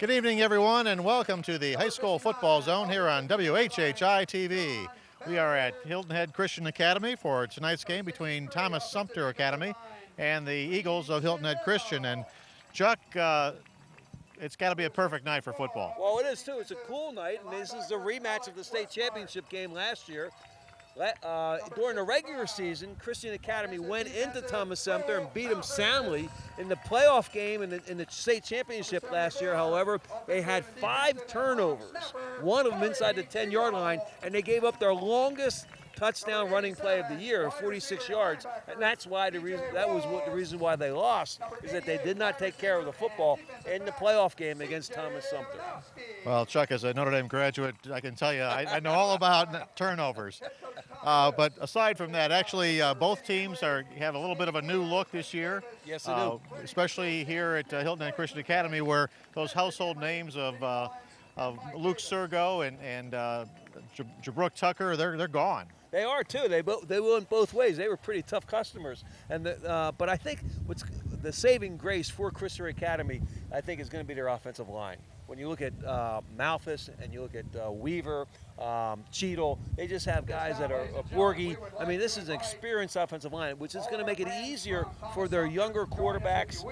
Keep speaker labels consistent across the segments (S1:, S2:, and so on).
S1: Good evening, everyone, and welcome to the High School Football Zone here on WHHI-TV. We are at Hilton Head Christian Academy for tonight's game between Thomas Sumter Academy and the Eagles of Hilton Head Christian. And Chuck, it's got to be a perfect night for football.
S2: Well, it is too. It's a cool night, and this is the rematch of the state championship game last year. During the regular season, Christian Academy went into Thomas Sumter and beat them soundly. In the playoff game in the state championship last year, however, they had 5 turnovers, one of them inside the 10-yard line, and they gave up their longest touchdown running play of the year, 46 yards, and that's why the reason why they lost is that they did not take care of the football in the playoff game against Thomas Sumter.
S1: Well, Chuck, as a Notre Dame graduate, I can tell you I know all about turnovers. But aside from that, actually, both teams have a little bit of a new look this year.
S2: Yes, they do.
S1: Especially here at Hilton Head Christian Academy, where those household names of Luke Sergo and Jabrook Tucker, they're gone.
S2: They are too. They went both ways. They were pretty tough customers, and but I think what's the saving grace for Christian Academy, I think, is going to be their offensive line. When you look at Malthus and you look at Weaver, Cheadle, they just have guys that are Borgie. I mean, this is an experienced offensive line, which is going to make it easier for their younger quarterbacks,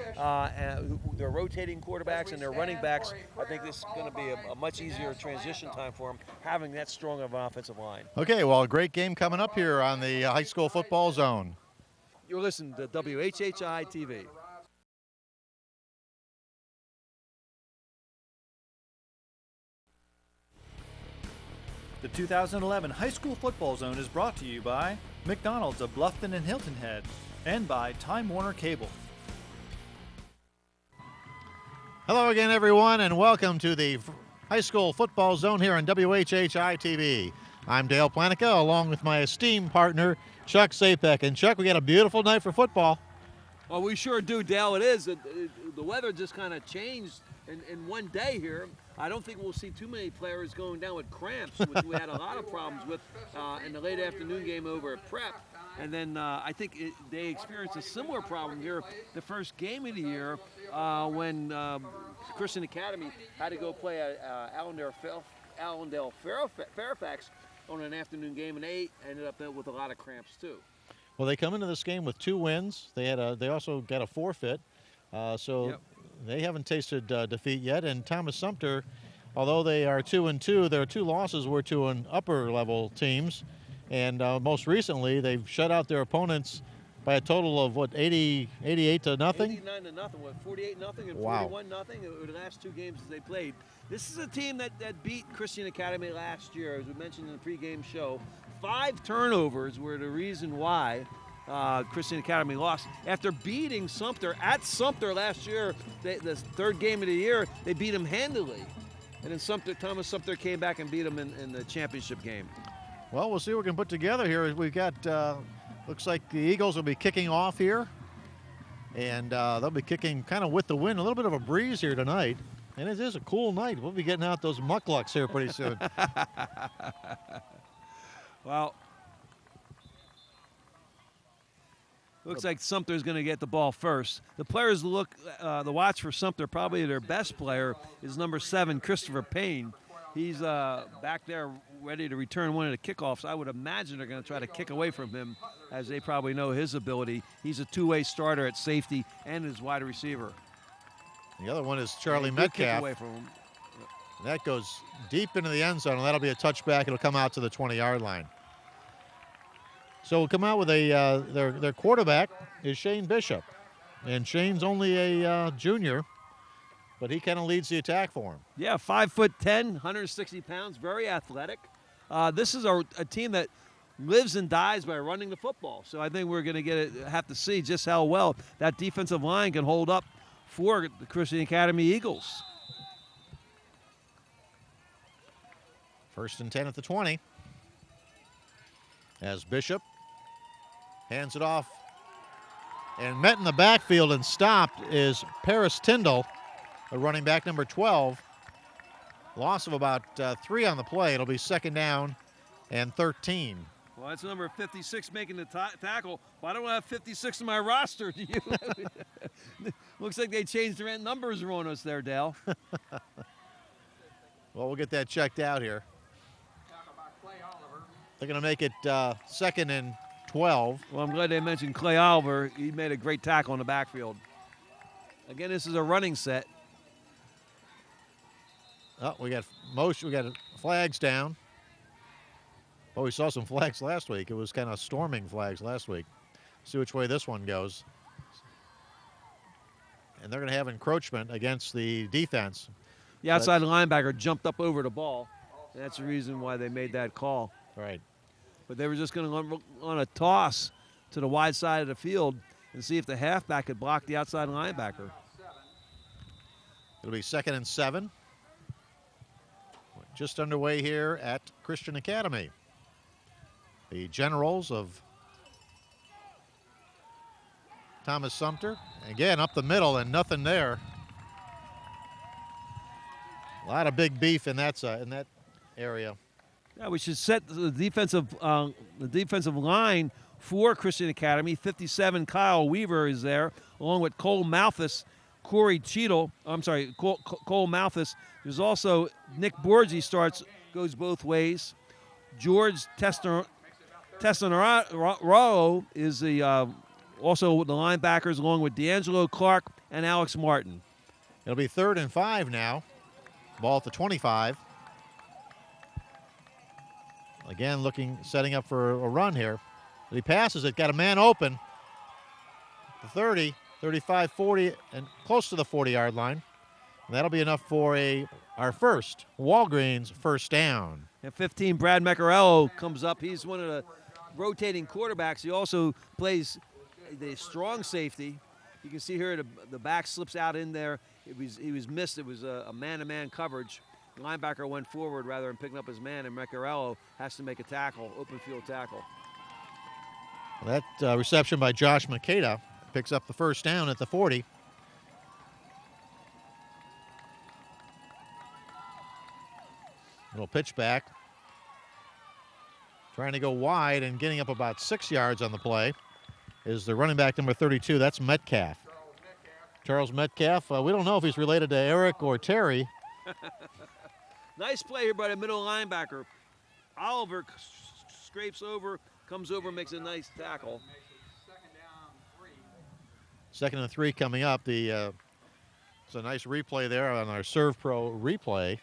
S2: and their rotating quarterbacks and their running backs. I think this is going to be a much easier transition time for them, having that strong of an offensive line.
S1: Okay, well, a great game coming up here on the High School Football Zone.
S2: You're listening to WHHI-TV.
S3: The 2011 High School Football Zone is brought to you by McDonald's of Bluffton and Hilton Head and by Time Warner Cable.
S1: Hello again, everyone, and welcome to the High School Football Zone here on WHHI-TV. I'm Dale Planica, along with my esteemed partner, Chuck Sapek. And Chuck, we got a beautiful night for football.
S2: Well, we sure do, Dale. It is. The weather just kind of changed in one day here. I don't think we'll see too many players going down with cramps, which we had a lot of problems with in the late afternoon game over at Prep. And then I think they experienced a similar problem here the first game of the year when Christian Academy had to go play Allendale Fairfax on an afternoon game, and they ended up with a lot of cramps too.
S1: Well, they come into this game with 2 wins. They also got a forfeit, so. Yep. They haven't tasted defeat yet, and Thomas Sumter, although they are 2-2, their 2 losses were to an upper-level teams, and most recently they've shut out their opponents by a total of, 88 to nothing?
S2: 89 to nothing, 48 nothing and
S1: wow.
S2: 41 nothing over the last 2 games that they played. This is a team that beat Christian Academy last year, as we mentioned in the pregame show. 5 turnovers were the reason why Christian Academy lost. After beating Sumter at Sumter last year, the 3rd game of the year, they beat them handily. And then Thomas Sumter came back and beat them in the championship game.
S1: Well, we'll see what we can put together here. We've got, looks like the Eagles will be kicking off here. And they'll be kicking kind of with the wind, a little bit of a breeze here tonight. And it is a cool night. We'll be getting out those mucklucks here pretty soon.
S2: Well, looks like Sumter's going to get the ball first. The players the watch for Sumter, probably their best player is number 7, Christopher Payne. He's back there ready to return one of the kickoffs. I would imagine they're going to try to kick away from him, as they probably know his ability. He's a 2-way starter at safety and is wide receiver.
S1: The other one is Charlie Metcalf.
S2: Kick away from him.
S1: That goes deep into the end zone, and that'll be a touchback. It'll come out to the 20-yard line. So we'll come out with their quarterback is Shane Bishop. And Shane's only a junior, but he kind of leads the attack for him.
S2: Yeah, 5'10", 160 pounds, very athletic. This is a team that lives and dies by running the football. So I think we're going to have to see just how well that defensive line can hold up for the Christian Academy Eagles.
S1: 1st and 10 at the 20. As Bishop hands it off, and met in the backfield and stopped is Paris Tyndall, the running back, number 12. Loss of about 3 on the play. It'll be 2nd down and 13.
S2: Well, that's number 56 making the tackle. Why don't I have 56 in my roster? Do you? Looks like they changed the numbers on us there, Dale.
S1: Well, we'll get that checked out here. They're going to make it 2nd and 12.
S2: Well, I'm glad they mentioned Clay Oliver. He made a great tackle in the backfield. Again, this is a running set.
S1: Oh, we got flags down. Oh, we saw some flags last week. It was kind of storming flags last week. See which way this one goes. And they're going to have encroachment against the defense.
S2: The outside linebacker jumped up over the ball. That's the reason why they made that call.
S1: Right.
S2: But they were just going to on a toss to the wide side of the field and see if the halfback could block the outside linebacker.
S1: It'll be 2nd and 7. Just underway here at Christian Academy. The Generals of Thomas Sumter. Again, up the middle and nothing there. A lot of big beef in that area.
S2: Yeah, we should set the defensive line for Christian Academy. 57, Kyle Weaver is there, along with Cole Malthus, Corey Cheadle. I'm sorry, Cole Malthus. There's also Nick Borgi goes both ways. George Testanaro is also the linebackers, along with D'Angelo Clark and Alex Martin.
S1: It'll be 3rd and 5 now. Ball at the 25. Again, setting up for a run here. But he passes it, got a man open. The 30, 35, 40, and close to the 40-yard line. And that'll be enough for our first Walgreens first down.
S2: At 15, Brad Michaiello comes up. He's one of the rotating quarterbacks. He also plays the strong safety. You can see here the back slips out in there. He was missed. It was a man-to-man coverage. The linebacker went forward rather than picking up his man, and Michaiello has to make a tackle, open field tackle.
S1: Well, that reception by Josh Makeda picks up the first down at the 40. Little pitch back. Trying to go wide and getting up about 6 yards on the play is the running back number 32. That's Metcalf. Charles Metcalf. We don't know if he's related to Eric or Terry.
S2: Nice play here by the middle linebacker. Oliver scrapes over, comes over, makes a nice tackle.
S1: 2nd and 3 coming up. It's a nice replay there on our Serve Pro replay.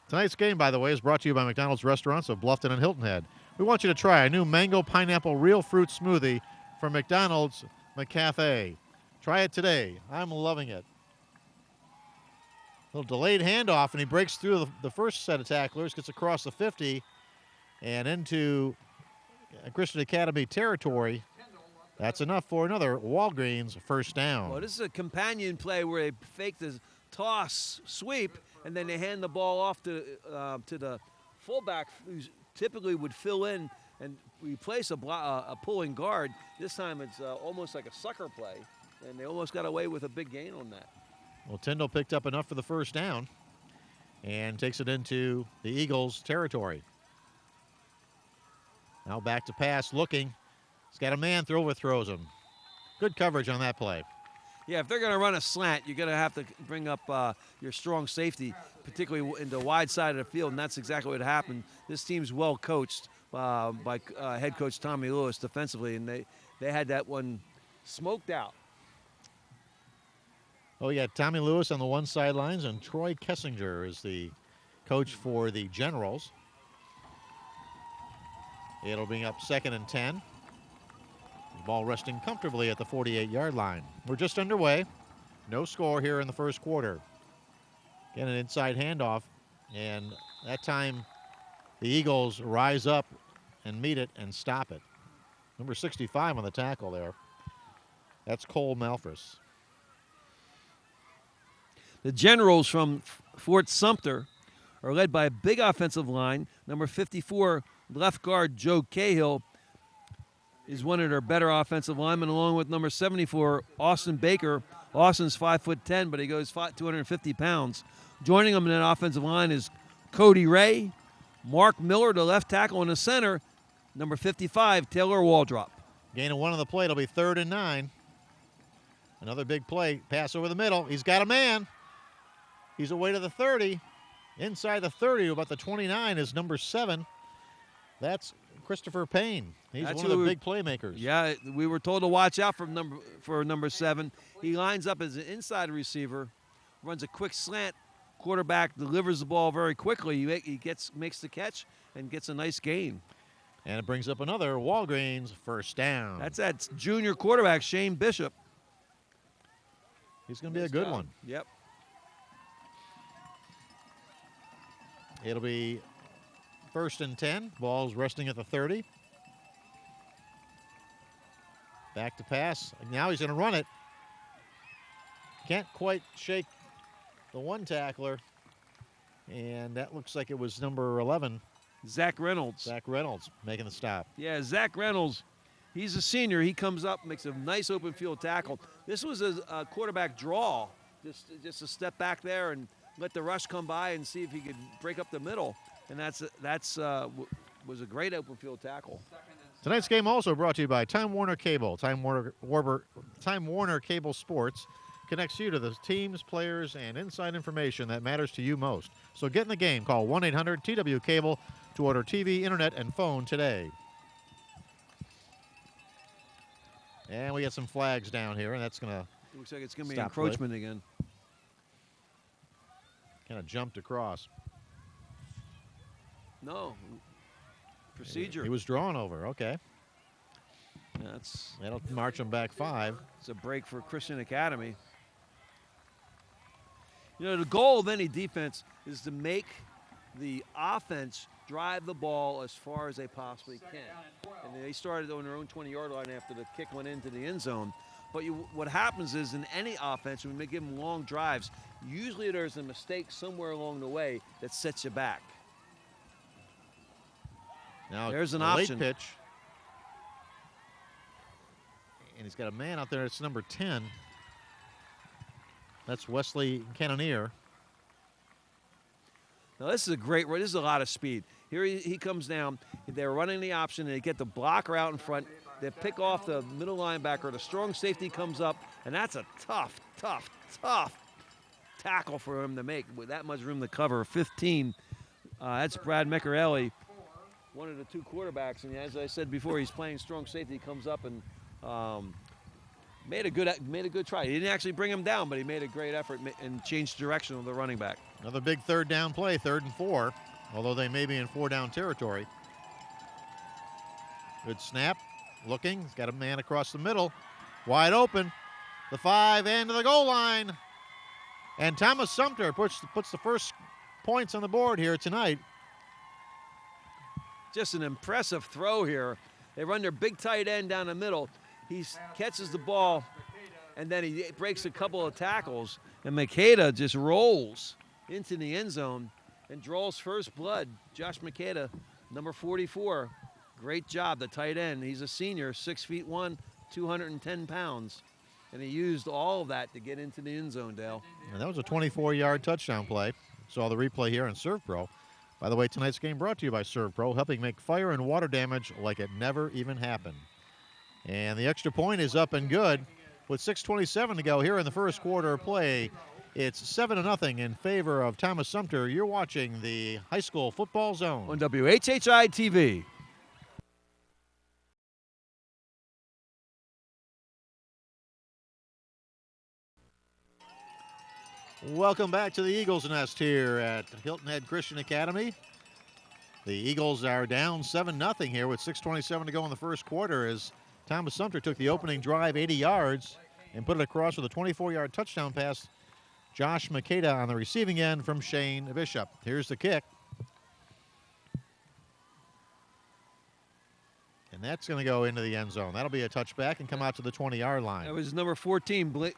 S1: Tonight's game, by the way, is brought to you by McDonald's restaurants of Bluffton and Hilton Head. We want you to try a new mango pineapple real fruit smoothie from McDonald's McCafe. Try it today. I'm loving it. Little delayed handoff, and he breaks through the first set of tacklers, gets across the 50 and into Christian Academy territory. That's enough for another Walgreens first down.
S2: Well, this is a companion play where they fake the toss sweep, and then they hand the ball off to the fullback, who typically would fill in and replace a pulling guard. This time it's almost like a sucker play, and they almost got away with a big gain on that.
S1: Well, Tyndall picked up enough for the first down and takes it into the Eagles' territory. Now back to pass, looking. He's got a man, overthrows him. Good coverage on that play.
S2: Yeah, if they're going to run a slant, you're going to have to bring up your strong safety, particularly in the wide side of the field, and that's exactly what happened. This team's well coached by head coach Tommy Lewis defensively, and they had that one smoked out.
S1: Oh, yeah, Tommy Lewis on the one sidelines, and Troy Kessinger is the coach for the Generals. It'll bring up 2nd and 10. The ball resting comfortably at the 48-yard line. We're just underway. No score here in the first quarter. Again, an inside handoff, and that time the Eagles rise up and meet it and stop it. Number 65 on the tackle there. That's Cole Malthus.
S2: The Generals from Fort Sumter are led by a big offensive line. Number 54, left guard Joe Cahill, is one of their better offensive linemen, along with number 74, Austin Baker. Austin's 5'10", but he goes 250 pounds. Joining them in that offensive line is Cody Ray, Mark Miller, the left tackle, in the center, number 55, Taylor Waldrop.
S1: Gain of 1 on the play. It'll be 3rd and 9. Another big play. Pass over the middle. He's got a man. He's away to the 30. Inside the 30, about the 29, is number 7. That's Christopher Payne. He's one of the big playmakers.
S2: Yeah, we were told to watch out for number 7. He lines up as an inside receiver, runs a quick slant. Quarterback delivers the ball very quickly. He makes the catch and gets a nice gain.
S1: And it brings up another Walgreens first down.
S2: That's that junior quarterback, Shane Bishop.
S1: He's going to be a good one.
S2: Yep.
S1: It'll be 1st and 10. Ball's resting at the 30. Back to pass. Now he's going to run it. Can't quite shake the one tackler. And that looks like it was number 11.
S2: Zach Reynolds.
S1: Zach Reynolds making the stop.
S2: Yeah, Zach Reynolds. He's a senior. He comes up, makes a nice open field tackle. This was a quarterback draw. Just a step back there and let the rush come by and see if he could break up the middle. And that's was a great open field tackle.
S1: Tonight's game also brought to you by Time Warner Cable. Time Warner Cable Sports connects you to the teams, players, and inside information that matters to you most. So get in the game. Call 1-800-TW-CABLE to order TV, internet, and phone today. And we got some flags down here, and that's going to
S2: looks like it's going to be encroachment again.
S1: Kind of jumped across.
S2: No. Procedure.
S1: He was drawn over. Okay. That'll march him back 5.
S2: It's a break for Christian Academy. You know, the goal of any defense is to make the offense drive the ball as far as they possibly can. And they started on their own 20-yard line after the kick went into the end zone. But what happens is in any offense, when we give them long drives, usually there's a mistake somewhere along the way that sets you back.
S1: Now
S2: there's an
S1: option. Late pitch. And he's got a man out there. It's number 10. That's Wesley Cannoneer.
S2: Now this is a lot of speed. Here he comes down. They're running the option, and they get the blocker out in front. They pick off the middle linebacker. The strong safety comes up, and that's a tough tackle for him to make with that much room to cover. 15. That's Brad Michaiello, one of the 2 quarterbacks. And as I said before, he's playing strong safety. He comes up and made a good try. He didn't actually bring him down, but he made a great effort and changed direction of the running back.
S1: Another big 3rd down play, 3rd and 4, although they may be in 4-down territory. Good snap. Looking. He's got a man across the middle. Wide open. The 5 and to the goal line. And Thomas Sumter puts the first points on the board here tonight.
S2: Just an impressive throw here. They run their big tight end down the middle. He catches the ball, and then he breaks a couple of tackles. And Michaiello just rolls into the end zone and draws first blood. Josh Michaiello, number 44. Great job, the tight end. He's a senior, 6'1", 210 pounds. And he used all of that to get into the end zone, Dale.
S1: And that was a 24-yard touchdown play. Saw the replay here on ServPro. By the way, tonight's game brought to you by ServPro, helping make fire and water damage like it never even happened. And the extra point is up and good. With 6:27 to go here in the first quarter of play, it's 7-0 in favor of Thomas Sumter. You're watching the high school football zone
S2: on WHHI-TV.
S1: Welcome back to the Eagles Nest here at Hilton Head Christian Academy. The Eagles are down 7-0 here with 6:27 to go in the first quarter as Thomas Sumter took the opening drive 80 yards and put it across with a 24-yard touchdown pass. Josh Michaiello on the receiving end from Shane Bishop. Here's the kick. And that's going to go into the end zone. That'll be a touchback and come out to the 20-yard line.
S2: That was number 14,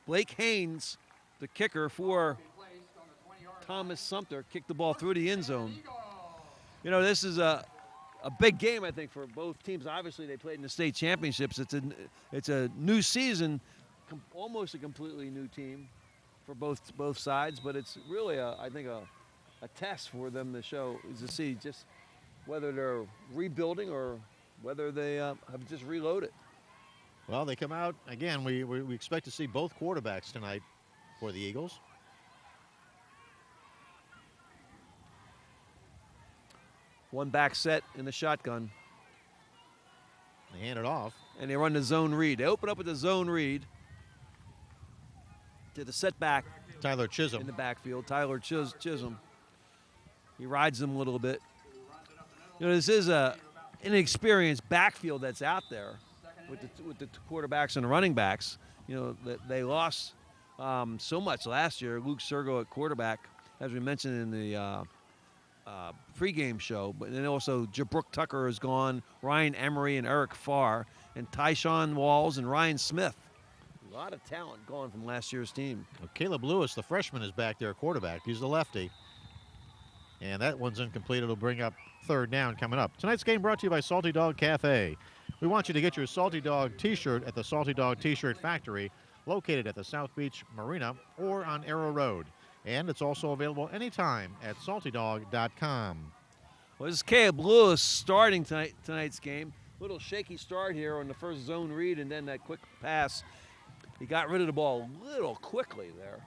S2: Blake Haynes, the kicker for Thomas Sumter, kicked the ball through the end zone. You know, this is a big game, I think, for both teams. Obviously, they played in the state championships. It's a new season, almost a completely new team for both sides. But it's really, I think, a test for them to see just whether they're rebuilding or whether they have just reloaded.
S1: Well, they come out again. We expect to see both quarterbacks tonight for the Eagles.
S2: One back set in the shotgun.
S1: They hand it off.
S2: And they run the zone read. They open up with the zone read to the setback.
S1: Tyler Chisholm
S2: in the backfield. Tyler Chisholm. He rides them a little bit. You know, this is a inexperienced backfield that's out there with the quarterbacks and the running backs. You know, they lost so much last year. Luke Sergo at quarterback, as we mentioned in the pregame show. But then also Jabrook Tucker is gone, Ryan Emery and Eric Farr, and Tyshawn Walls and Ryan Smith. A lot of talent gone from last year's team.
S1: Well, Caleb Lewis, the freshman, is back there, quarterback. He's the lefty. And that one's incomplete. It'll bring up third down coming up. Tonight's game brought to you by Salty Dog Cafe. We want you to get your Salty Dog t-shirt at the Salty Dog T-Shirt Factory, located at the South Beach Marina or on Arrow Road. And it's also available anytime at saltydog.com.
S2: Well, this is Caleb Lewis starting tonight's game. Little shaky start here on the first zone read and then that quick pass. He got rid of the ball a little quickly there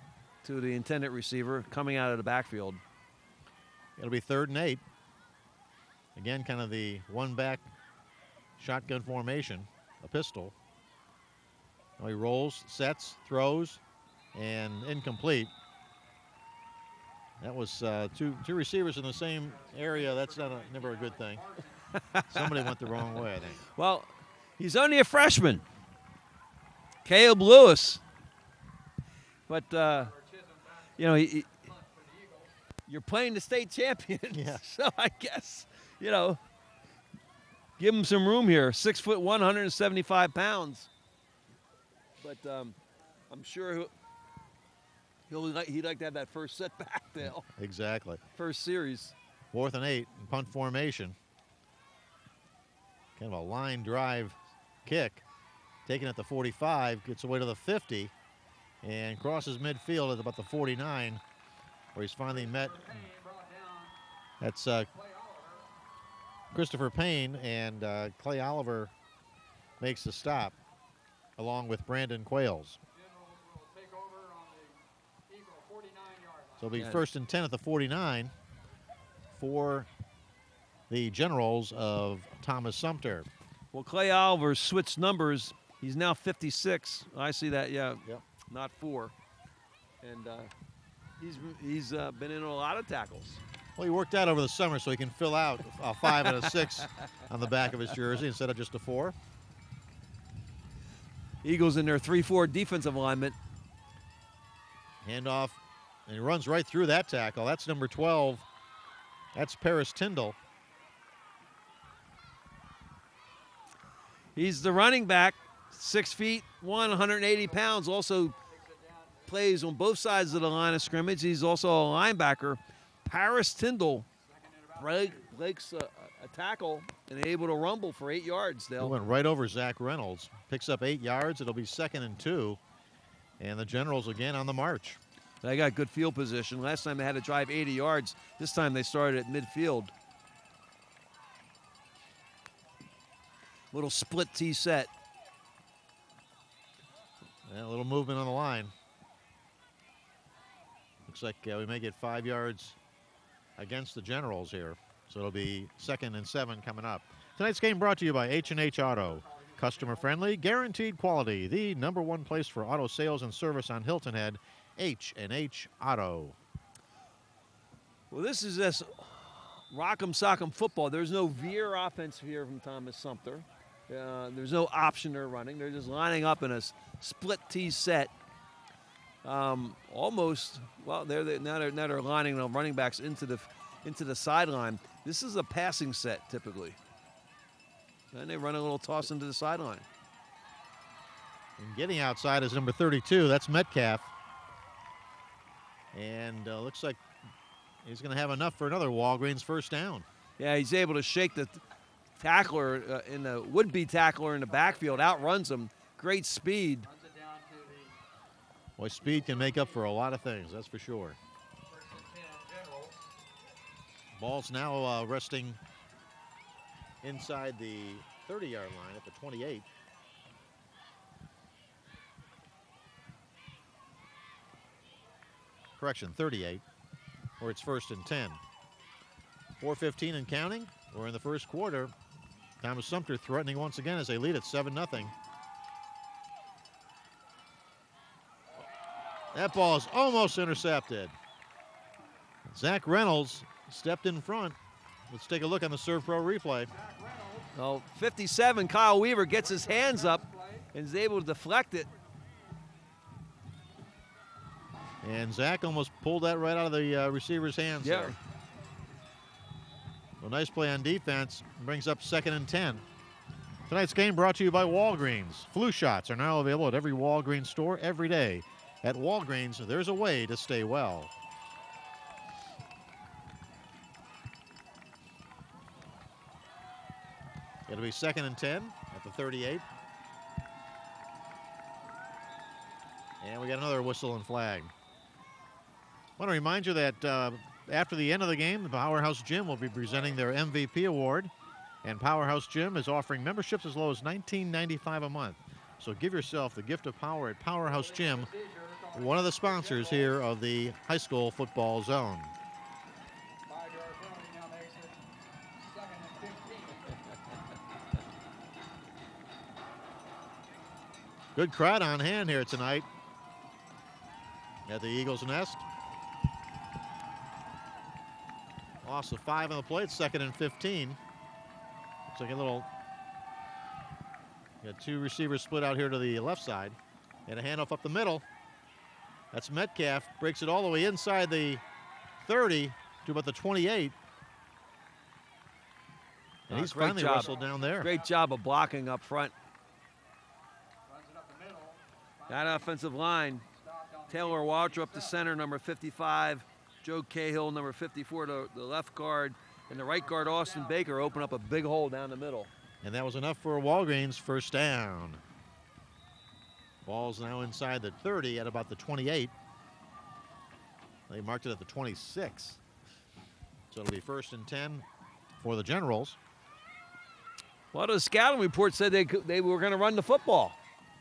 S2: to the intended receiver coming out of the backfield.
S1: It'll be 3rd and 8. Again, kind of the one-back shotgun formation, a pistol. Now he rolls, sets, throws, and incomplete. That was two receivers in the same area. That's never a good thing. Somebody went the wrong way, I think.
S2: Well, he's only a freshman. Caleb Lewis. But, you know, you're playing the state champion.
S1: Yeah.
S2: So I guess, you know, give him some room here. 6'1", 175 pounds. But I'm sure he'd like to have that first setback, Dale.
S1: Exactly.
S2: First series.
S1: 4th and 8 in punt formation. Kind of a line drive kick. Taken at the 45, gets away to the 50, and crosses midfield at about the 49, where he's finally met. That's Christopher Payne, and Clay Oliver makes the stop, along with Brandon Quayles. So it'll be 1st and 10 at the 49 for the Generals of Thomas Sumter.
S2: Well, Clay Oliver switched numbers. He's now 56. I see that, yeah.
S1: Yep.
S2: Not 4. And he's been in a lot of tackles.
S1: Well, he worked out over the summer so he can fill out a 5 and a 6 on the back of his jersey instead of just a 4.
S2: Eagles in their 3-4 defensive alignment.
S1: Handoff, and he runs right through that tackle. That's number 12. That's Paris Tyndall.
S2: He's the running back, 6'1", 180 pounds. Also plays on both sides of the line of scrimmage. He's also a linebacker. Paris Tyndall breaks a tackle and able to rumble for 8 yards.
S1: He went right over Zach Reynolds. Picks up 8 yards. It'll be 2nd and 2. And the Generals again on the march.
S2: They got good field position. Last time they had to drive 80 yards. This time they started at midfield. Little split T set.
S1: And a little movement on the line. Looks like we may get 5 yards against the Generals here. So it'll be 2nd and 7 coming up. Tonight's game brought to you by H&H Auto. Customer friendly, guaranteed quality. The #1 place for auto sales and service on Hilton Head, H&H Auto.
S2: Well, this is this rock'em sock'em football. There's no veer offense here from Thomas Sumter. There's no option they're running. They're just lining up in a split T set. Almost, well, now they're lining the running backs into the sideline. This is a passing set typically. And they run a little toss into the sideline.
S1: And getting outside is number 32. That's Metcalf. And looks like he's going to have enough for another Walgreens first down.
S2: Yeah, he's able to shake the tackler would-be tackler in the backfield, outruns him. Great speed.
S1: Boy, speed can make up for a lot of things, that's for sure. Ball's now resting inside the 30-yard line at the 28. Correction, 38, where it's 1st and 10. 4:15 and counting. We're in the first quarter. Thomas Sumter threatening once again as they lead at 7-0. That ball is almost intercepted. Zach Reynolds stepped in front. Let's take a look on the Serve Pro replay.
S2: Well, 57, Kyle Weaver gets his hands up and is able to deflect it.
S1: And Zach almost pulled that right out of the receiver's hands there. Well, nice play on defense. Brings up 2nd and 10. Tonight's game brought to you by Walgreens. Flu shots are now available at every Walgreens store every day. At Walgreens, there's a way to stay well. It'll be 2nd and 10 at the 38. And we got another whistle and flag. I want to remind you that after the end of the game, the Powerhouse Gym will be presenting their MVP award. And Powerhouse Gym is offering memberships as low as $19.95 a month. So give yourself the gift of power at Powerhouse Gym, one of the sponsors here of the high school football zone. Good crowd on hand here tonight at the Eagles Nest. Loss of 5 on the plate, 2nd and 15. Looks like a little, got 2 receivers split out here to the left side. And a handoff up the middle. That's Metcalf, breaks it all the way inside the 30 to about the 28. And he's finally wrestled down there.
S2: Great job of blocking up front. That offensive line, Taylor Walter up the center, number 55. Joe Cahill, number 54, to the left guard. And the right guard, Austin Baker, open up a big hole down the middle.
S1: And that was enough for Walgreens, first down. Ball's now inside the 30 at about the 28. They marked it at the 26. So it'll be 1st and 10 for the Generals.
S2: Well, the scouting report said they were going to run the football.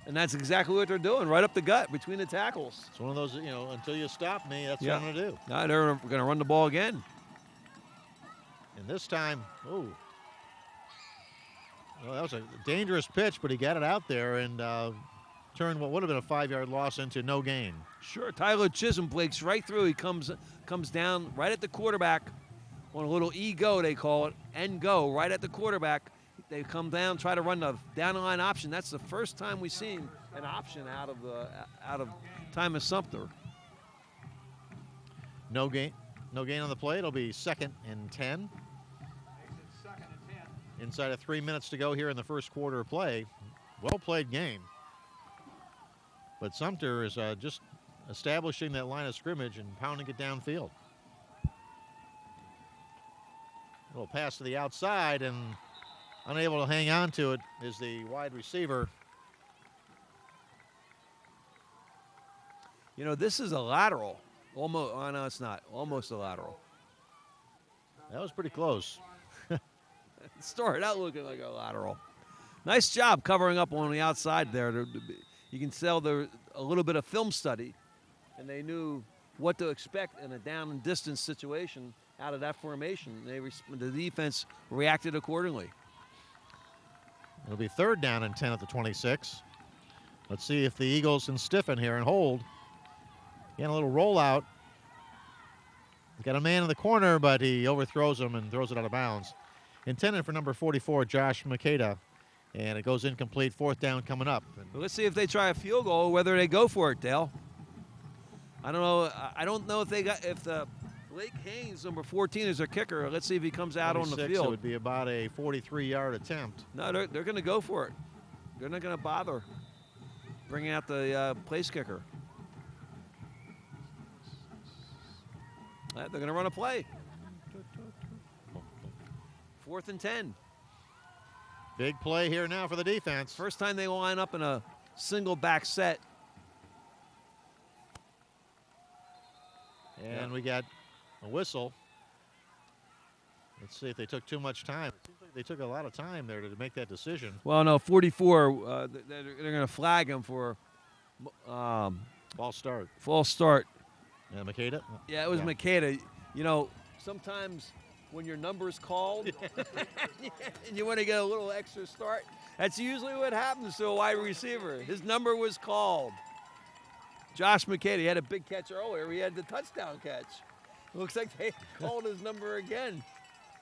S2: And that's exactly what they're doing, right up the gut between the tackles.
S1: It's one of those, until you stop me, that's what I'm going to do.
S2: Now they're going to run the ball again.
S1: And this time, well, that was a dangerous pitch, but he got it out there and turned what would have been a 5-yard loss into no gain.
S2: Sure, Tyler Chisholm breaks right through. He comes down right at the quarterback on a little E-go, they call it, and go, right at the quarterback. They come down, try to run the down-the-line option. That's the first time we've seen an option out of Thomas Sumter.
S1: No gain on the play. It'll be 2nd and 10. Inside of 3 minutes to go here in the first quarter of play. Well-played game. But Sumter is just establishing that line of scrimmage and pounding it downfield. A little pass to the outside, and unable to hang on to it is the wide receiver.
S2: This is a lateral. Almost, oh no, it's not. Almost a lateral.
S1: That was pretty close.
S2: It started out looking like a lateral. Nice job covering up on the outside there. You can tell there a little bit of film study, and they knew what to expect in a down and distance situation out of that formation. The defense reacted accordingly.
S1: It'll be 3rd down and 10 at the 26. Let's see if the Eagles can stiffen here and hold. Again, a little rollout. He's got a man in the corner, but he overthrows him and throws it out of bounds. Intended for number 44, Josh Makeda. And it goes incomplete, 4th down coming up.
S2: Well, let's see if they try a field goal or whether they go for it, Dale. I don't know. I don't know if the Blake Haynes, number 14, is their kicker. Let's see if he comes out on the field.
S1: It would be about a 43-yard attempt.
S2: No, they're going to go for it. They're not going to bother bringing out the place kicker. They're going to run a play. 4th and 10.
S1: Big play here now for the defense.
S2: First time they line up in a single back set.
S1: And we got a whistle. Let's see if they took too much time. It seems like they took a lot of time there to make that decision.
S2: Well, no, 44, they're going to flag him for
S1: false start.
S2: False start.
S1: Yeah, Makeda?
S2: Yeah, it was Makeda. Sometimes when your number is called and you want to get a little extra start. That's usually what happens to a wide receiver. His number was called. Josh Michaiello had a big catch earlier. He had the touchdown catch. Looks like they called his number again.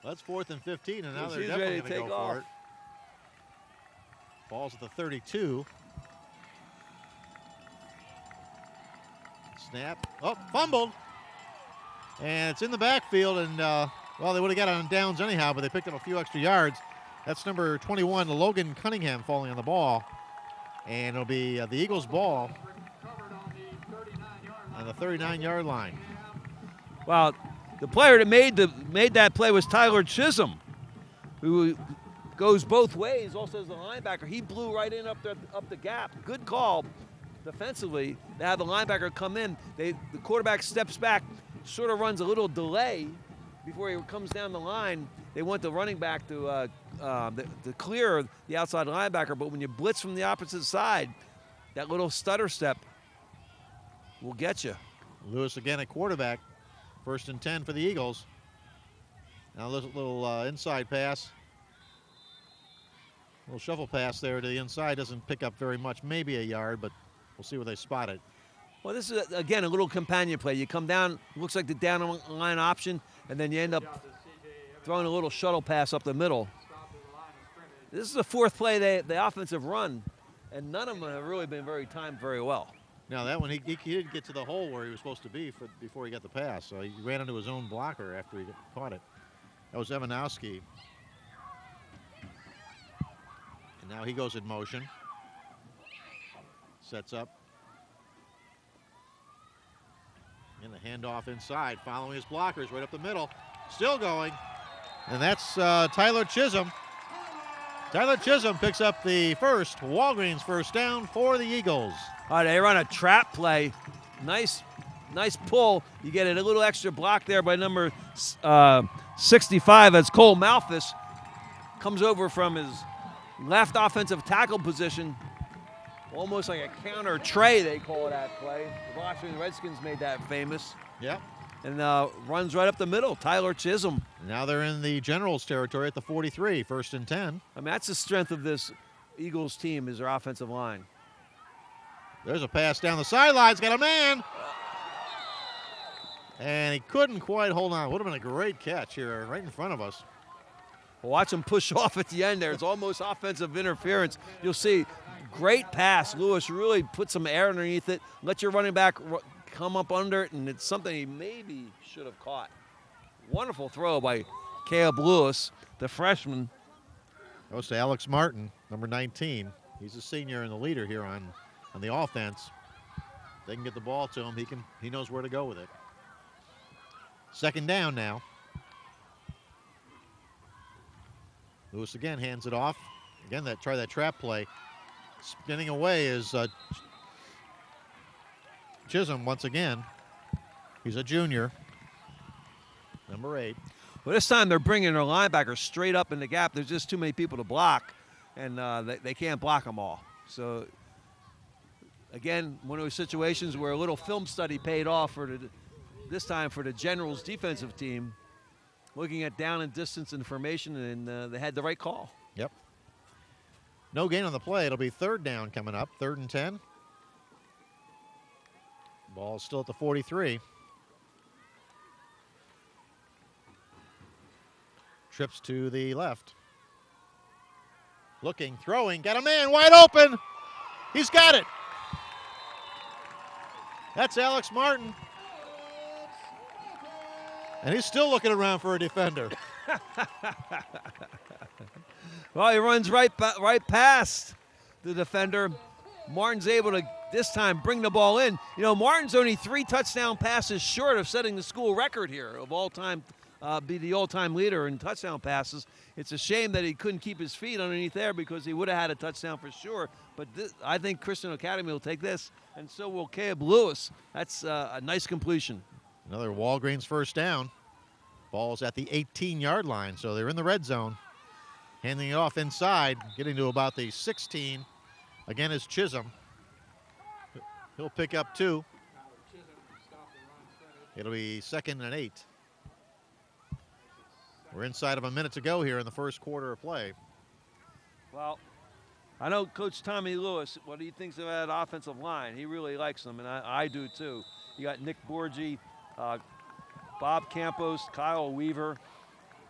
S1: Well, that's 4th and 15, and now they're
S2: He's
S1: definitely
S2: ready to
S1: going to
S2: take
S1: go
S2: off.
S1: for it. Ball's at the 32. Snap. Oh, fumbled. And it's in the backfield, and, well, they would have got on downs anyhow, but they picked up a few extra yards. That's number 21, Logan Cunningham, falling on the ball. And it'll be the Eagles' ball on the 39-yard line.
S2: Well, the player that made that play was Tyler Chisholm, who goes both ways, also as a linebacker. He blew right in up the gap. Good call defensively to have the linebacker come in. The quarterback steps back, sort of runs a little delay before he comes down the line. They want the running back to clear the outside linebacker, but when you blitz from the opposite side, that little stutter step will get you.
S1: Lewis again at quarterback. 1st and 10 for the Eagles. Now a little inside pass. A little shuffle pass there to the inside. Doesn't pick up very much, maybe a yard, but we'll see where they spot it.
S2: Well, this is, again, a little companion play. You come down, looks like the down line option, and then you end up throwing a little shuttle pass up the middle. This is the 4th play the offensive run, and none of them have really been timed very well.
S1: Now that one, he didn't get to the hole where he was supposed to be before he got the pass. So he ran into his own blocker after he caught it. That was Evanowski. And now he goes in motion. Sets up. And the handoff inside, following his blockers right up the middle. Still going. And that's Tyler Chisholm. Tyler Chisholm picks up the Walgreens first down for the Eagles.
S2: All right, they run a trap play. Nice pull. You get a little extra block there by number 65. That's Cole Malphus. Comes over from his left offensive tackle position. Almost like a counter tray, they call it that play. The Washington Redskins made that famous.
S1: Yep.
S2: And runs right up the middle, Tyler Chisholm.
S1: Now they're in the Generals territory at the 43, 1st and 10.
S2: I mean, that's the strength of this Eagles team is their offensive line.
S1: There's a pass down the sidelines, got a man. And he couldn't quite hold on. Would have been a great catch here right in front of us.
S2: Watch him push off at the end there. It's almost offensive interference. You'll see, great pass. Lewis really put some air underneath it. Let your running back come up under it, and it's something he maybe should have caught. Wonderful throw by Caleb Lewis, the freshman.
S1: Goes to Alex Martin, number 19. He's a senior and the leader here on the offense. They can get the ball to him. He knows where to go with it. 2nd down now. Lewis again hands it off. Again, try that trap play. Spinning away is Chisholm once again. He's a junior. Number 8.
S2: Well, this time they're bringing their linebackers straight up in the gap. There's just too many people to block, and they can't block them all. So, again, one of those situations where a little film study paid off this time for the Generals defensive team, looking at down and distance information, and they had the right call.
S1: Yep. No gain on the play. It'll be 3rd down coming up, 3rd and 10. Ball's still at the 43. Trips to the left. Looking, throwing, got a man wide open. He's got it. That's Alex Martin. And he's still looking around for a defender.
S2: Well, he runs right past the defender. Martin's able to, this time, bring the ball in. You know, Martin's only 3 touchdown passes short of setting the school record here of all time, be the all-time leader in touchdown passes. It's a shame that he couldn't keep his feet underneath there because he would have had a touchdown for sure. But I think Christian Academy will take this, and so will Caleb Lewis. That's a nice completion.
S1: Another Walgreens first down. Ball's at the 18-yard line, so they're in the red zone. Handing it off inside, getting to about the 16. Again is Chisholm. He'll pick up 2. It'll be 2nd and 8. We're inside of a minute to go here in the first quarter of play.
S2: Well, I know Coach Tommy Lewis, what he thinks of that offensive line. He really likes them, and I do too. You got Nick Borgi, Bob Campos, Kyle Weaver,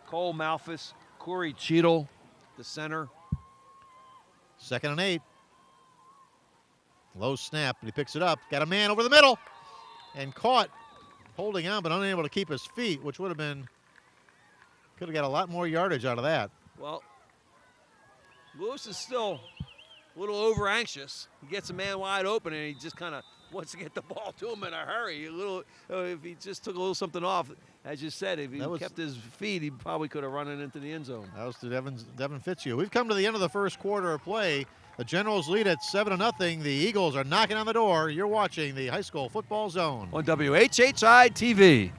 S2: Cole Malphus, Corey Cheadle, the center.
S1: 2nd and 8. Low snap, but he picks it up. Got a man over the middle and caught, holding on, but unable to keep his feet, which would have been, could have got a lot more yardage out of that.
S2: Well, Lewis is still a little over anxious. He gets a man wide open, and he just kind of wants to get the ball to him in a hurry. If he just took a little something off, as you said, if he kept his feet, he probably could have run it into the end zone.
S1: That was to Devin Fitzhugh. We've come to the end of the first quarter of play. The Generals lead at 7-0. The Eagles are knocking on the door. You're watching the High School Football Zone
S2: on WHHI-TV.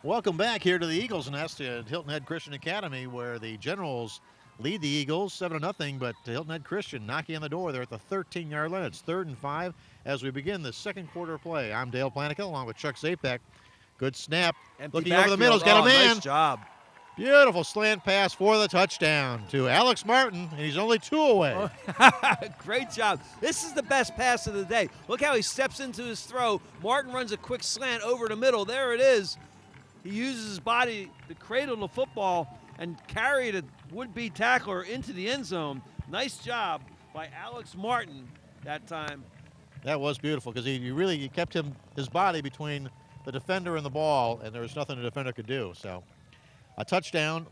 S1: Welcome back here to the Eagles Nest at Hilton Head Christian Academy, where the Generals lead the Eagles 7-0, but Hilton Head Christian knocking on the door. They're at the 13-yard line. It's 3rd and 5 as we begin the second quarter of play. I'm Dale Planica along with Chuck Zapek. Good snap. Looking over the middle. He's got a man.
S2: Nice job.
S1: Beautiful slant pass for the touchdown to Alex Martin, and he's only 2 away.
S2: Great job. This is the best pass of the day. Look how he steps into his throw. Martin runs a quick slant over the middle. There it is. He uses his body to cradle the football and carry the would-be tackler into the end zone. Nice job by Alex Martin that time.
S1: That was beautiful because he really kept his body between the defender and the ball, and there was nothing the defender could do. So a touchdown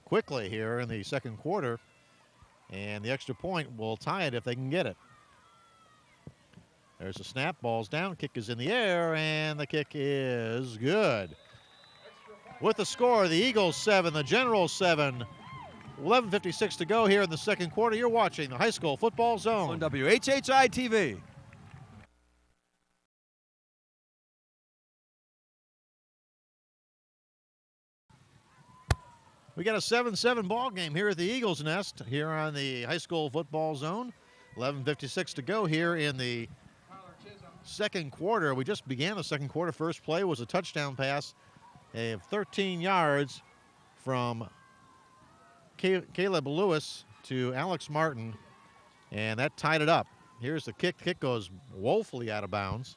S1: quickly here in the second quarter, and the extra point will tie it if they can get it. There's a snap, ball's down, kick is in the air, and the kick is good. With the score, the Eagles 7, the Generals 7. 11:56 to go here in the second quarter. You're watching the High School Football Zone
S2: on WHHI-TV.
S1: We got a 7-7 ball game here at the Eagles Nest here on the High School Football Zone. 11:56 to go here in the second quarter. We just began the second quarter. First play was a touchdown pass of 13 yards from Caleb Lewis to Alex Martin, and that tied it up. Here's the kick. Kick goes woefully out of bounds.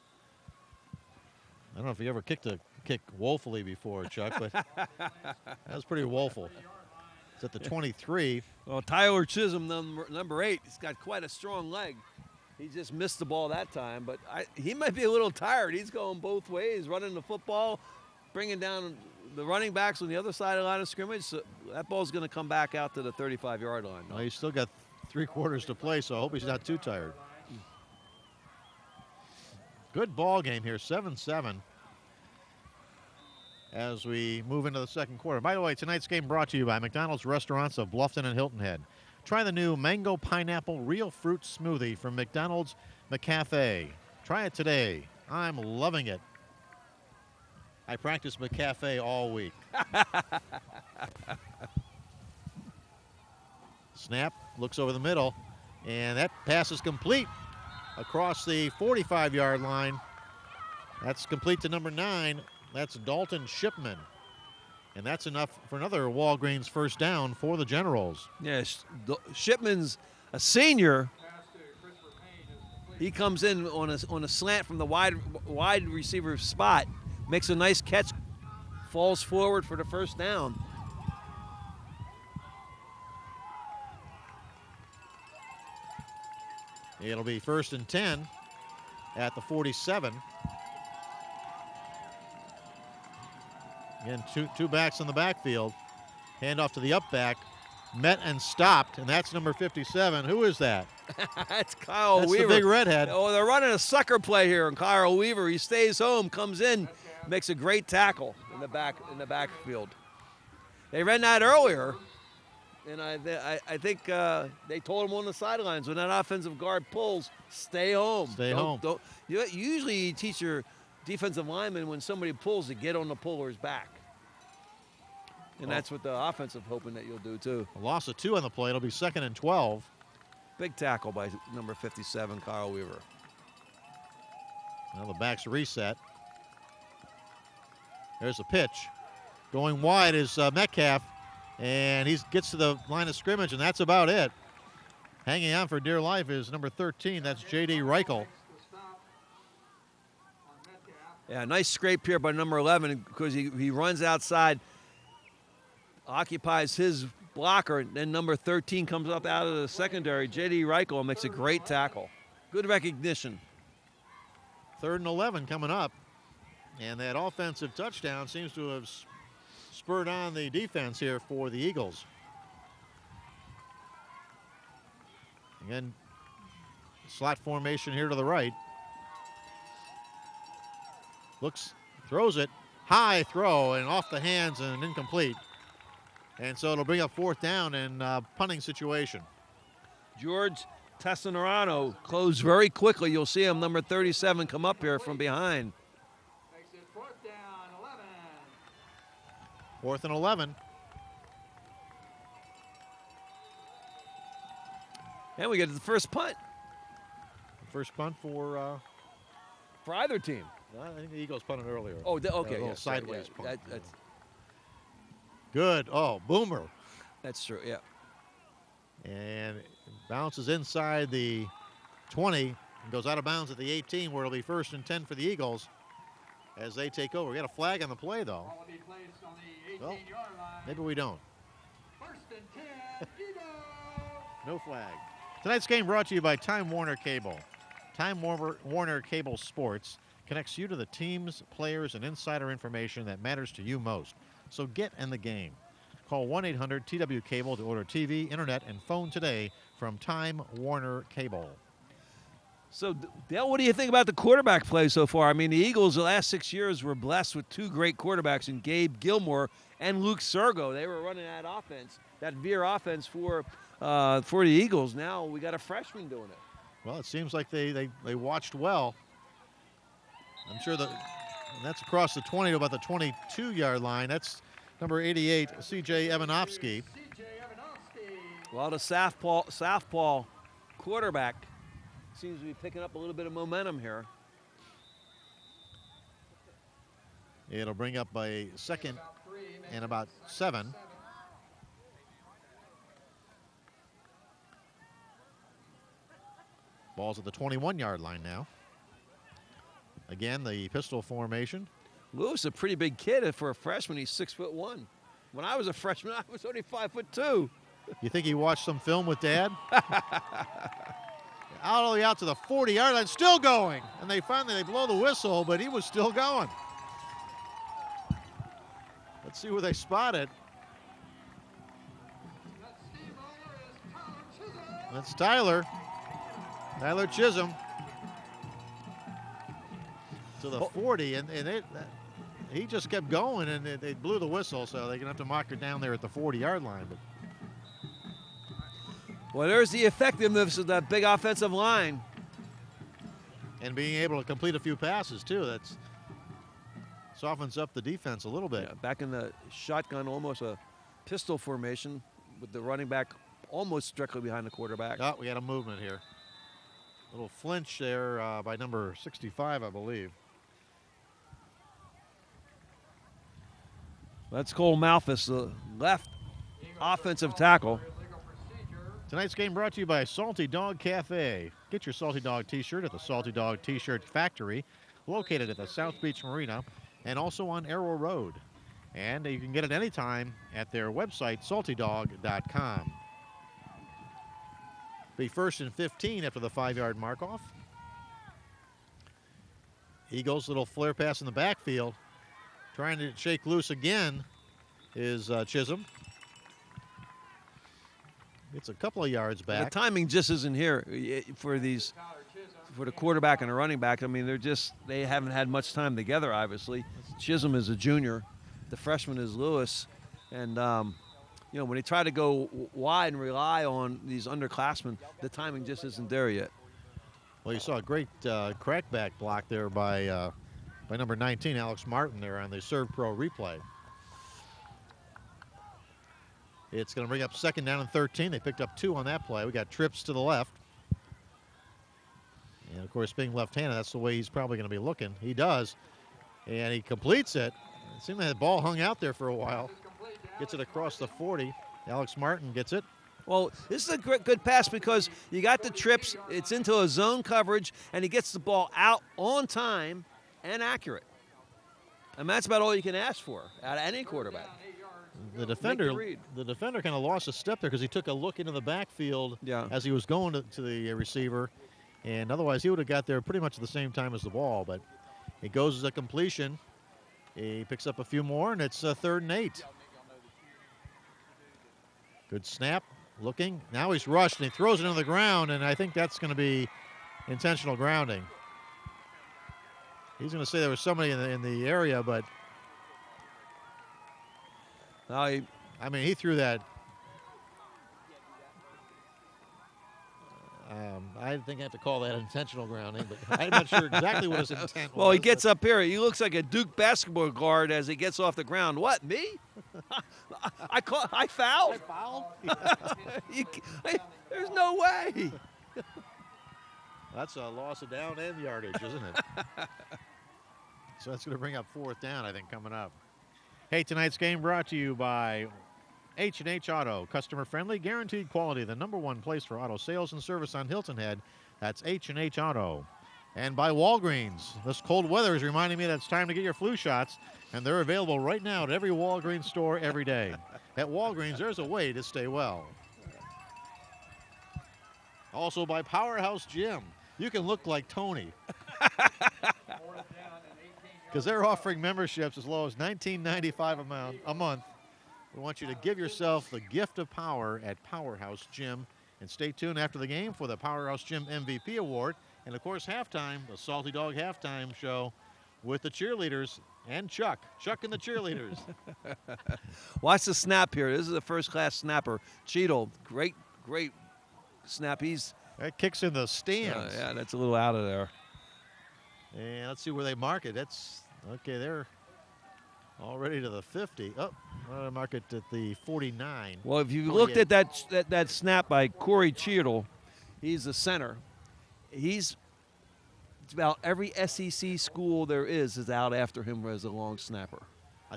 S1: I don't know if you ever kicked a kick woefully before, Chuck, but that was pretty woeful. It's at the 23.
S2: Well, Tyler Chisholm, number 8, he's got quite a strong leg. He just missed the ball that time, but he might be a little tired. He's going both ways, running the football, bringing down the running backs on the other side of the line of scrimmage. So that ball's going to come back out to the 35-yard line.
S1: Well, he's still got 3 quarters to play, so I hope he's not too tired. Good ball game here, 7-7. As we move into the second quarter. By the way, tonight's game brought to you by McDonald's Restaurants of Bluffton and Hilton Head. Try the new Mango Pineapple Real Fruit Smoothie from McDonald's McCafe. Try it today. I'm loving it. I practice McCafe all week. Snap, looks over the middle, and that pass is complete across the 45-yard line. That's complete to number 9. That's Dalton Shipman. And that's enough for another Walgreens first down for the Generals.
S2: Yes, Shipman's a senior. He comes in on a slant from the wide receiver spot, makes a nice catch, falls forward for the first down.
S1: It'll be 1st and 10 at the 47. Again, two backs in the backfield. Handoff to the up back. Met and stopped, and that's number 57. Who is that?
S2: That's Kyle Weaver.
S1: That's the big redhead.
S2: Oh, they're running a sucker play here, and Kyle Weaver, he stays home, comes in, makes a great tackle in the backfield. They ran that earlier, and I think they told him on the sidelines when that offensive guard pulls, stay home.
S1: Stay home.
S2: Usually you teach your defensive lineman when somebody pulls to get on the puller's back. And that's what the offensive hoping that you'll do too.
S1: A loss of 2 on the play. It'll be 2nd and 12.
S2: Big tackle by number 57, Kyle Weaver.
S1: Now the back's reset. There's a pitch. Going wide is Metcalf, and he gets to the line of scrimmage, and that's about it. Hanging on for dear life is number 13. That's J.D. Reichel.
S2: Yeah, nice scrape here by number 11 because he runs outside, occupies his blocker, and then number 13 comes up out of the secondary. J.D. Reichel makes a great tackle. Good recognition.
S1: 3rd and 11 coming up. And that offensive touchdown seems to have spurred on the defense here for the Eagles. Again, slot formation here to the right. Looks, throws it, high throw, and off the hands and incomplete. And so it'll bring up 4th down and punting situation.
S2: George Tessanarano closed very quickly. You'll see him, number 37, come up here from behind.
S4: Makes it 4th down, 11.
S1: 4th and 11.
S2: And we get to the first punt
S1: First punt for
S2: either team.
S1: I think the Eagles punted earlier.
S2: Oh, okay.
S1: A little
S2: Yeah,
S1: sideways
S2: yeah,
S1: punt.
S2: that's
S1: Good. Oh, boomer.
S2: true, yeah.
S1: And bounces inside the 20 and goes out of bounds at the 18, where it'll be 1st and 10 for the Eagles as they take over. We got a flag on the play, though.
S4: Ball will be placed on the
S1: Well,
S4: 18-yard line.
S1: maybe we don't.
S4: 1st and 10, Eagles.
S1: No flag. Tonight's game brought to you by Time Warner Cable. Time Warner Cable Sports connects you to the teams, players, and insider information that matters to you most. So get in the game. Call 1-800-TW-CABLE to order TV, internet, and phone today from Time Warner Cable.
S2: So, Dale, what do you think about the quarterback play so far? I mean, the Eagles the last 6 years were blessed with 2 great quarterbacks in Gabe Gilmore and Luke Sergo. They were running that offense, that veer offense for the Eagles. Now we got a freshman doing it.
S1: Well, it seems like they watched well. I'm sure that's across the 20 to about the 22-yard line. That's number 88, C.J. Evanovsky.
S2: Well, the southpaw quarterback seems to be picking up a little bit of momentum here.
S1: It'll bring up a 2nd and about 7. Ball's at the 21-yard line now. Again, the pistol formation.
S2: Lewis is a pretty big kid for a freshman. He's 6'1". When I was a freshman, I was only 5'2".
S1: You think he watched some film with Dad? All the way out to the 40-yard line, still going. And they blow the whistle, but he was still going. Let's see where they spot it. That's Tyler Chisholm to the 40, and he just kept going, and they blew the whistle, so they're going to have to mark it down there at the 40-yard line. But
S2: well, there's the effectiveness of that big offensive line.
S1: And being able to complete a few passes, too. That softens up the defense a little bit.
S2: Yeah, back in the shotgun, almost a pistol formation with the running back almost directly behind the quarterback.
S1: Oh, we got a movement here. A little flinch there by number 65, I believe.
S2: That's Cole Malthus, the left offensive tackle.
S1: Tonight's game brought to you by Salty Dog Cafe. Get your Salty Dog t-shirt at the Salty Dog T-Shirt Factory, located at the South Beach Marina and also on Arrow Road. And you can get it anytime at their website, saltydog.com. Be 1st and 15 after the 5-yard mark-off. Eagles, little flare pass in the backfield. Trying to shake loose again is Chisholm. It's a couple of yards back.
S2: The timing just isn't here for the quarterback and the running back. I mean, they haven't had much time together, obviously. Chisholm is a junior. The freshman is Lewis. And, when they try to go wide and rely on these underclassmen, the timing just isn't there yet.
S1: Well, you saw a great crackback block there by number 19, Alex Martin, there on the Serve Pro replay. It's going to bring up 2nd down and 13. They picked up 2 on that play. We got trips to the left. And, of course, being left-handed, that's the way he's probably going to be looking. He does, and he completes it. It seemed like the ball hung out there for a while. Gets it across the 40. Alex Martin gets it.
S2: Well, this is a good pass because you got the trips. It's into a zone coverage, and he gets the ball out on time and accurate. And that's about all you can ask for out of any quarterback.
S1: The defender kind of lost a step there because he took a look into the backfield as he was going to the receiver. And otherwise, he would have got there pretty much at the same time as the ball. But it goes as a completion. He picks up a few more, and it's 3rd and 8. Good snap, looking. Now he's rushed, and he throws it into the ground, and I think that's going to be intentional grounding. He's going to say there was somebody in the area, but I mean, he threw that. I think I have to call that intentional grounding, but I'm not sure exactly what his intent was.
S2: Well, he gets up here. He looks like a Duke basketball guard as he gets off the ground. What, me? I fouled? There's no way.
S1: That's a loss of down and yardage, isn't it? So that's going to bring up 4th down, I think, coming up. Hey, tonight's game brought to you by H&H Auto. Customer friendly, guaranteed quality. The #1 place for auto sales and service on Hilton Head. That's H&H Auto. And by Walgreens. This cold weather is reminding me that it's time to get your flu shots. And they're available right now at every Walgreens store every day. At Walgreens, there's a way to stay well. Also by Powerhouse Gym. You can look like Tony. Because they're offering memberships as low as $19.95 a month. We want you to give yourself the gift of power at Powerhouse Gym. And stay tuned after the game for the Powerhouse Gym MVP Award. And, of course, halftime, the Salty Dog halftime show with the cheerleaders and Chuck and the cheerleaders.
S2: Watch the snap here. This is a first-class snapper. Cheadle, great snap.
S1: That kicks in the stands.
S2: Yeah, that's a little out of there.
S1: And let's see where they mark it. That's okay. They're already to the 50. Oh, I mark it at the 49.
S2: Well, if you looked at that snap by Corey Cheadle, he's the center. It's about every SEC school there is out after him as a long snapper.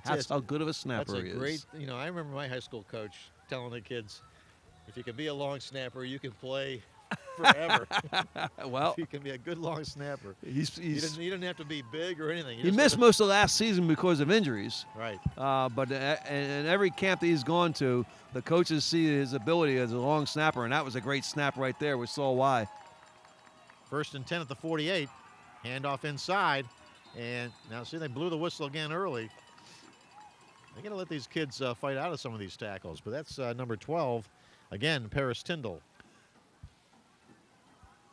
S2: That's how good of a snapper he is.
S1: Great. You know, I remember my high school coach telling the kids, if you can be a long snapper, you can play forever.
S2: Well,
S1: if you can be a good long snapper.
S2: He
S1: didn't have to be big or anything.
S2: He missed most of last season because of injuries.
S1: Right.
S2: But in every camp that he's gone to, the coaches see his ability as a long snapper, and that was a great snap right there. We saw why.
S1: 1st and 10 at the 48. Handoff inside. And now, see, they blew the whistle again early. They're going to let these kids fight out of some of these tackles. But that's number 12. Again, Paris Tyndall.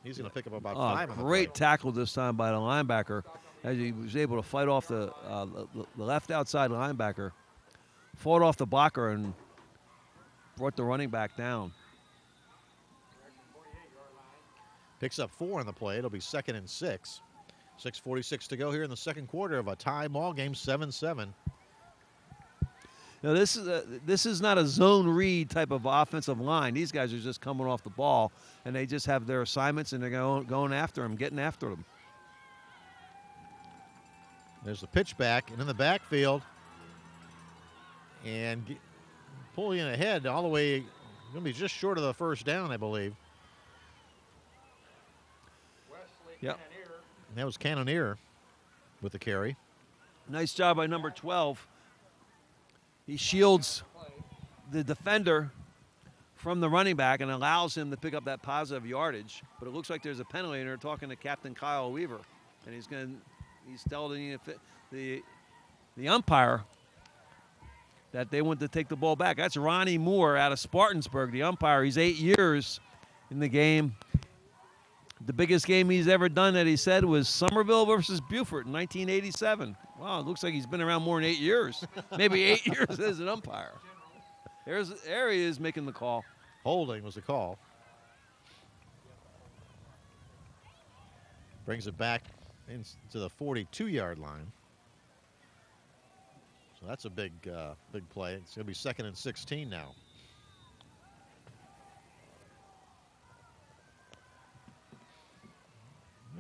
S1: He's going to pick up about 5 on the
S2: great tackle this time by the linebacker as he was able to fight off the left outside linebacker, fought off the blocker, and brought the running back down.
S1: Picks up 4 on the play. It'll be 2nd and 6. 6:46 to go here in the second quarter of a tie ball game, 7-7.
S2: Now, this is not a zone read type of offensive line. These guys are just coming off the ball, and they just have their assignments, and they're going after them, getting after them.
S1: There's the pitch back, and in the backfield, and pulling in ahead all the way, going to be just short of the 1st down, I believe.
S2: Yep.
S1: And that was Cannoneer with the carry.
S2: Nice job by number 12. He shields the defender from the running back and allows him to pick up that positive yardage. But it looks like there's a penalty, and they're talking to Captain Kyle Weaver, and he's telling the umpire that they want to take the ball back. That's Ronnie Moore out of Spartansburg, the umpire. He's 8 years in the game. The biggest game he's ever done that he said was Somerville versus Beaufort in 1987. Wow, it looks like he's been around more than 8 years. Maybe 8 years as an umpire. There he is making the call.
S1: Holding was the call. Brings it back into the 42-yard line. So that's a big play. It's going to be 2nd and 16 now.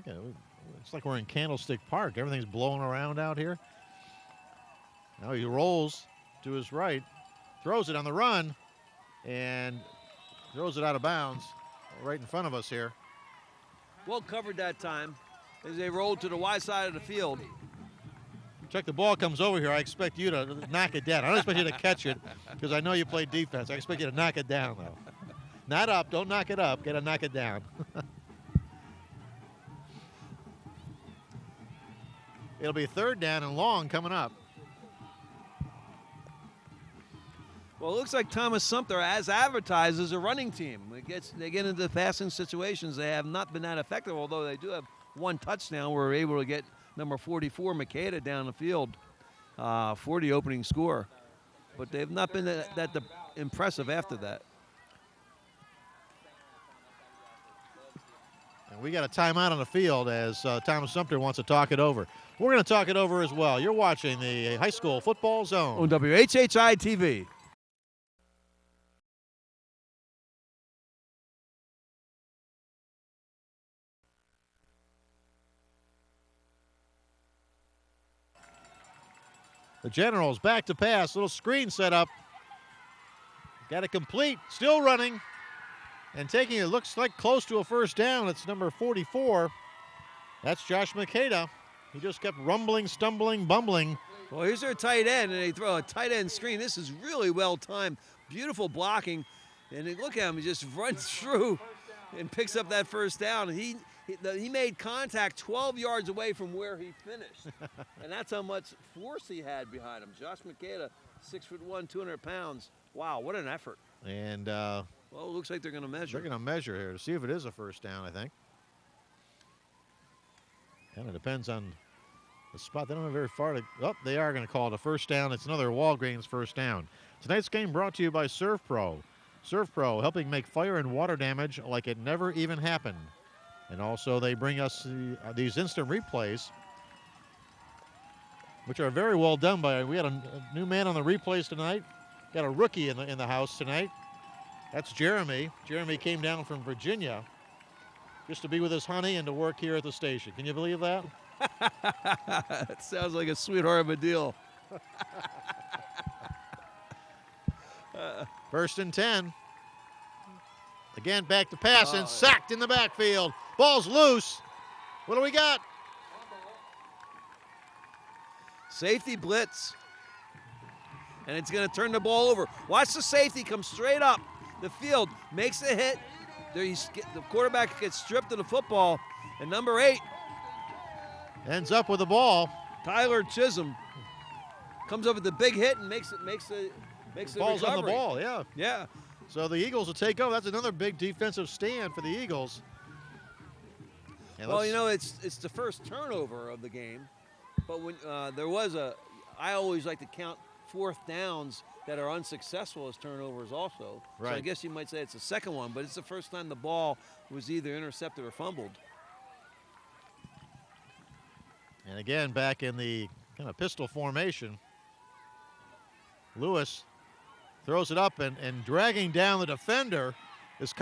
S1: Okay, it's like we're in Candlestick Park. Everything's blowing around out here. Now he rolls to his right, throws it on the run, and throws it out of bounds right in front of us here.
S2: Well covered that time as they rolled to the wide side of the field.
S1: Check, the ball comes over here. I expect you to knock it down. I don't expect you to catch it because I know you play defense. I expect you to knock it down, though. Not up. Don't knock it up. Got to knock it down. It'll be 3rd down and long coming up.
S2: Well, it looks like Thomas Sumter, as advertised, is a running team. They get into passing situations. They have not been that effective, although they do have 1 touchdown. We're able to get number 44, Michaiello, down the field for the opening score. But they've not been that impressive after that.
S1: And we got a timeout on the field as Thomas Sumter wants to talk it over. We're going to talk it over as well. You're watching the High School Football Zone
S2: On WHHI-TV.
S1: The Generals back to pass. Little screen set up. Got it complete. Still running. And taking it, looks like close to a 1st down. It's number 44. That's Josh Michaiello. He just kept rumbling, stumbling, bumbling.
S2: Well, here's their tight end, and they throw a tight end screen. This is really well timed. Beautiful blocking. And look at him. He just runs through and picks up that 1st down. He made contact 12 yards away from where he finished. And that's how much force he had behind him. Josh Michaiello, 6'1", 200 pounds. Wow, what an effort.
S1: And
S2: well, it looks like they're going to measure.
S1: They're going to measure here to see if it is a 1st down, I think. Kind of depends on the spot. They don't have very far to. Oh, they are going to call it a 1st down. It's another Walgreens 1st down. Tonight's game brought to you by Surf Pro. Surf Pro, helping make fire and water damage like it never even happened. And also they bring us these instant replays, which are very well done by. We had a new man on the replays tonight. Got a rookie in the house tonight. That's Jeremy. Jeremy came down from Virginia just to be with his honey and to work here at the station. Can you believe that?
S2: That sounds like a sweetheart of a deal.
S1: 1st and 10. Again, back to pass and sacked in the backfield. Ball's loose. What do we got?
S2: Safety blitz. And it's going to turn the ball over. Watch the safety come straight up the field, makes the hit. The quarterback gets stripped of the football, and number 8
S1: ends up with the ball.
S2: Tyler Chisholm comes up with the big hit and makes the
S1: Ball's
S2: recovery.
S1: on the ball, yeah.
S2: Yeah.
S1: So the Eagles will take over. That's another big defensive stand for the Eagles. And
S2: well, you know, it's the first turnover of the game, but when there was I always like to count 4th downs that are unsuccessful as turnovers also.
S1: Right.
S2: So I guess you might say it's the second one, but it's the first time the ball was either intercepted or fumbled.
S1: And again, back in the kind of pistol formation, Lewis throws it up and dragging down the defender is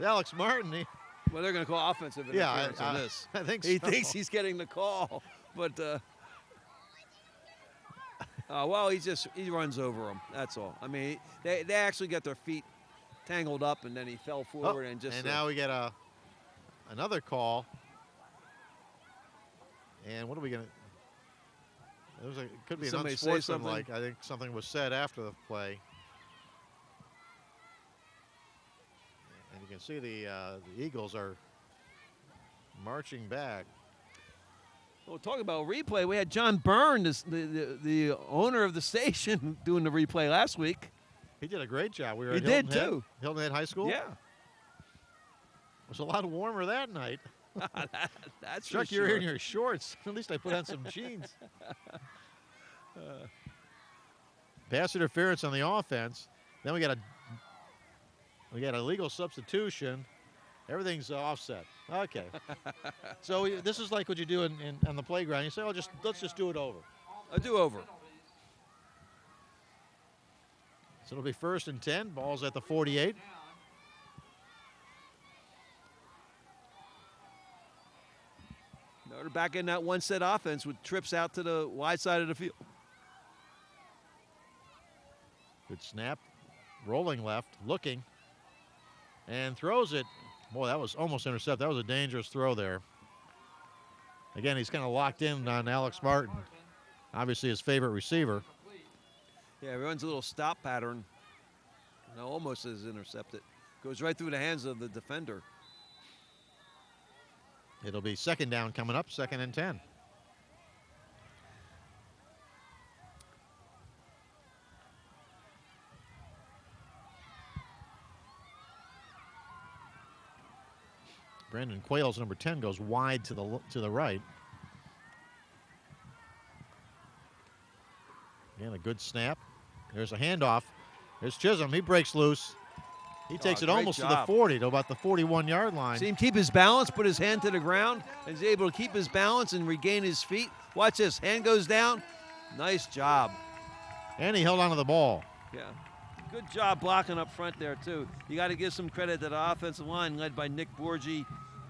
S1: Alex Martin.
S2: Well, they're going to call offensive interference on this.
S1: I think
S2: he
S1: so.
S2: thinks he's getting the call, but well, he runs over him. That's all. I mean, they actually got their feet tangled up, and then he fell forward and just.
S1: And now we get another call. And what are we going to? It could be an unsportsmanlike. I think something was said after the play. And you can see the Eagles are marching back.
S2: Well, talking about replay, we had John Byrne, the owner of the station, doing the replay last week.
S1: He did a great job. We were
S2: he
S1: at
S2: did too.
S1: Hilton Head High School?
S2: Yeah.
S1: It was a lot warmer that night.
S2: That's
S1: Chuck,
S2: for
S1: you're
S2: sure.
S1: in your shorts. At least I put on some jeans. Pass interference on the offense. Then we got a legal substitution. Everything's offset. Okay. So this is like what you do on the playground. You say, let's just do it over.
S2: A do-over.
S1: So it'll be 1st and 10. Ball's at the 48.
S2: They're back in that one-set offense with trips out to the wide side of the field.
S1: Good snap. Rolling left, looking, and throws it. Boy, that was almost intercepted. That was a dangerous throw there. Again, he's kind of locked in on Alex Martin, obviously his favorite receiver.
S2: Yeah, he runs a little stop pattern. No, almost is intercepted. Goes right through the hands of the defender.
S1: It'll be second down coming up, 2nd and 10. Brandon Quayle's number 10 goes wide to the right. Again, a good snap. There's a handoff. There's Chisholm. He breaks loose. He takes it almost to the 40, to about the 41-yard line.
S2: See him keep his balance, put his hand to the ground, and he's able to keep his balance and regain his feet. Watch this. Hand goes down. Nice job.
S1: And he held onto the ball.
S2: Yeah. Good job blocking up front there, too. You got to give some credit to the offensive line led by Nick Borgi,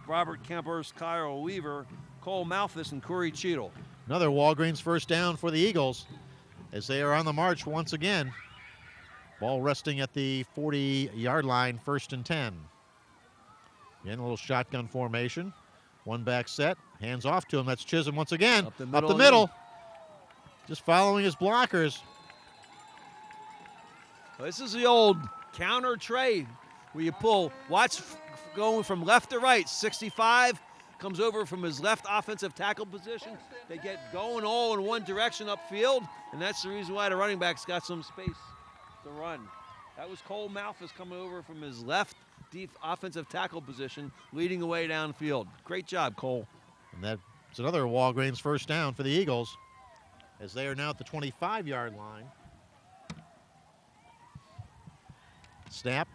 S2: Robert Kempers, Kyle Weaver, Cole Malthus, and Corey Cheadle.
S1: Another Walgreens first down for the Eagles as they are on the march once again. Ball resting at the 40-yard line, 1st and 10. Again, a little shotgun formation. One back set, hands off to him. That's Chisholm once again. Up the middle. Just following his blockers.
S2: Well, this is the old counter trade where you pull. Watch going from left to right. 65 comes over from his left offensive tackle position. They get going all in one direction upfield, and that's the reason why the running back's got some space to run. That was Cole Malthus coming over from his left deep offensive tackle position, leading away downfield. Great job, Cole.
S1: And that's another Walgreens first down for the Eagles as they are now at the 25-yard line. Snap,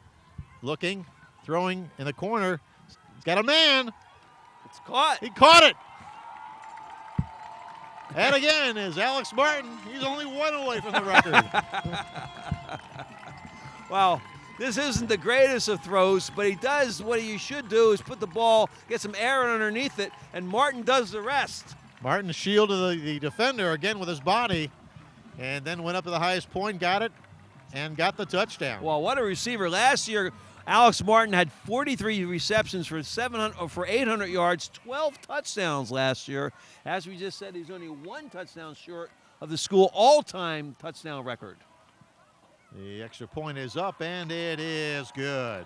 S1: looking, throwing in the corner. He's got a man.
S2: It's caught.
S1: He caught it. And again is Alex Martin. He's only one away from the record.
S2: Well, this isn't the greatest of throws, but he does what he should do is put the ball, get some air underneath it, and Martin does the rest.
S1: Martin shielded the defender again with his body and then went up to the highest point, got it, and got the touchdown.
S2: Well, what a receiver. Last year, Alex Martin had 43 receptions for 800 yards, 12 touchdowns last year. As we just said, he's only one touchdown short of the school all-time touchdown record.
S1: The extra point is up, and it is good.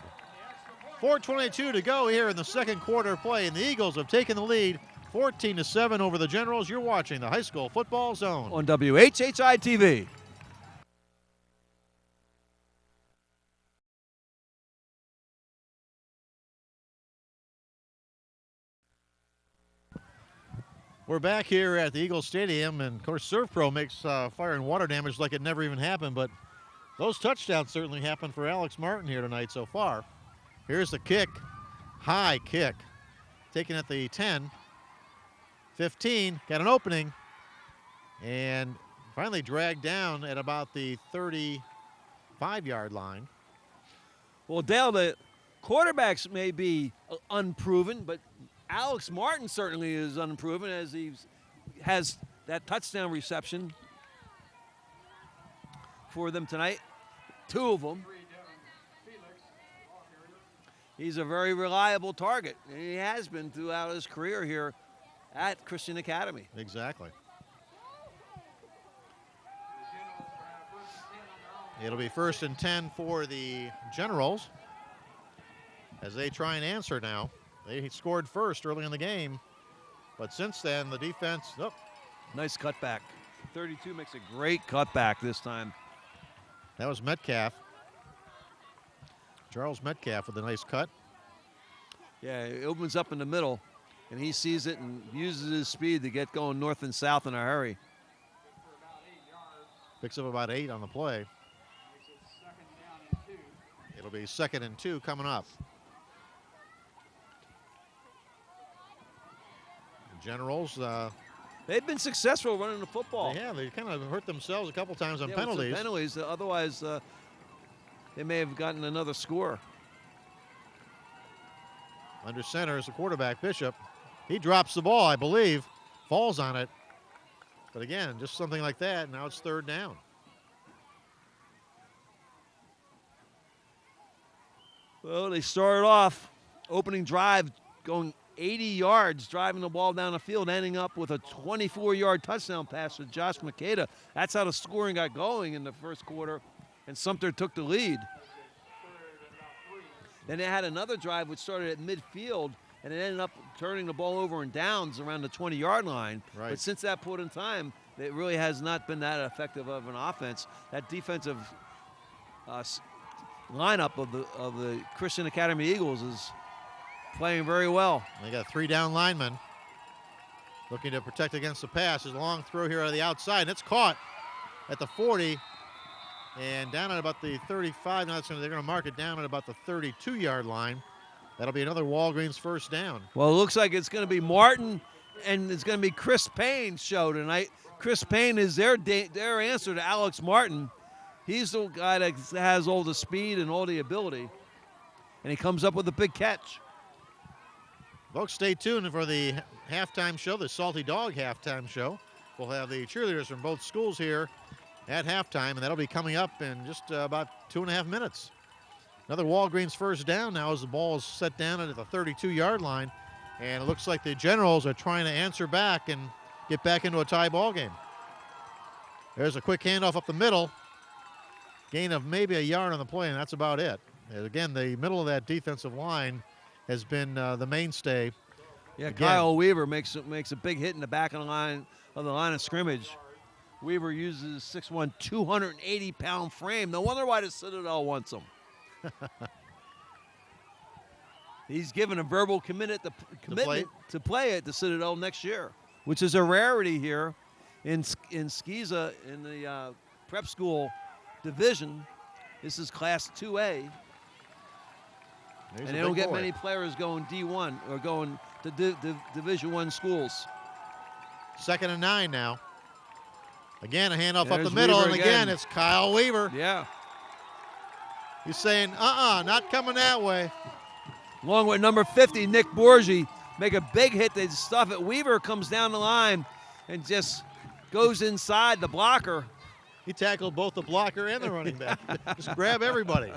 S1: 4:22 to go here in the second quarter play, and the Eagles have taken the lead 14-7 over the Generals. You're watching the High School Football Zone
S2: on WHHI-TV.
S1: We're back here at the Eagles Stadium, and of course Surf Pro makes fire and water damage like it never even happened, but those touchdowns certainly happened for Alex Martin here tonight so far. Here's the kick, high kick, taken at the 10, 15, got an opening, and finally dragged down at about the 35-yard line.
S2: Well, Dale, the quarterbacks may be unproven, but Alex Martin certainly is unproven as he has that touchdown reception for them tonight. 2 of them. He's a very reliable target. And he has been throughout his career here at Christian Academy.
S1: Exactly. It'll be 1st and 10 for the Generals as they try and answer now. They scored first early in the game, but since then the defense,
S2: Nice cutback. 32 makes a great cutback this time.
S1: That was Metcalf. Charles Metcalf with a nice cut.
S2: Yeah, it opens up in the middle, and he sees it and uses his speed to get going north and south in a hurry.
S1: Picks up about 8 on the play. It'll be 2nd and 2 coming up. The Generals,
S2: they've been successful running the football.
S1: Yeah, they kind of hurt themselves a couple times on
S2: with
S1: penalties.
S2: some penalties. Otherwise, they may have gotten another score.
S1: Under center is the quarterback, Bishop. He drops the ball, I believe, falls on it. But again, just something like that. Now it's 3rd down.
S2: Well, they started off opening drive going 80 yards, driving the ball down the field, ending up with a 24-yard touchdown pass to Josh Michaiello. That's how the scoring got going in the first quarter, and Sumter took the lead. Then they had another drive which started at midfield, and it ended up turning the ball over in downs around the 20-yard line.
S1: Right.
S2: But since that point in time, it really has not been that effective of an offense. That defensive lineup of the Christian Academy Eagles is playing very well.
S1: They got 3 down linemen looking to protect against the pass. There's a long throw here on the outside, and it's caught at the 40 and down at about the 35. Now they're going to mark it down at about the 32-yard line. That'll be another Walgreens first down.
S2: Well, it looks like it's going to be Martin, and it's going to be Chris Payne's show tonight. Chris Payne is their answer to Alex Martin. He's the guy that has all the speed and all the ability, and he comes up with a big catch.
S1: Folks, stay tuned for the halftime show, the Salty Dog halftime show. We'll have the cheerleaders from both schools here at halftime, and that'll be coming up in just about 2.5 minutes. Another Walgreens first down now as the ball is set down at the 32-yard line, and it looks like the Generals are trying to answer back and get back into a tie ball game. There's a quick handoff up the middle. Gain of maybe a yard on the play, and that's about it. And again, the middle of that defensive line has been the mainstay.
S2: Yeah,
S1: Again,
S2: Kyle Weaver makes a big hit in the back of the line of scrimmage. Weaver uses 6'1", 280-pound frame. No wonder why the Citadel wants him. He's given a verbal commitment to play at the Citadel next year, which is a rarity here in Skeeza in the prep school division. This is Class 2A. And they don't get many players going D1 or going to Division I schools. 2nd
S1: and 9 now. Again, a handoff up the middle, and again, it's Kyle Weaver.
S2: Yeah.
S1: He's saying, not coming that way.
S2: Along with number 50, Nick Borgi, make a big hit. They stuff it. Weaver comes down the line and just goes inside the blocker.
S1: He tackled both the blocker and the running back. Just grab everybody.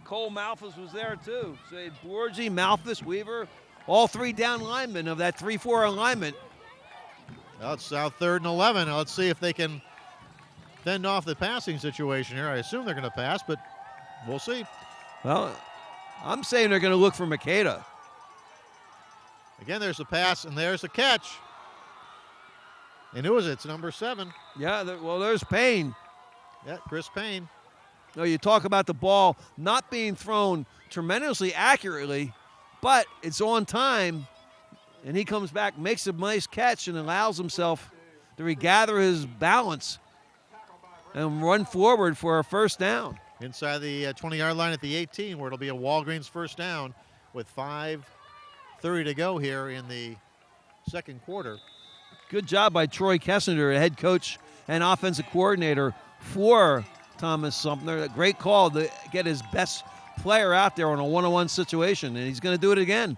S2: Cole Malthus was there too. So they had Borgi, Malthus, Weaver, all 3 down linemen of that 3-4 alignment.
S1: Well, it's now 3rd and 11. Now let's see if they can fend off the passing situation here. I assume they're going to pass, but we'll see.
S2: Well, I'm saying they're going to look for Michaiello.
S1: Again, there's the pass, and there's the catch. And who is it? It's number 7.
S2: Yeah, well, there's Payne.
S1: Yeah, Chris Payne.
S2: No, you talk about the ball not being thrown tremendously accurately, but it's on time, and he comes back, makes a nice catch, and allows himself to regather his balance and run forward for a first down.
S1: Inside the 20-yard line at the 18, where it'll be a Walgreens first down with 5:30 to go here in the second quarter.
S2: Good job by Troy Kessner, head coach and offensive coordinator for Thomas Sumter. A great call to get his best player out there on a one-on-one situation, and he's going to do it again.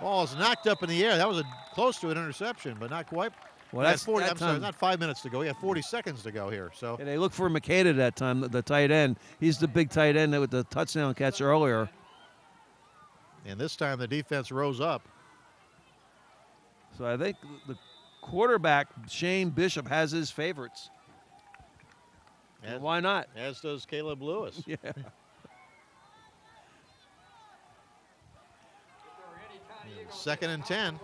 S1: Ball is knocked up in the air. That was close to an interception, but not quite.
S2: Well, that's
S1: 40. I'm sorry, not 5 minutes to go. We have 40 seconds to go here. So
S2: they look for Michaiello that time, the tight end. He's the big tight end with the touchdown catch earlier.
S1: And this time the defense rose up.
S2: So I think the quarterback, Shane Bishop, has his favorites. And why not?
S1: As does Caleb Lewis.
S2: Yeah.
S1: Second and 10.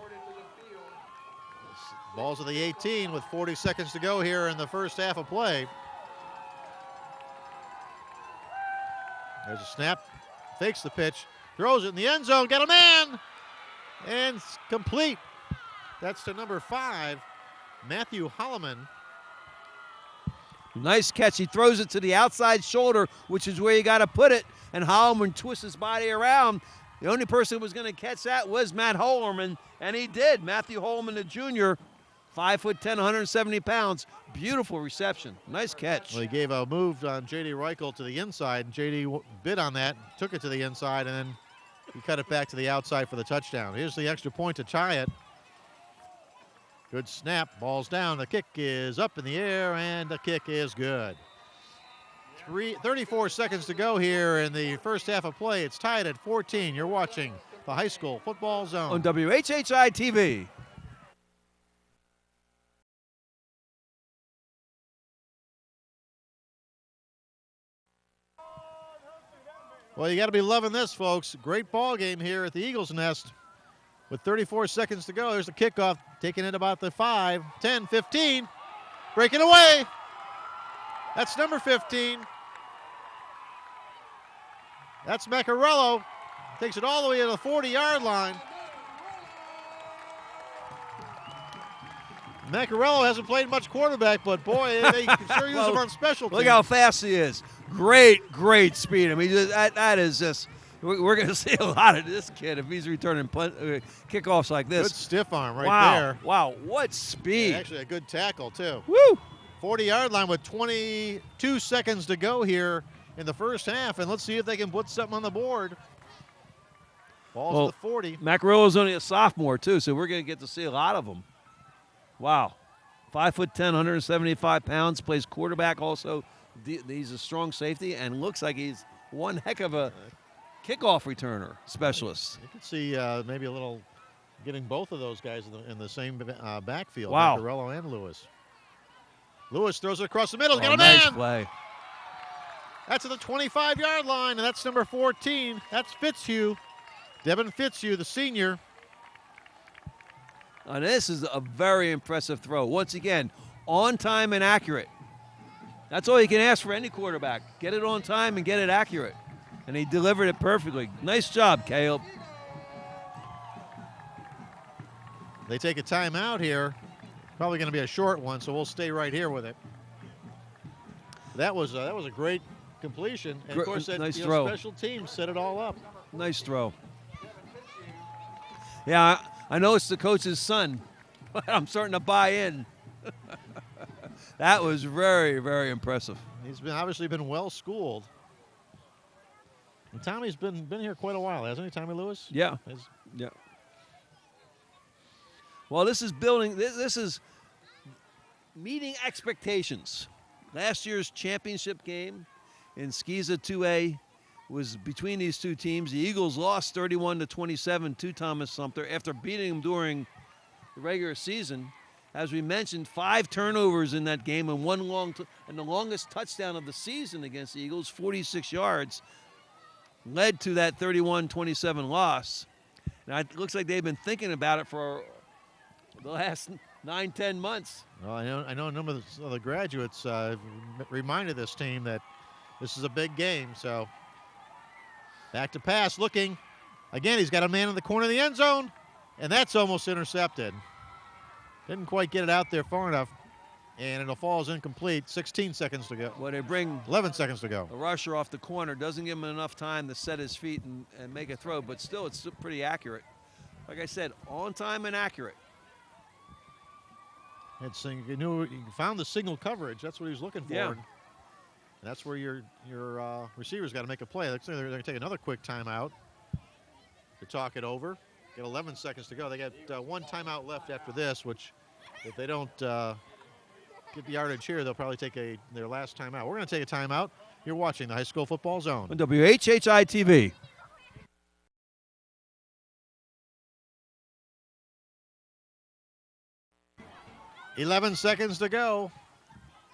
S1: Ball's at the 18 with 40 seconds to go here in the first half of play. There's a snap, fakes the pitch, throws it in the end zone, got a man, and it's complete. That's to number 5, Matthew Holloman.
S2: Nice catch. He throws it to the outside shoulder, which is where you got to put it, and Holloman twists his body around. The only person who was going to catch that was Matt Holloman, and he did. Matthew Holloman, the junior, 5'10", 170 pounds. Beautiful reception. Nice catch.
S1: Well, he gave a move on J.D. Reichel to the inside, and J.D. bid on that, took it to the inside, and then He cut it back to the outside for the touchdown. Here's the extra point to tie it. Good snap. Ball's down. The kick is up in the air, and the kick is good. 34 seconds to go here in the first half of play. It's tied at 14. You're watching the High School Football Zone
S2: on WHHI-TV.
S1: Well, you got to be loving this, folks. Great ball game here at the Eagles Nest. With 34 seconds to go, there's the kickoff, taking it about the 5, 10, 15. Breaking away. That's number 15. That's Michaiello. Takes it all the way to the 40-yard line. Michaiello hasn't played much quarterback, but boy, they can sure use him on special teams.
S2: Look how fast he is. Great speed. I mean, that is just, we're going to see a lot of this kid if he's returning kickoffs like this.
S1: Good stiff arm right there.
S2: Wow, what speed.
S1: Yeah, actually a good tackle, too.
S2: Woo!
S1: 40-yard line with 22 seconds to go here in the first half, and let's see if they can put something on the board. Ball's to the 40.
S2: Michaiello's only a sophomore, too, so we're going to get to see a lot of them. Wow. 5'10", 175 pounds, plays quarterback also. He's a strong safety and looks like he's one heck of a kickoff returner specialist.
S1: You can see maybe a little getting both of those guys in the same backfield.
S2: Wow.
S1: Michaiello and Lewis. Lewis throws it across the middle. Got a
S2: nice
S1: man.
S2: Play.
S1: That's at the 25-yard line, and that's number 14. That's Fitzhugh. Devin Fitzhugh, the senior.
S2: And this is a very impressive throw. Once again, on time and accurate. That's all you can ask for any quarterback. Get it on time and get it accurate. And he delivered it perfectly. Nice job, Caleb.
S1: They take a timeout here. Probably going to be a short one, so we'll stay right here with it. That was a great completion. And of course, that
S2: nice throw.
S1: Special teams set it all up.
S2: Nice throw. Yeah, I know it's the coach's son, but I'm starting to buy in. That was very, very impressive.
S1: He's obviously been well schooled. And Tommy's been here quite a while, hasn't he, Tommy Lewis?
S2: Yeah. Yeah. Well, this is building. This is meeting expectations. Last year's championship game in Skeeza 2A was between these two teams. The Eagles lost 31-27 to Thomas Sumter after beating them during the regular season. As we mentioned, 5 turnovers in that game and and the longest touchdown of the season against the Eagles, 46 yards, led to that 31-27 loss. Now, it looks like they've been thinking about it for the last 9-10 months.
S1: Well, I know a number of the graduates reminded this team that this is a big game. So back to pass, looking. Again, he's got a man in the corner of the end zone, and that's almost intercepted. Didn't quite get it out there far enough, and it falls incomplete. 16 seconds to go.
S2: Well, they bring
S1: 11 seconds to go.
S2: A rusher off the corner, doesn't give him enough time to set his feet and make a throw, but still it's pretty accurate. Like I said, on time and accurate.
S1: You found the signal coverage. That's what he was looking for.
S2: Yeah.
S1: And that's where your receivers got to make a play. Looks like they're going to take another quick timeout to talk it over. Get 11 seconds to go. They got one timeout left after this, which if they don't get the yardage here, they'll probably take their last timeout. We're going to take a timeout. You're watching the High School Football Zone
S2: on WHHI-TV.
S1: .11 seconds to go.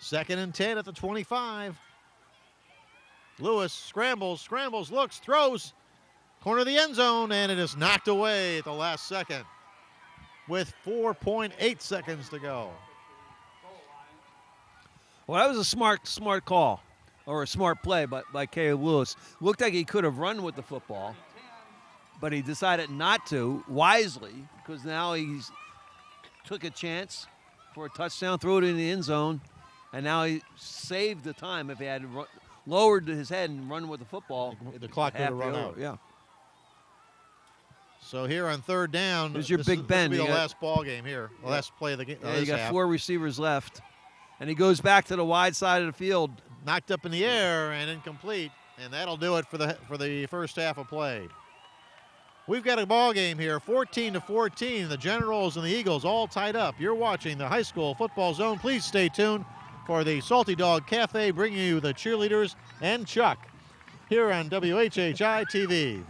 S1: 2nd and 10 at the 25. Lewis scrambles, looks, throws. Corner of the end zone, and it is knocked away at the last second with 4.8 seconds to go.
S2: Well, that was a smart call, or a smart play by Caleb Lewis. Looked like he could have run with the football, but he decided not to, wisely, because now he's took a chance for a touchdown, threw it in the end zone, and now he saved the time. If he had lowered his head and run with the football,
S1: the clock would have run out.
S2: Yeah.
S1: So here on 3rd down,
S2: this is Big Ben.
S1: This will be the last ball game here, the last play of the game.
S2: Yeah, you got 4 receivers left, and he goes back to the wide side of the field.
S1: Knocked up in the air and incomplete, and that'll do it for the first half of play. We've got a ball game here, 14-14. The Generals and the Eagles all tied up. You're watching the high school football zone. Please stay tuned for the Salty Dog Cafe, bringing you the cheerleaders and Chuck here on WHHI-TV.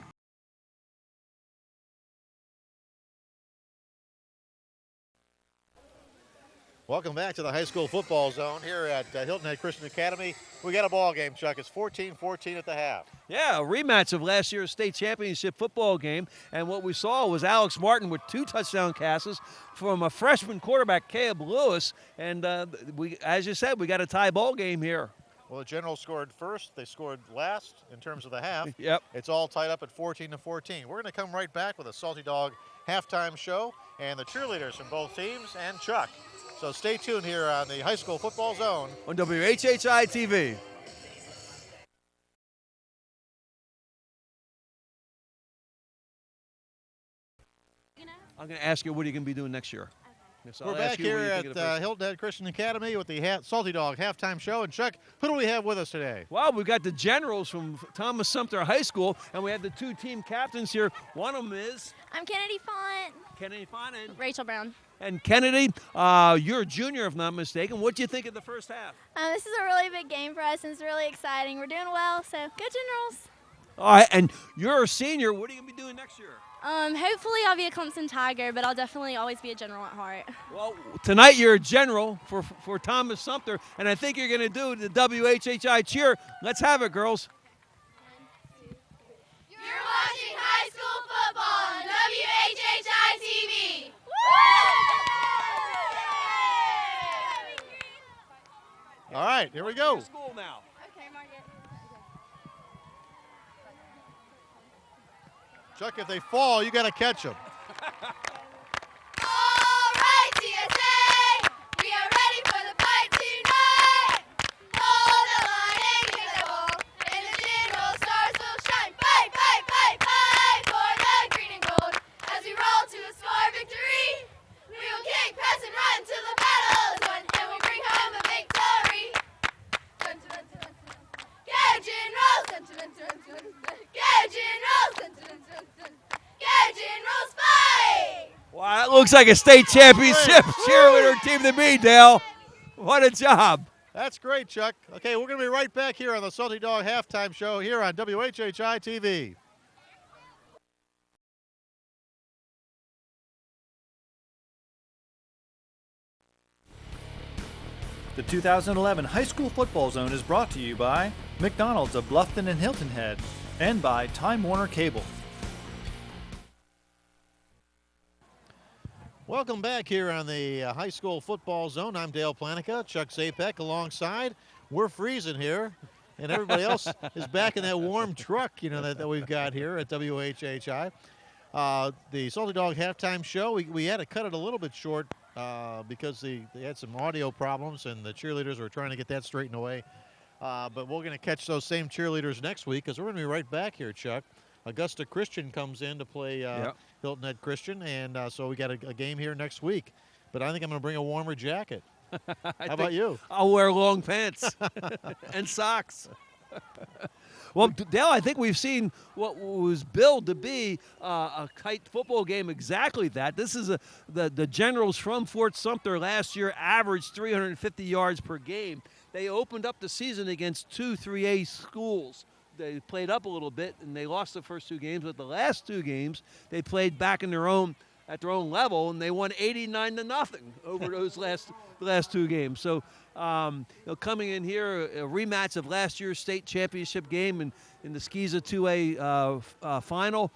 S1: Welcome back to the high school football zone here at Hilton Head Christian Academy. We got a ball game, Chuck. It's 14-14 at the half.
S2: Yeah, a rematch of last year's state championship football game. And what we saw was Alex Martin with 2 touchdown passes from a freshman quarterback, Caleb Lewis. And as you said, we got a tie ball game here.
S1: Well, the Generals scored first. They scored last in terms of the half.
S2: Yep.
S1: It's all tied up at 14-14. We're going to come right back with a Salty Dog halftime show and the cheerleaders from both teams and Chuck. So stay tuned here on the high school football zone
S2: on WHHI-TV. I'm going to ask you, what are you going to be doing next year?
S1: Okay. So we're back here at Hilton Head Christian Academy with the Salty Dog halftime show. And Chuck, who do we have with us today?
S2: Well, we've got the Generals from Thomas Sumter High School, and we have the 2 team captains here. One of them is?
S5: I'm Kennedy Font.
S2: Kennedy Font and?
S5: Rachel Brown.
S2: And Kennedy, you're a junior, if not mistaken. What do you think of the first half?
S5: This is a really big game for us, and it's really exciting. We're doing well, so go Generals.
S2: All right, and you're a senior. What are you going to be doing next year?
S5: Hopefully I'll be a Clemson Tiger, but I'll definitely always be a General at heart.
S2: Well, tonight you're a General for Thomas Sumter, and I think you're going to do the WHHI cheer. Let's have it, girls.
S6: You're watching high school football on WHHI-TV.
S1: All right, here we go.
S2: School now.
S5: Okay, Margaret.
S1: Chuck, if they fall, you got to catch them.
S6: All right, TSA, we are ready for the fight tonight. Hold the line and get the ball, and the General stars will shine. Fight, fight, fight, fight for the green and gold. As we roll to a score victory, we will kick, pass, and run till the battle is won, and we bring home a victory. Dun, dun, dun, dun, dun. Go Generals! Dun, dun, dun, dun, dun, dun. Go Generals! Dun, dun, dun, dun, dun. Go Generals, fight!
S2: Wow, that looks like a state championship cheerleader team to me, Dale. What a job.
S1: That's great, Chuck. Okay, we're going to be right back here on the Salty Dog halftime show here on WHHI-TV.
S3: The 2011 High School Football Zone is brought to you by McDonald's of Bluffton and Hilton Head and by Time Warner Cable.
S1: Welcome back here on the high school football zone. I'm Dale Planica, Chuck Zapek alongside. We're freezing here, and everybody else is back in that warm truck, you know, that we've got here at WHHI. The Salty Dog halftime show, we had to cut it a little bit short because they had some audio problems, and the cheerleaders were trying to get that straightened away. But we're going to catch those same cheerleaders next week because we're going to be right back here, Chuck. Augusta Christian comes in to play Hilton Head Christian, and so we got a game here next week. But I think I'm going to bring a warmer jacket. How about you?
S2: I'll wear long pants and socks. Well, Dale, I think we've seen what was billed to be a kite football game, exactly that. This is the Generals from Fort Sumter last year averaged 350 yards per game. They opened up the season against 2 3A schools. They played up a little bit, and they lost the first 2 games. But the last 2 games, they played back in at their own level, and they won 89-0 over those last 2 games. So, coming in here, a rematch of last year's state championship game in the Skeeza 2A final.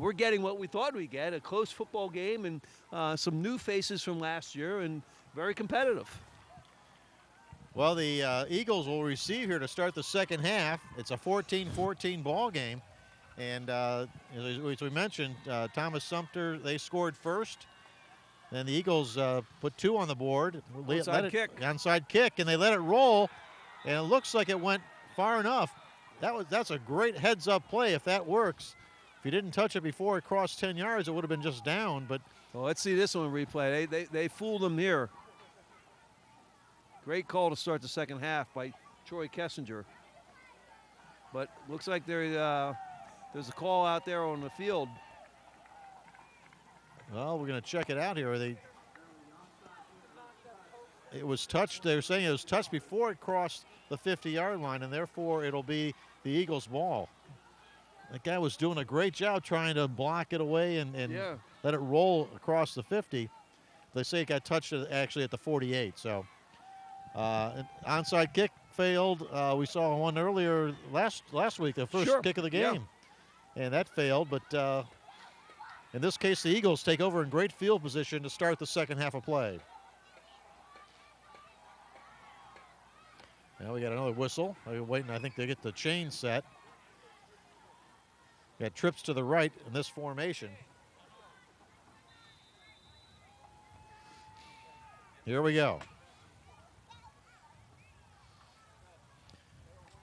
S2: We're getting what we thought we'd get, a close football game and some new faces from last year, and very competitive.
S1: Well, the Eagles will receive here to start the second half. It's a 14-14 ball game. And as we mentioned, Thomas Sumter, they scored first. Then the Eagles put 2 on the board. Onside kick, and they let it roll. And it looks like it went far enough. That's a great heads-up play if that works. If you didn't touch it before it crossed 10 yards, it would have been just down. But
S2: well, let's see this one replay. They fooled them here. Great call to start the second half by Troy Kessinger. But looks like there's a call out there on the field.
S1: Well, we're going to check it out here. It was touched. They're saying it was touched before it crossed the 50-yard line, and therefore it'll be the Eagles' ball. That guy was doing a great job trying to block it away and let it roll across the 50. They say it got touched actually at the 48. So an onside kick failed. We saw one earlier last week, the first kick of the game. And that failed, but in this case, the Eagles take over in great field position to start the second half of play. Now we got another whistle. They're waiting, I think, they get the chain set. Got trips to the right in this formation. Here we go.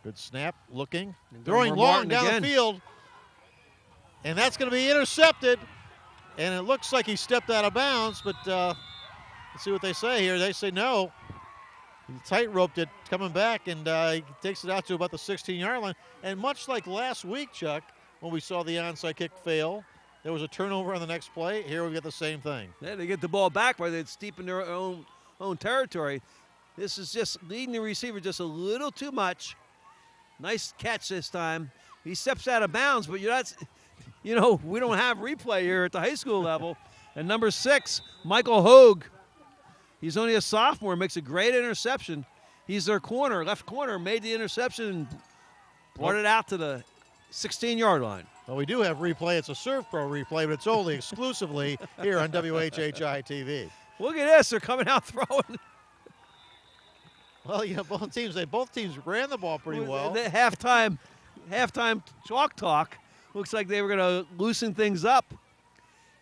S1: Good snap, looking, throwing long down the field. And that's going to be intercepted. And it looks like he stepped out of bounds, but let's see what they say here. They say no. He tight-roped it coming back, and he takes it out to about the 16-yard line. And much like last week, Chuck, when we saw the onside kick fail, there was a turnover on the next play. Here we get the same thing.
S2: Yeah, they get the ball back while it's deep in their own territory. This is just leading the receiver just a little too much. Nice catch this time. He steps out of bounds, but you're not, we don't have replay here at the high school level. And number 6, Michael Hogue. He's only a sophomore, makes a great interception. He's their corner, left corner, made the interception and brought it out to the 16-yard line.
S1: Well, we do have replay. It's a Serve Pro replay, but it's only exclusively here on WHHI-TV.
S2: Look at this. They're coming out throwing.
S1: Well, yeah, both teams ran the ball pretty well.
S2: The halftime talk looks like they were going to loosen things up.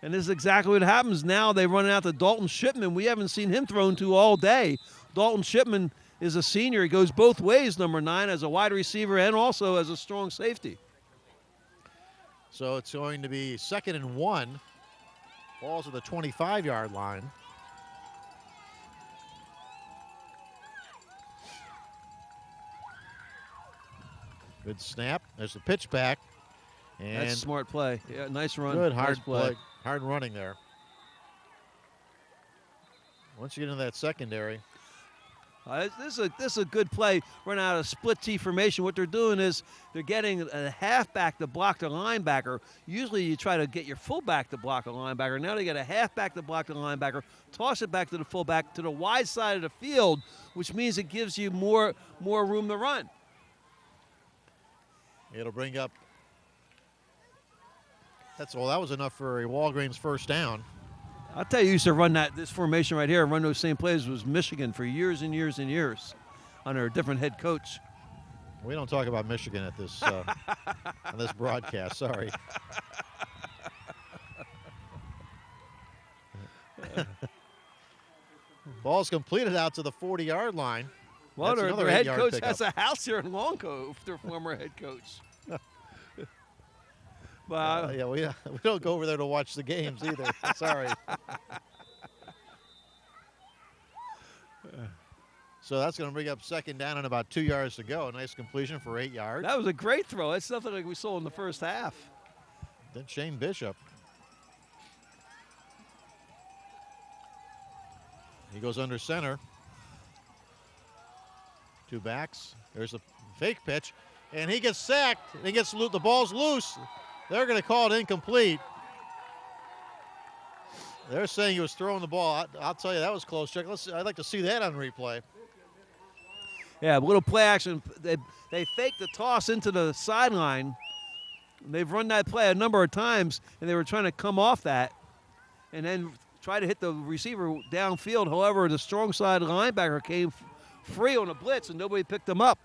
S2: And this is exactly what happens now. They run out to Dalton Shipman. We haven't seen him thrown to all day. Dalton Shipman is a senior. He goes both ways, number 9, as a wide receiver and also as a strong safety.
S1: So it's going to be 2nd and 1. Ball's at the 25-yard line. Good snap. There's the pitch back. And
S2: that's a smart play. Yeah, nice run.
S1: Good hard
S2: nice play.
S1: Hard running there. Once you get into that secondary.
S2: This is a good play. Run out of split T formation. What they're doing is they're getting a halfback to block the linebacker. Usually you try to get your fullback to block a linebacker. Now they get a halfback to block the linebacker, toss it back to the fullback to the wide side of the field, which means it gives you more room to run.
S1: It'll bring up. That was enough for a Walgreens first down.
S2: I'll tell you, used to run this formation right here, run those same plays was Michigan for years and years and years under a different head coach.
S1: We don't talk about Michigan at this on this broadcast. Sorry. Ball's completed out to the 40-yard line.
S2: Well, their head coach has a house here in Long Cove, their former head coach.
S1: Yeah, we don't go over there to watch the games either. Sorry. So that's going to bring up 2nd down and about 2 yards to go. A nice completion for 8 yards.
S2: That was a great throw. That's nothing like we saw in the first half.
S1: Then Shane Bishop. He goes under center. 2 backs. There's a fake pitch. And he gets sacked. And he gets the ball's loose. They're going to call it incomplete. They're saying he was throwing the ball. I'll tell you, that was close, Chuck. I'd like to see that on replay.
S2: Yeah, a little play action. They faked the toss into the sideline. They've run that play a number of times, and they were trying to come off that and then try to hit the receiver downfield. However, the strong side linebacker came free on a blitz, and nobody picked him up.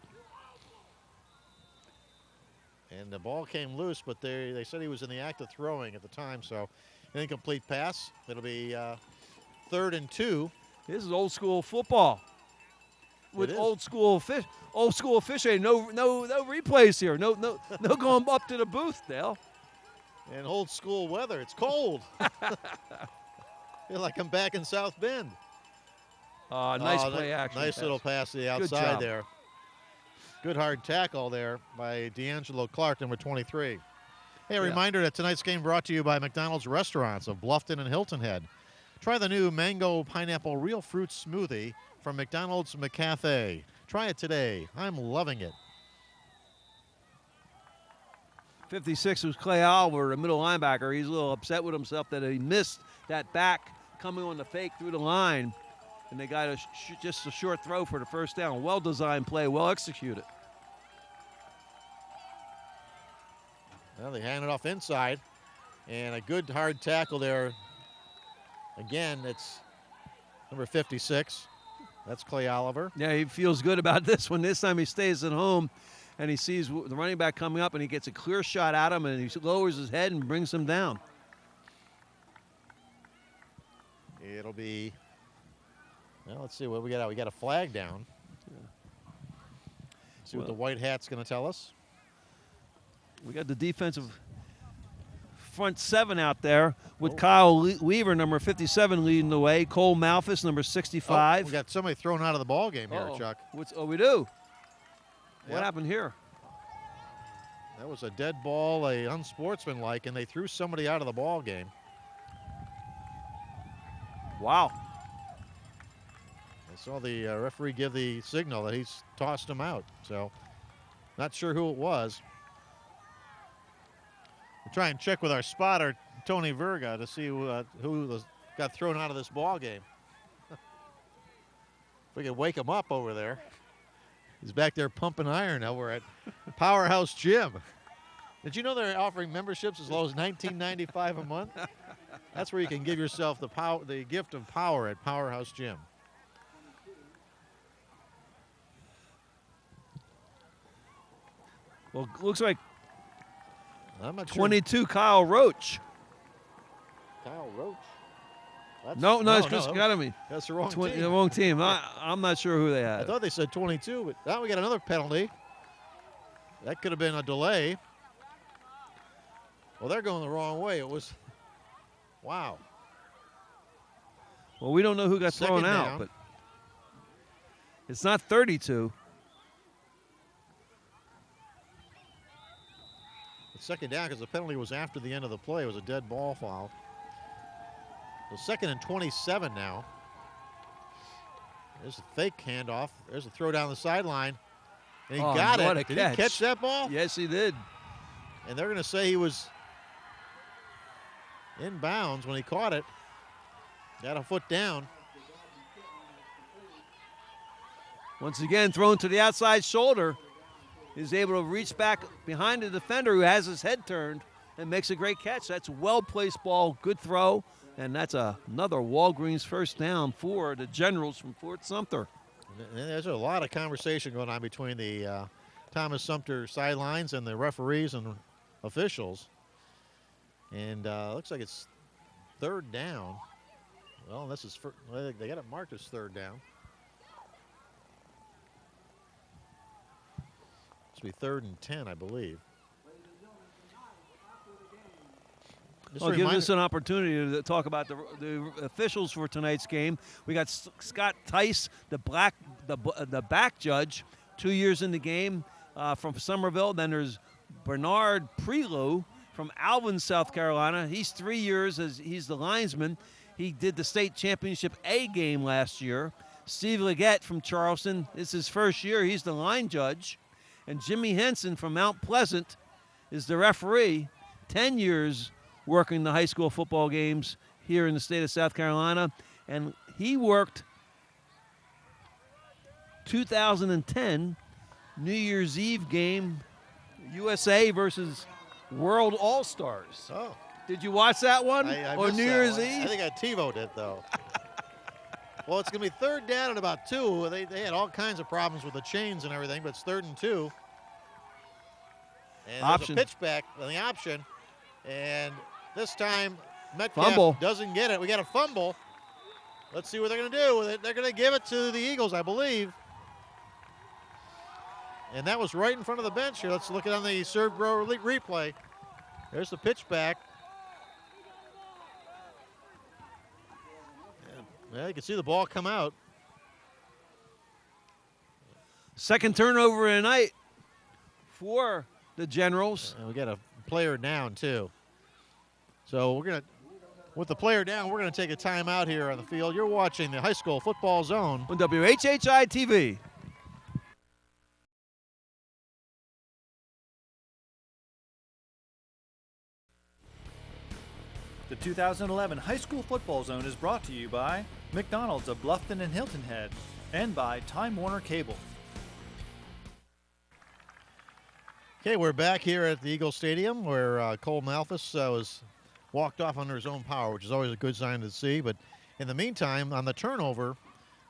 S1: And the ball came loose, but they said he was in the act of throwing at the time, so an incomplete pass. It'll be 3rd and 2.
S2: This is old school football with old school officiating. No replays here. No going up to the booth, Dale.
S1: And old school weather. It's cold. Feel like I'm back in South Bend.
S2: Nice play action.
S1: Nice little pass to the outside there. Good hard tackle there by D'Angelo Clark, number 23. Hey, a reminder that tonight's game brought to you by McDonald's Restaurants of Bluffton and Hilton Head. Try the new Mango Pineapple Real Fruit Smoothie from McDonald's McCafe. Try it today. I'm loving it.
S2: 56 was Clay Oliver, the middle linebacker. He's a little upset with himself that he missed that back coming on the fake through the line. And they got just a short throw for the first down. Well-designed play, well executed.
S1: Well, they hand it off inside. And a good hard tackle there. Again, it's number 56. That's Clay Oliver.
S2: Yeah, he feels good about this one. This time he stays at home, and he sees the running back coming up, and he gets a clear shot at him, and he lowers his head and brings him down.
S1: It'll be, well, let's see what we got. We got a flag down. See what the white hat's going to tell us.
S2: We got the defensive front seven out there with Kyle Weaver, number 57, leading the way. Cole Malphus, number 65.
S1: We got somebody thrown out of the ball game here, Chuck.
S2: We do.
S1: Yep.
S2: What happened here?
S1: That was a dead ball, a unsportsmanlike, and they threw somebody out of the ball game.
S2: Wow.
S1: I saw the referee give the signal that he's tossed him out, so not sure who it was. We'll try and check with our spotter, Tony Verga, to see who got thrown out of this ball game. If we could wake him up over there. He's back there pumping iron over at Powerhouse Gym. Did you know they're offering memberships as low as $19.95 a month? That's where you can give yourself the gift of power at Powerhouse Gym.
S2: Well, looks like
S1: I'm not
S2: 22, sure. Kyle Roach.
S1: Kyle Roach?
S2: No, it's Chris Academy.
S1: That's the wrong team.
S2: The wrong team. I'm not sure who they had.
S1: I thought they said 22, but now we got another penalty. That could have been a delay. Well, they're going the wrong way. It was, wow.
S2: Well, we don't know who got thrown out, but it's not 32.
S1: It's second down because the penalty was after the end of the play. It was a dead ball foul. So 2nd and 27 now. There's a fake handoff. There's a throw down the sideline. And he got it. Did he catch that ball?
S2: Yes, he did.
S1: And they're going to say he was in bounds when he caught it. Got a foot down.
S2: Once again, thrown to the outside shoulder. He's able to reach back behind the defender who has his head turned and makes a great catch. That's a well-placed ball, good throw, and that's another Walgreens first down for the Generals from Fort Sumter.
S1: And there's a lot of conversation going on between the Thomas Sumter sidelines and the referees and officials. And looks like it's 3rd down. Well, this is they got it marked as 3rd down. Be 3rd and 10, I believe.
S2: I'll give us an opportunity to talk about the officials for tonight's game. We got Scott Tice, the back judge, 2 years in the game from Somerville. Then there's Bernard Prelow from Alvin, South Carolina. He's 3 years as he's the linesman. He did the state championship A game last year. Steve Leggett from Charleston. It's his first year. He's the line judge. And Jimmy Henson from Mount Pleasant is the referee, 10 years working the high school football games here in the state of South Carolina. And he worked 2010 New Year's Eve game, USA versus World All-Stars.
S1: Oh.
S2: Did you watch that one?
S1: Or
S2: New Year's Eve?
S1: I think I TiVo'd it, though. Well, it's going to be 3rd down and about 2. They had all kinds of problems with the chains and everything, but it's 3rd and 2. And
S2: option.
S1: There's a pitch back on the option. And this time, Metcalf doesn't get it. We got a fumble. Let's see what they're going to do with it. They're going to give it to the Eagles, I believe. And that was right in front of the bench here. Let's look at on the Serve Grow replay. There's the pitch back. Yeah, you can see the ball come out.
S2: Second turnover tonight for the Generals.
S1: We got a player down, too. So we're going to, with the player down, we're going to take a timeout here on the field. You're watching the high school football zone
S2: on WHHI-TV.
S3: The 2011 High School Football Zone is brought to you by McDonald's of Bluffton and Hilton Head and by Time Warner Cable.
S1: Okay, we're back here at the Eagle Stadium where Cole Malthus was walked off under his own power, which is always a good sign to see. But in the meantime, on the turnover,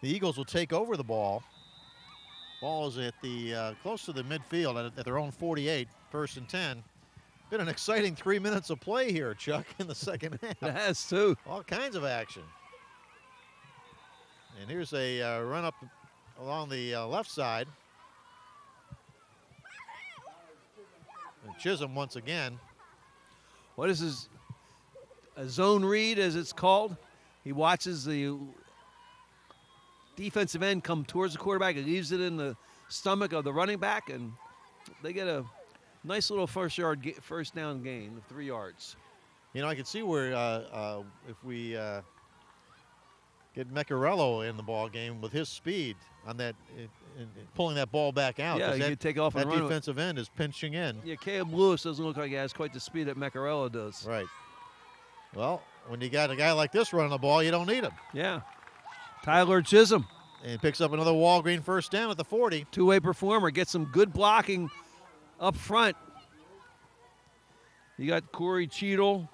S1: the Eagles will take over the ball. Ball is at the close to the midfield at their own 48, 1st and 10. Been an exciting 3 minutes of play here, Chuck, in the second half.
S2: It has, too.
S1: All kinds of action. And here's a run up along the left side. And Chisholm once again.
S2: What is his a zone read, as it's called? He watches the defensive end come towards the quarterback and leaves it in the stomach of the running back, and they get a nice little first down gain of 3 yards.
S1: You know, I can see where if we get Michaiello in the ball game with his speed on that, pulling that ball back out.
S2: Yeah, you could take off and
S1: that
S2: run. That
S1: defensive end is pinching in.
S2: Yeah, Caleb Lewis doesn't look like he has quite the speed that Michaiello does.
S1: Right. Well, when you got a guy like this running the ball, you don't need him.
S2: Yeah. Tyler Chisholm.
S1: And he picks up another Walgreen first down at the 40.
S2: Two-way performer. Gets some good blocking up front. You got Corey Cheadle.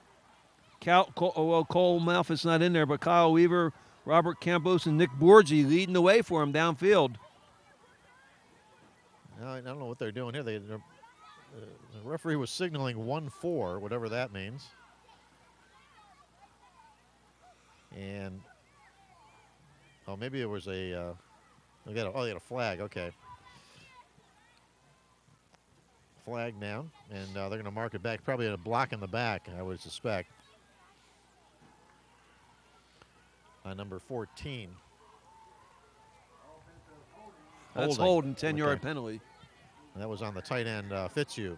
S2: Cole Malthus not in there, but Kyle Weaver, Robert Campos, and Nick Borgi leading the way for him downfield.
S1: I don't know what they're doing here. The referee was signaling 1-4, whatever that means. And maybe it was they had a flag. Okay, flag down, and they're going to mark it back. Probably a block in the back, I would suspect. Number 14.
S2: That's holding, 10-yard penalty.
S1: And that was on the tight end, Fitzhugh.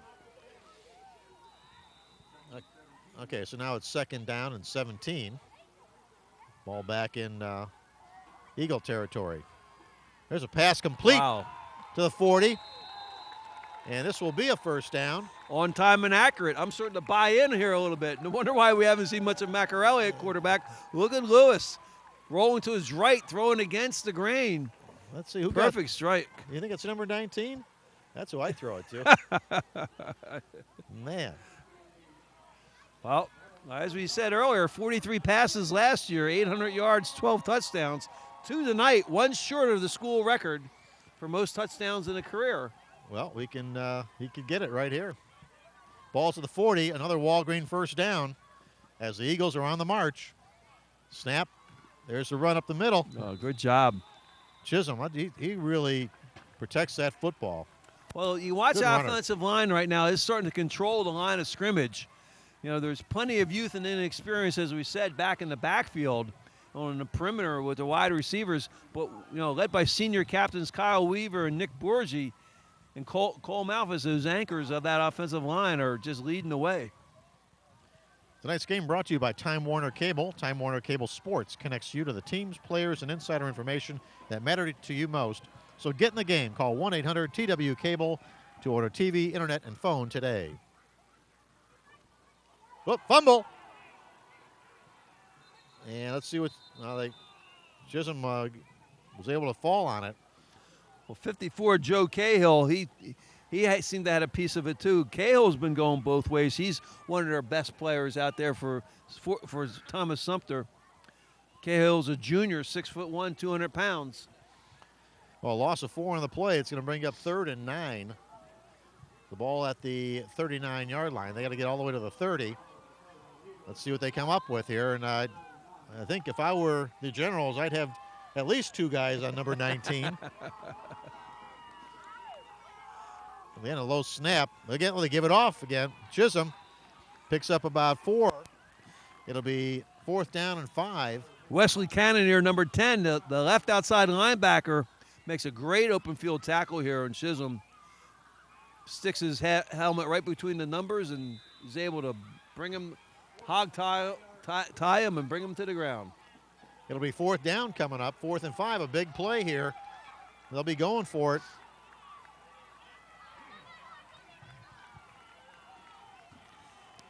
S1: Okay, so now it's 2nd down and 17. Ball back in Eagle territory. There's a pass complete to the 40. And this will be a first down.
S2: On time and accurate. I'm starting to buy in here a little bit. No wonder why we haven't seen much of Michaiello at quarterback. Look at Lewis rolling to his right, throwing against the grain.
S1: Let's see who
S2: perfect strike.
S1: You think it's number 19? That's who I throw it to. Man.
S2: Well, as we said earlier, 43 passes last year, 800 yards, 12 touchdowns. 2 tonight, 1 short of the school record for most touchdowns in a career.
S1: Well, he could get it right here. Ball to the 40, another Walgreen first down as the Eagles are on the march. Snap. There's the run up the middle.
S2: Oh, good job.
S1: Chisholm, he really protects that football.
S2: Well, you watch the offensive line right now. It's starting to control the line of scrimmage. You know, there's plenty of youth and inexperience, as we said, back in the backfield on the perimeter with the wide receivers. But, you know, led by senior captains Kyle Weaver and Nick Borgi and Cole Malthus, those anchors of that offensive line, are just leading the way.
S1: Tonight's game brought to you by Time Warner Cable. Time Warner Cable Sports connects you to the teams, players, and insider information that matter to you most. So get in the game. Call 1-800-TW-CABLE to order TV, internet, and phone today. Whoop, fumble. And let's see what Chisholm was able to fall on it.
S2: Well, 54, Joe Cahill, he seemed to have a piece of it too. Cahill's been going both ways. He's one of their best players out there for Thomas Sumter. Cahill's a junior, 6'1", 200 pounds.
S1: Well, loss of 4 on the play. It's going to bring up 3rd and 9. The ball at the 39-yard line. They got to get all the way to the 30. Let's see what they come up with here. And I think if I were the Generals, I'd have at least 2 guys on number 19. Again, a low snap. Again, they give it off again. Chisholm picks up about 4. It'll be 4th down and 5.
S2: Wesley Cannon here, number 10, the left outside linebacker, makes a great open field tackle here, and Chisholm sticks his helmet right between the numbers and He's able to bring him, tie him and bring him to the ground.
S1: It'll be 4th down coming up, 4th and 5, a big play here. They'll be going for it.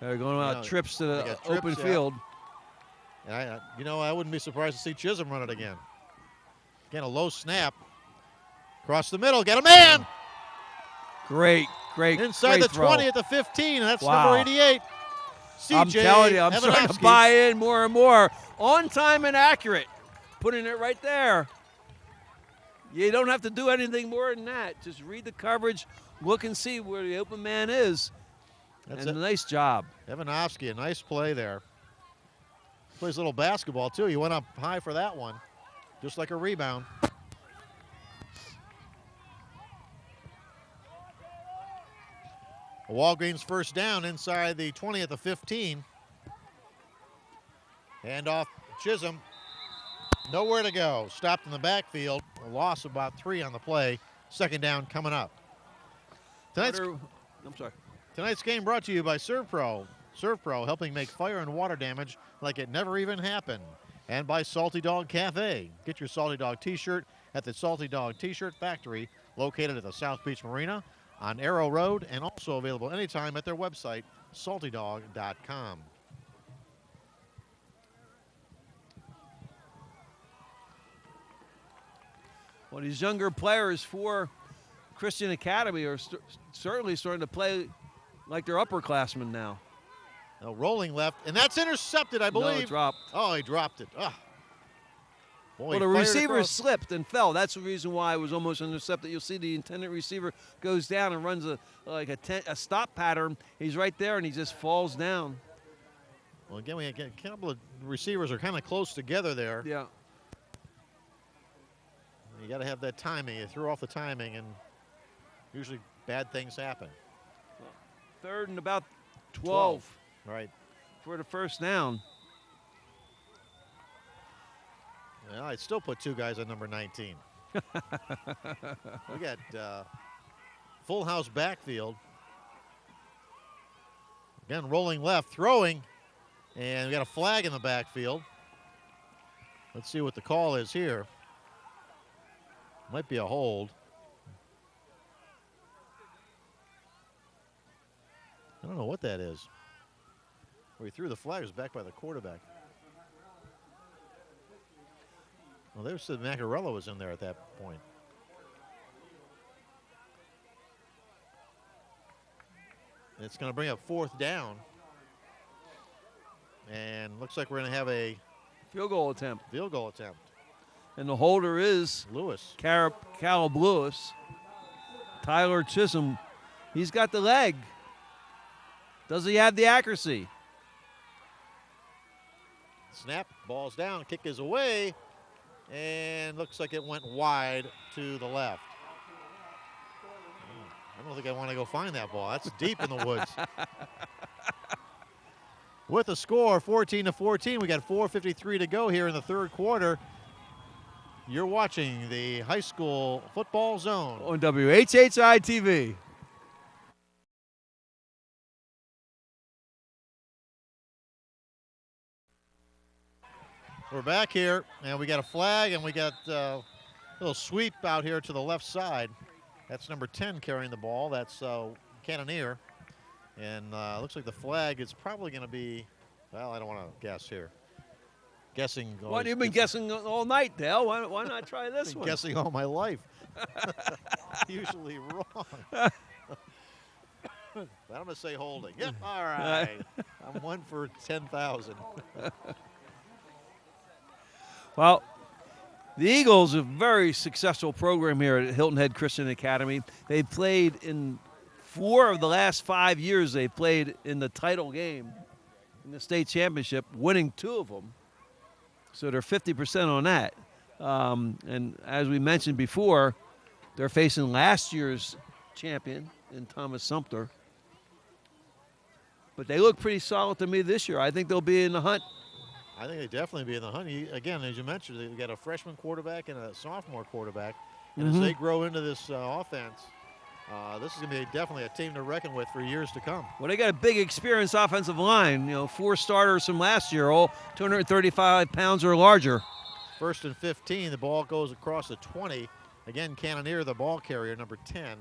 S2: They're going on trips to the
S1: trips,
S2: open field.
S1: And I wouldn't be surprised to see Chisholm run it again. Again, a low snap. Across the middle, get a man!
S2: Great
S1: Inside
S2: great
S1: the
S2: throw.
S1: 20 at the 15, and that's
S2: Wow.
S1: number 88. CJ
S2: I'm telling you, I'm starting to
S1: Evanovsky.
S2: buy in more and more. On time and accurate. Putting it right there. You don't have to do anything more than that. Just read the coverage, look and see where the open man is.
S1: That's
S2: and
S1: it.
S2: a nice job.
S1: Evanovsky, a nice play there. Plays a little basketball, too. He went up high for that one, just like a rebound. A Walgreens first down inside the 20 at the 15. Hand off Chisholm. Nowhere to go. Stopped in the backfield. A loss of about 3 on the play. 2nd down coming up. Tonight's game brought to you by ServPro. ServPro, helping make fire and water damage like it never even happened. And by Salty Dog Cafe. Get your Salty Dog t-shirt at the Salty Dog T-Shirt Factory, located at the South Beach Marina on Arrow Road, and also available anytime at their website, saltydog.com.
S2: Well, these younger players for Christian Academy are certainly starting to play like they're upperclassmen now.
S1: Now rolling left, and that's intercepted, I believe.
S2: No, it dropped.
S1: Oh, he dropped it. Ah. Boy,
S2: Well, the
S1: fired
S2: receiver
S1: across.
S2: slipped and fell. That's the reason why it was almost intercepted. You'll see the intended receiver goes down and runs a stop pattern. He's right there, and he just falls down.
S1: Well, again, a couple of receivers are kind of close together there.
S2: Yeah.
S1: You got to have that timing. You threw off the timing, and usually bad things happen.
S2: 3rd and about 12.
S1: Right.
S2: For the first down.
S1: Well, I'd still put 2 guys on number 19. We got full house backfield. Again, rolling left, throwing, and we got a flag in the backfield. Let's see what the call is here. Might be a hold. I don't know what that is. Well, he threw the flag. It was back by the quarterback. Well, they said Michaiello was in there at that point. It's going to bring up 4th down. And looks like we're going to have a
S2: field goal attempt.
S1: And
S2: the holder is
S1: Lewis.
S2: Caleb Lewis. Tyler Chisholm. He's got the leg. Does he have the accuracy?
S1: Snap, ball's down, kick is away, and looks like it went wide to the left. I don't think I want to go find that ball. That's deep in the woods. With the score, 14-14, we got 4:53 to go here in the 3rd quarter. You're watching the high school football zone
S2: on WHHI-TV.
S1: We're back here, and we got a flag, and we got a little sweep out here to the left side. That's number 10 carrying the ball. That's Cannoneer. And looks like the flag is probably going to be, well, I don't want to guess here. Guessing.
S2: Well, you've been guessing all night, Dale. Why not try this one?
S1: Guessing all my life. Usually wrong. But I'm going to say holding. Yep, all right. I'm 1 for 10,000.
S2: Well, the Eagles, a very successful program here at Hilton Head Christian Academy. They've played in 4 of the last 5 years. They've played in the title game in the state championship, winning 2 of them. So they're 50% on that. And as we mentioned before, they're facing last year's champion in Thomas Sumter. But they look pretty solid to me this year. I think they'll be in the hunt.
S1: I think they definitely be in the hunt. Again, as you mentioned, they've got a freshman quarterback and a sophomore quarterback. And as they grow into this offense, This is going to be definitely a team to reckon with for years to come.
S2: Well, they got a big experienced offensive line. 4 starters from last year, all 235 pounds or larger.
S1: 1st and 15, the ball goes across the 20. Again, Cannoneer, the ball carrier, number 10,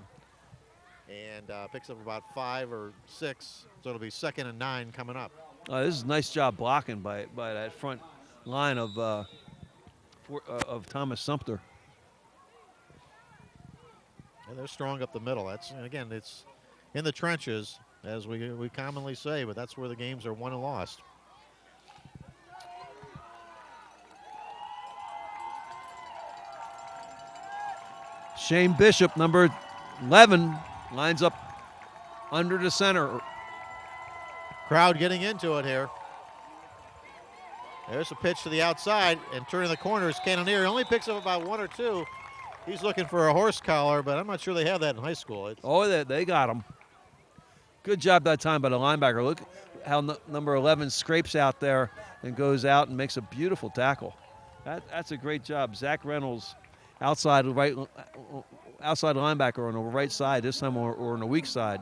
S1: and picks up about 5 or 6, so it'll be 2nd and 9 coming up.
S2: This is a nice job blocking by that front line of Thomas Sumter.
S1: And they're strong up the middle. Again, it's in the trenches, as we commonly say, but that's where the games are won and lost.
S2: Shane Bishop, number 11, lines up under the center.
S1: Crowd getting into it here. There's a pitch to the outside, and turning the corner is Cannoneer. He only picks up about 1 or 2. He's looking for a horse collar, but I'm not sure they have that in high school.
S2: They got him. Good job that time by the linebacker. Look how number 11 scrapes out there and goes out and makes a beautiful tackle. That's a great job. Zach Reynolds, outside linebacker on the right side this time, or on the weak side,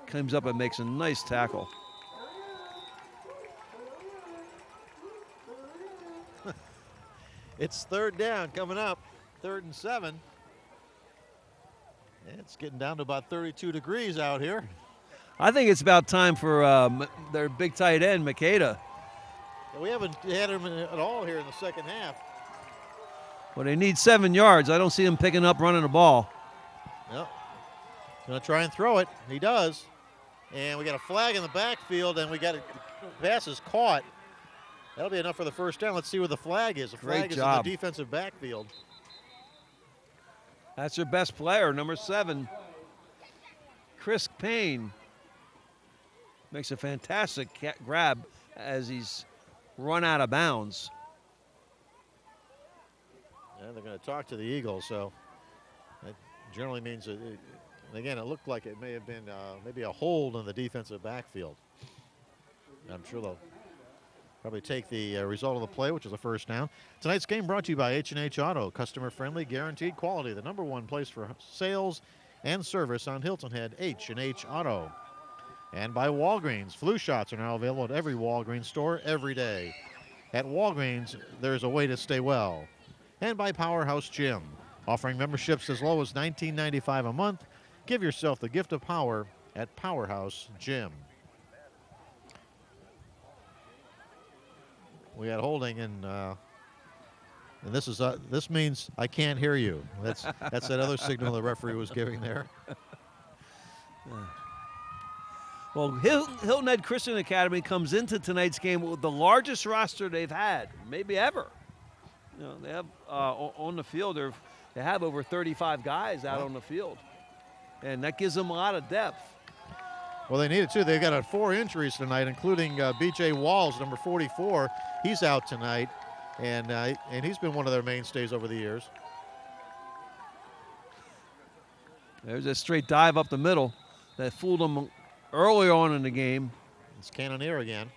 S2: comes up and makes a nice tackle.
S1: It's 3rd down coming up, 3rd and 7. It's getting down to about 32 degrees out here.
S2: I think it's about time for their big tight end, Michaiello.
S1: We haven't had him at all here in the second half.
S2: Well, they need 7 yards. I don't see him picking up running the ball.
S1: Yep. He's going to try and throw it. He does. And we got a flag in the backfield, and we got pass is caught. That'll be enough for the first down. Let's see where the flag is. The flag is in the defensive backfield.
S2: That's their best player, number 7, Chris Payne. Makes a fantastic grab as he's run out of bounds.
S1: Yeah, they're going to talk to the Eagles, so that generally means that, again, it looked like it may have been maybe a hold in the defensive backfield. I'm sure they'll probably take the result of the play, which is a first down. Tonight's game brought to you by H&H Auto. Customer-friendly, guaranteed quality. The #1 place for sales and service on Hilton Head, H&H Auto. And by Walgreens. Flu shots are now available at every Walgreens store every day. At Walgreens, there's a way to stay well. And by Powerhouse Gym, offering memberships as low as $19.95 a month. Give yourself the gift of power at Powerhouse Gym. We got holding, and this means I can't hear you. That's that other signal the referee was giving there.
S2: Well, Hilton Head Christian Academy comes into tonight's game with the largest roster they've had, maybe ever. They have on the field, they have over 35 guys out on the field, and that gives them a lot of depth.
S1: Well, they need it too. They've got 4 injuries tonight, including B.J. Walls, number 44. He's out tonight, and he's been one of their mainstays over the years.
S2: There's a straight dive up the middle that fooled them early on in the game.
S1: It's Cannoneer again.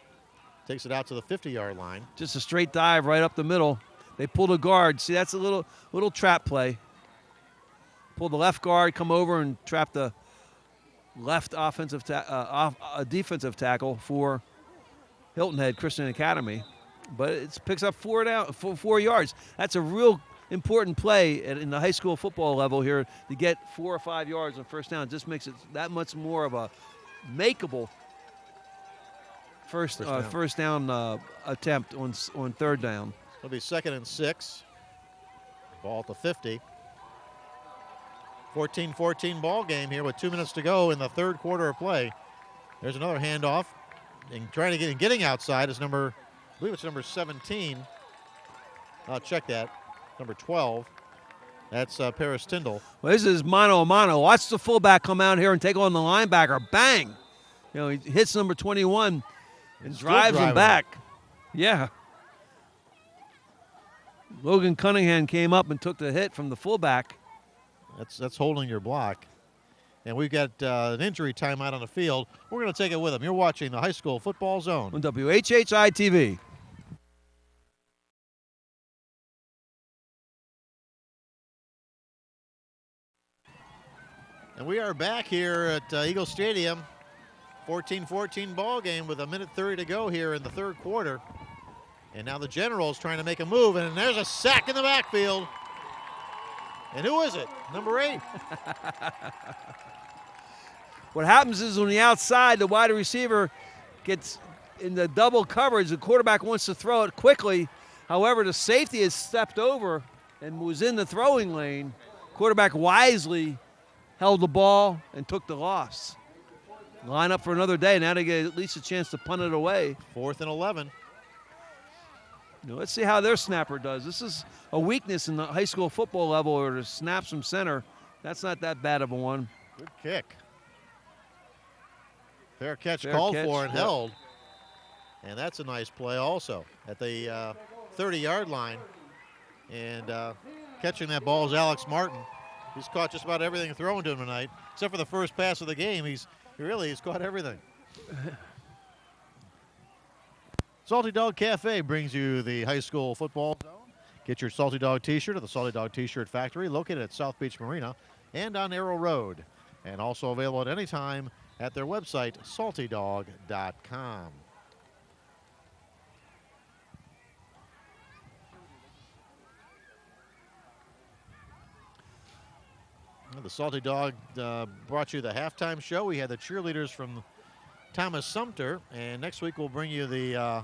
S1: Takes it out to the 50-yard line.
S2: Just a straight dive right up the middle. They pulled a guard. See, that's a little trap play. Pull the left guard, come over and trap the left defensive tackle for Hilton Head Christian Academy. But it picks up 4 yards. That's a real important play in the high school football level here to get 4 or 5 yards on first down. It just makes it that much more of a makeable first down attempt on 3rd down.
S1: It'll be 2nd and 6. Ball at the 50. 14-14 ball game here with 2 minutes to go in the 3rd quarter of play. There's another handoff. And getting outside is I believe it's number 17. I'll check that. Number 12. That's Paris Tyndall.
S2: Well, this is mano a mano. Watch the fullback come out here and take on the linebacker. Bang! He hits number 21 and drives him back. Yeah. Logan Cunningham came up and took the hit from the fullback.
S1: That's holding your block. And we've got an injury timeout on the field. We're going to take it with them. You're watching the High School Football Zone
S2: on WHHI-TV.
S1: And we are back here at Eagle Stadium. 14-14 ball game with 1:30 to go here in the third quarter. And now the Generals trying to make a move, and there's a sack in the backfield. And who is it? Number 8.
S2: What happens is on the outside, the wide receiver gets in the double coverage. The quarterback wants to throw it quickly. However, the safety has stepped over and was in the throwing lane. Quarterback wisely held the ball and took the loss. Line up for another day. Now they get at least a chance to punt it away.
S1: 4th and 11.
S2: Now, let's see how their snapper does. This is a weakness in the high school football level, or to snap from center. That's not that bad of a one.
S1: Good kick. Fair catch called for and held. And that's a nice play also at the 30-yard line. And catching that ball is Alex Martin. He's caught just about everything thrown to him tonight, except for the first pass of the game. He's caught everything. Salty Dog Cafe brings you the high school football zone. Get your Salty Dog t-shirt at the Salty Dog T-shirt Factory, located at South Beach Marina and on Arrow Road. And also available at any time at their website, saltydog.com. The Salty Dog brought you the halftime show. We had the cheerleaders from Thomas Sumter, and next week we'll bring you the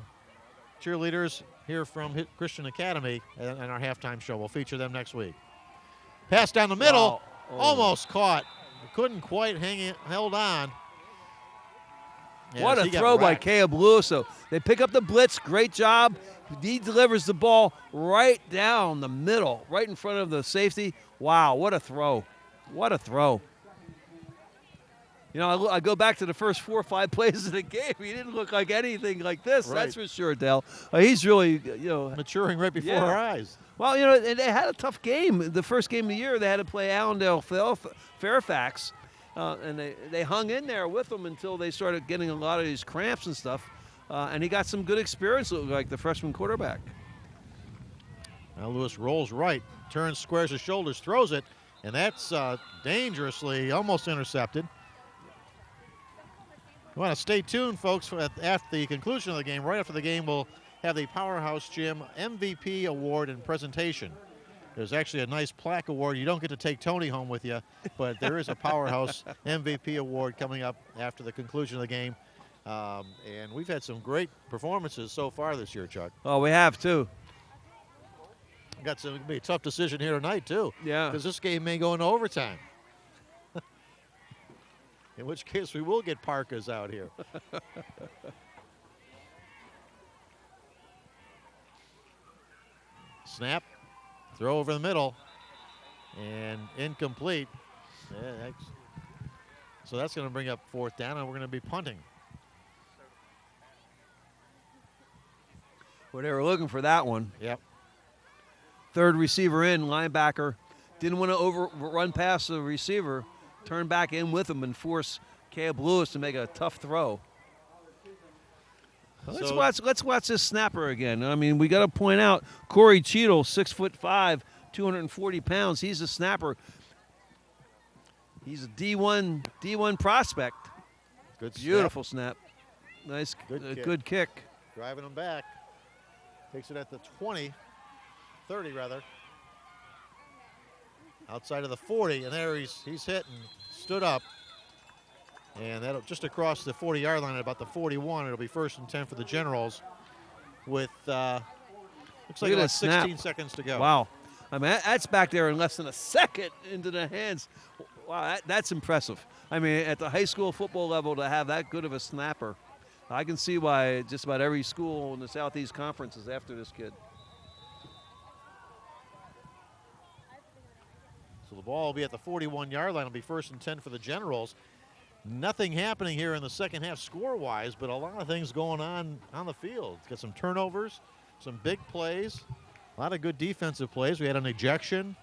S1: cheerleaders here from Christian Academy and our halftime show. We'll feature them next week. Pass down the middle, almost caught. Couldn't quite held on. Yeah,
S2: what a throw by Caleb Lewis. So they pick up the blitz. Great job. He delivers the ball right down the middle, right in front of the safety. Wow, what a throw. What a throw. You know, I go back to the first 4 or 5 plays of the game. He didn't look like anything like this, that's for sure, Dale. He's really,
S1: maturing right before our eyes.
S2: Well, they had a tough game. The first game of the year, they had to play Allendale Fairfax, and they hung in there with them until they started getting a lot of these cramps and stuff. And he got some good experience, like the freshman quarterback.
S1: Now Lewis rolls right, turns, squares his shoulders, throws it, and that's dangerously almost intercepted. You want to stay tuned, folks, at the conclusion of the game. Right after the game, we'll have the Powerhouse Gym MVP award and presentation. There's actually a nice plaque award. You don't get to take Tony home with you, but there is a Powerhouse MVP award coming up after the conclusion of the game. And we've had some great performances so far this year, Chuck.
S2: Oh, we have, too.
S1: It'll be a tough decision here tonight, too.
S2: Yeah.
S1: Because this game may go into overtime. In which case, we will get parkas out here. Snap, throw over the middle, and incomplete. Yeah, so that's going to bring up 4th down, and we're going to be punting.
S2: Well, they were looking for that one.
S1: Yep.
S2: Third receiver in, linebacker. Didn't want to run past the receiver. Turn back in with him and force Caleb Lewis to make a tough throw. Let's watch this snapper again. I mean, we got to point out Corey Cheadle, 6'5", 240 pounds. He's a snapper. He's a D1 prospect.
S1: Good snap.
S2: Beautiful snap. Nice, good kick.
S1: Driving him back. Takes it at the 20, 30 rather. Outside of the 40, and there he's hit and stood up. And that'll just across the 40-yard line at about the 41. It'll be 1st and 10 for the Generals with looks like about 16 seconds to go.
S2: Wow. I mean, that's back there in less than a second into the hands. Wow, that's impressive. I mean, at the high school football level to have that good of a snapper, I can see why just about every school in the Southeast Conference is after this kid.
S1: So the ball will be at the 41-yard line. It'll be 1st and 10 for the Generals. Nothing happening here in the second half score-wise, but a lot of things going on the field. Got some turnovers, some big plays, a lot of good defensive plays. We had an ejection,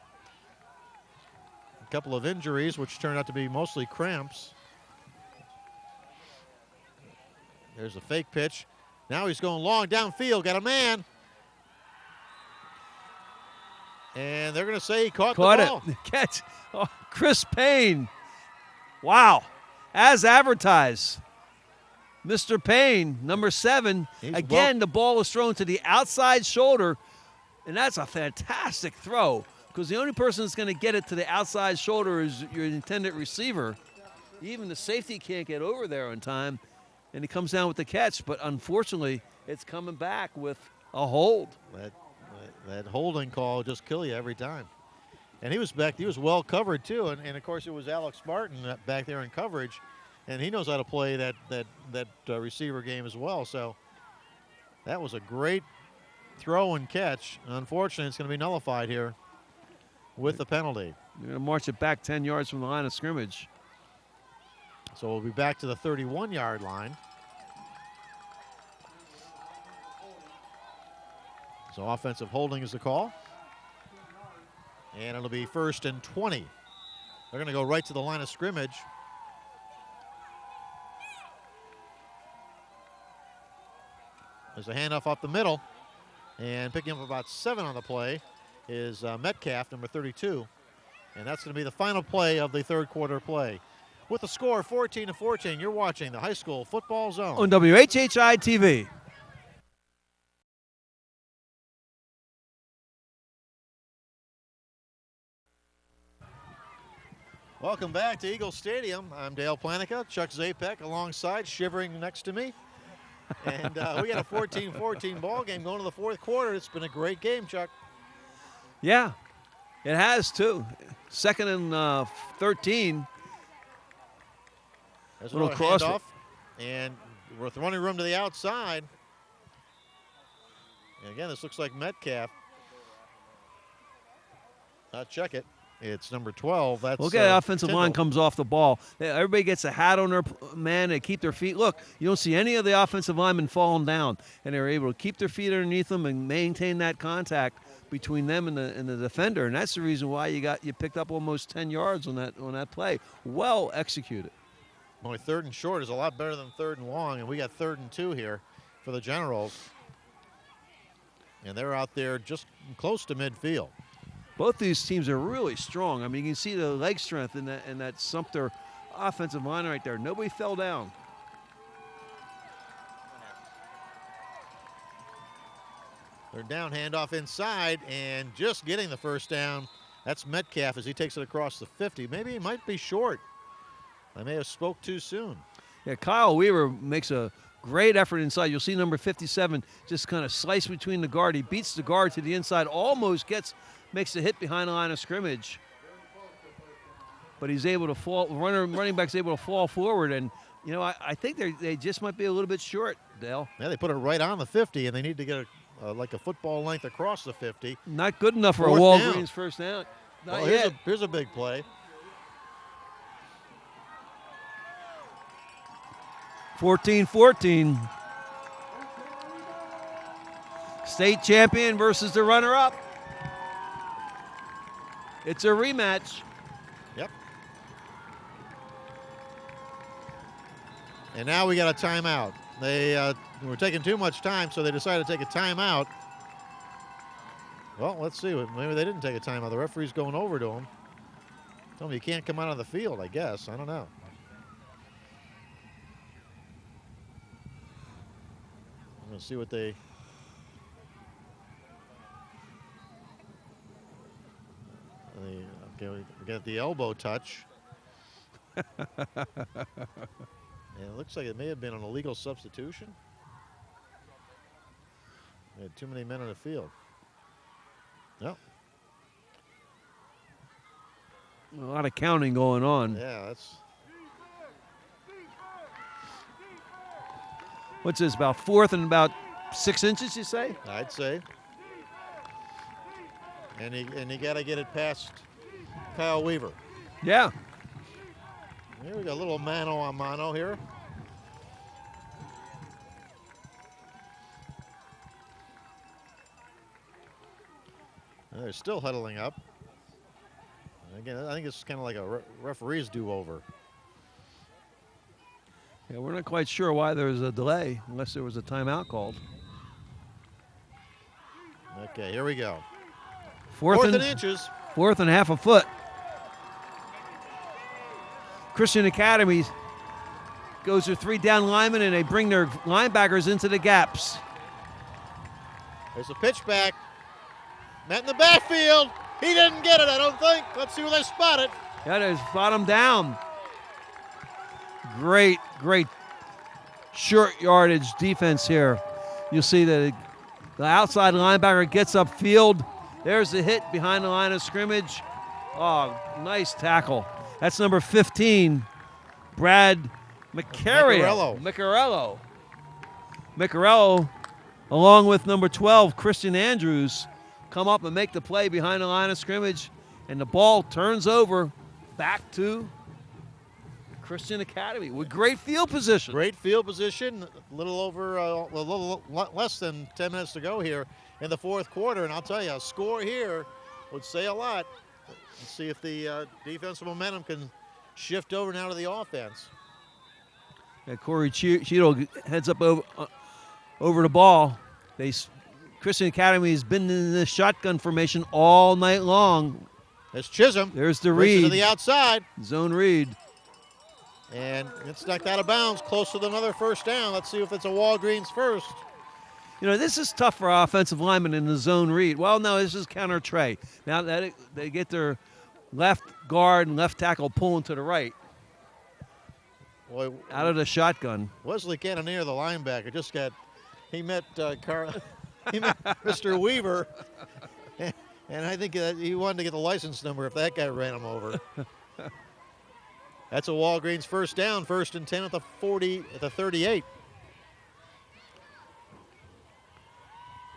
S1: a couple of injuries, which turned out to be mostly cramps. There's a fake pitch. Now he's going long downfield, got a man. And they're going to say he caught the ball.
S2: Catch. Oh, Chris Payne Wow. As advertised. Mr. Payne, number 7. Again, the ball was thrown to the outside shoulder, and that's a fantastic throw because the only person that's going to get it to the outside shoulder is your intended receiver. Even the safety can't get over there in time, and he comes down with the catch. But unfortunately, it's coming back with a hold.
S1: That holding call just kill you every time. And he was well covered too, and of course it was Alex Martin back there in coverage, and he knows how to play that receiver game as well. So that was a great throw and catch. Unfortunately, it's going to be nullified here with the penalty.
S2: You're going to march it back 10 yards from the line of scrimmage.
S1: So we'll be back to the 31-yard line. So offensive holding is the call. And it'll be 1st and 20. They're going to go right to the line of scrimmage. There's a handoff up the middle. And picking up about 7 on the play is Metcalf, number 32. And that's going to be the final play of the third quarter play. With the score 14-14, you're watching the High School Football Zone
S2: on WHHI-TV.
S1: Welcome back to Eagle Stadium. I'm Dale Planica, Chuck Zapek alongside, shivering next to me. And we got a 14-14 ball game going to the fourth quarter. It's been a great game, Chuck.
S2: Yeah, it has too. 2nd and 13.
S1: There's a little handoff, and we're running room to the outside. And again, this looks like Metcalf. Check it. It's number 12. That's
S2: look at the offensive line comes off the ball. Everybody gets a hat on their man. They keep their feet. Look, you don't see any of the offensive linemen falling down, and they're able to keep their feet underneath them and maintain that contact between them and the defender. And that's the reason why you picked up almost 10 yards on that play. Well executed.
S1: Only 3rd and short is a lot better than 3rd and long, and we got 3rd and 2 here for the Generals. And they're out there just close to midfield.
S2: Both these teams are really strong. I mean, you can see the leg strength in that Sumter offensive line right there. Nobody fell down.
S1: They're down, handoff inside, and just getting the first down. That's Metcalf as he takes it across the 50. Maybe he might be short. I may have spoke too soon.
S2: Yeah, Kyle Weaver makes a great effort inside. You'll see number 57 just kind of slice between the guard. He beats the guard to the inside, almost makes a hit behind the line of scrimmage. But he's able to fall, running back's able to fall forward, and you know, I think they just might be a little bit short, Dale.
S1: Yeah, they put it right on the 50, and they need to get like a football length across the 50.
S2: Not good enough for a Walgreens first down. Not
S1: yet. Here's a big play.
S2: 14-14. State champion versus the runner-up. It's a rematch.
S1: Yep. And now we got a timeout. They were taking too much time, so they decided to take a timeout. Well, let's see. Maybe they didn't take a timeout. The referee's going over to them. Tell me you can't come out on the field, I guess. I don't know. I'm going to see what they... Okay, we got the elbow touch. And it looks like it may have been an illegal substitution. We had too many men on the field. No.
S2: A lot of counting going on.
S1: Yeah, that's...
S2: What's this, about 4th and about 6 inches, you say?
S1: I'd say. And you got to get it past Kyle Weaver.
S2: Yeah.
S1: Here we got a little mano a mano here. And they're still huddling up. And again, I think it's kind of like a referee's do-over.
S2: Yeah, we're not quite sure why there was a delay, unless there was a timeout called.
S1: Okay, here we go.
S2: Fourth and
S1: inches.
S2: 4th and half a foot. Christian Academy goes to 3 down linemen, and they bring their linebackers into the gaps.
S1: There's a pitch back. Met in the backfield. He didn't get it, I don't think. Let's see where they spot it.
S2: That is bottom down. Great short yardage defense here. You'll see that the outside linebacker gets upfield. There's the hit behind the line of scrimmage. Oh, nice tackle. That's number 15, Brad Michaiello. Michaiello, along with number 12, Christian Andrews, come up and make the play behind the line of scrimmage, and the ball turns over back to Christian Academy with great field position.
S1: Great field position. A little less than 10 minutes to go here in the fourth quarter, and I'll tell you, a score here would say a lot. Let's see if the defensive momentum can shift over now to the offense.
S2: Yeah, Corey Cheadle heads up over the ball. Christian Academy has been in this shotgun formation all night long.
S1: There's Chisholm.
S2: There's the
S1: read
S2: read.
S1: To the outside.
S2: Zone read.
S1: And it's knocked out of bounds, close to another first down. Let's see if it's a Walgreens first.
S2: You know, this is tough for offensive linemen in the zone read. Well, no, this is counter Trey. Now that they get their left guard and left tackle pulling to the right.
S1: Boy,
S2: out of the shotgun.
S1: Wesley Cannoneer, the linebacker, he met Mr. Weaver, and I think he wanted to get the license number if that guy ran him over. That's a Walgreens first down, 1st and 10 at the 38.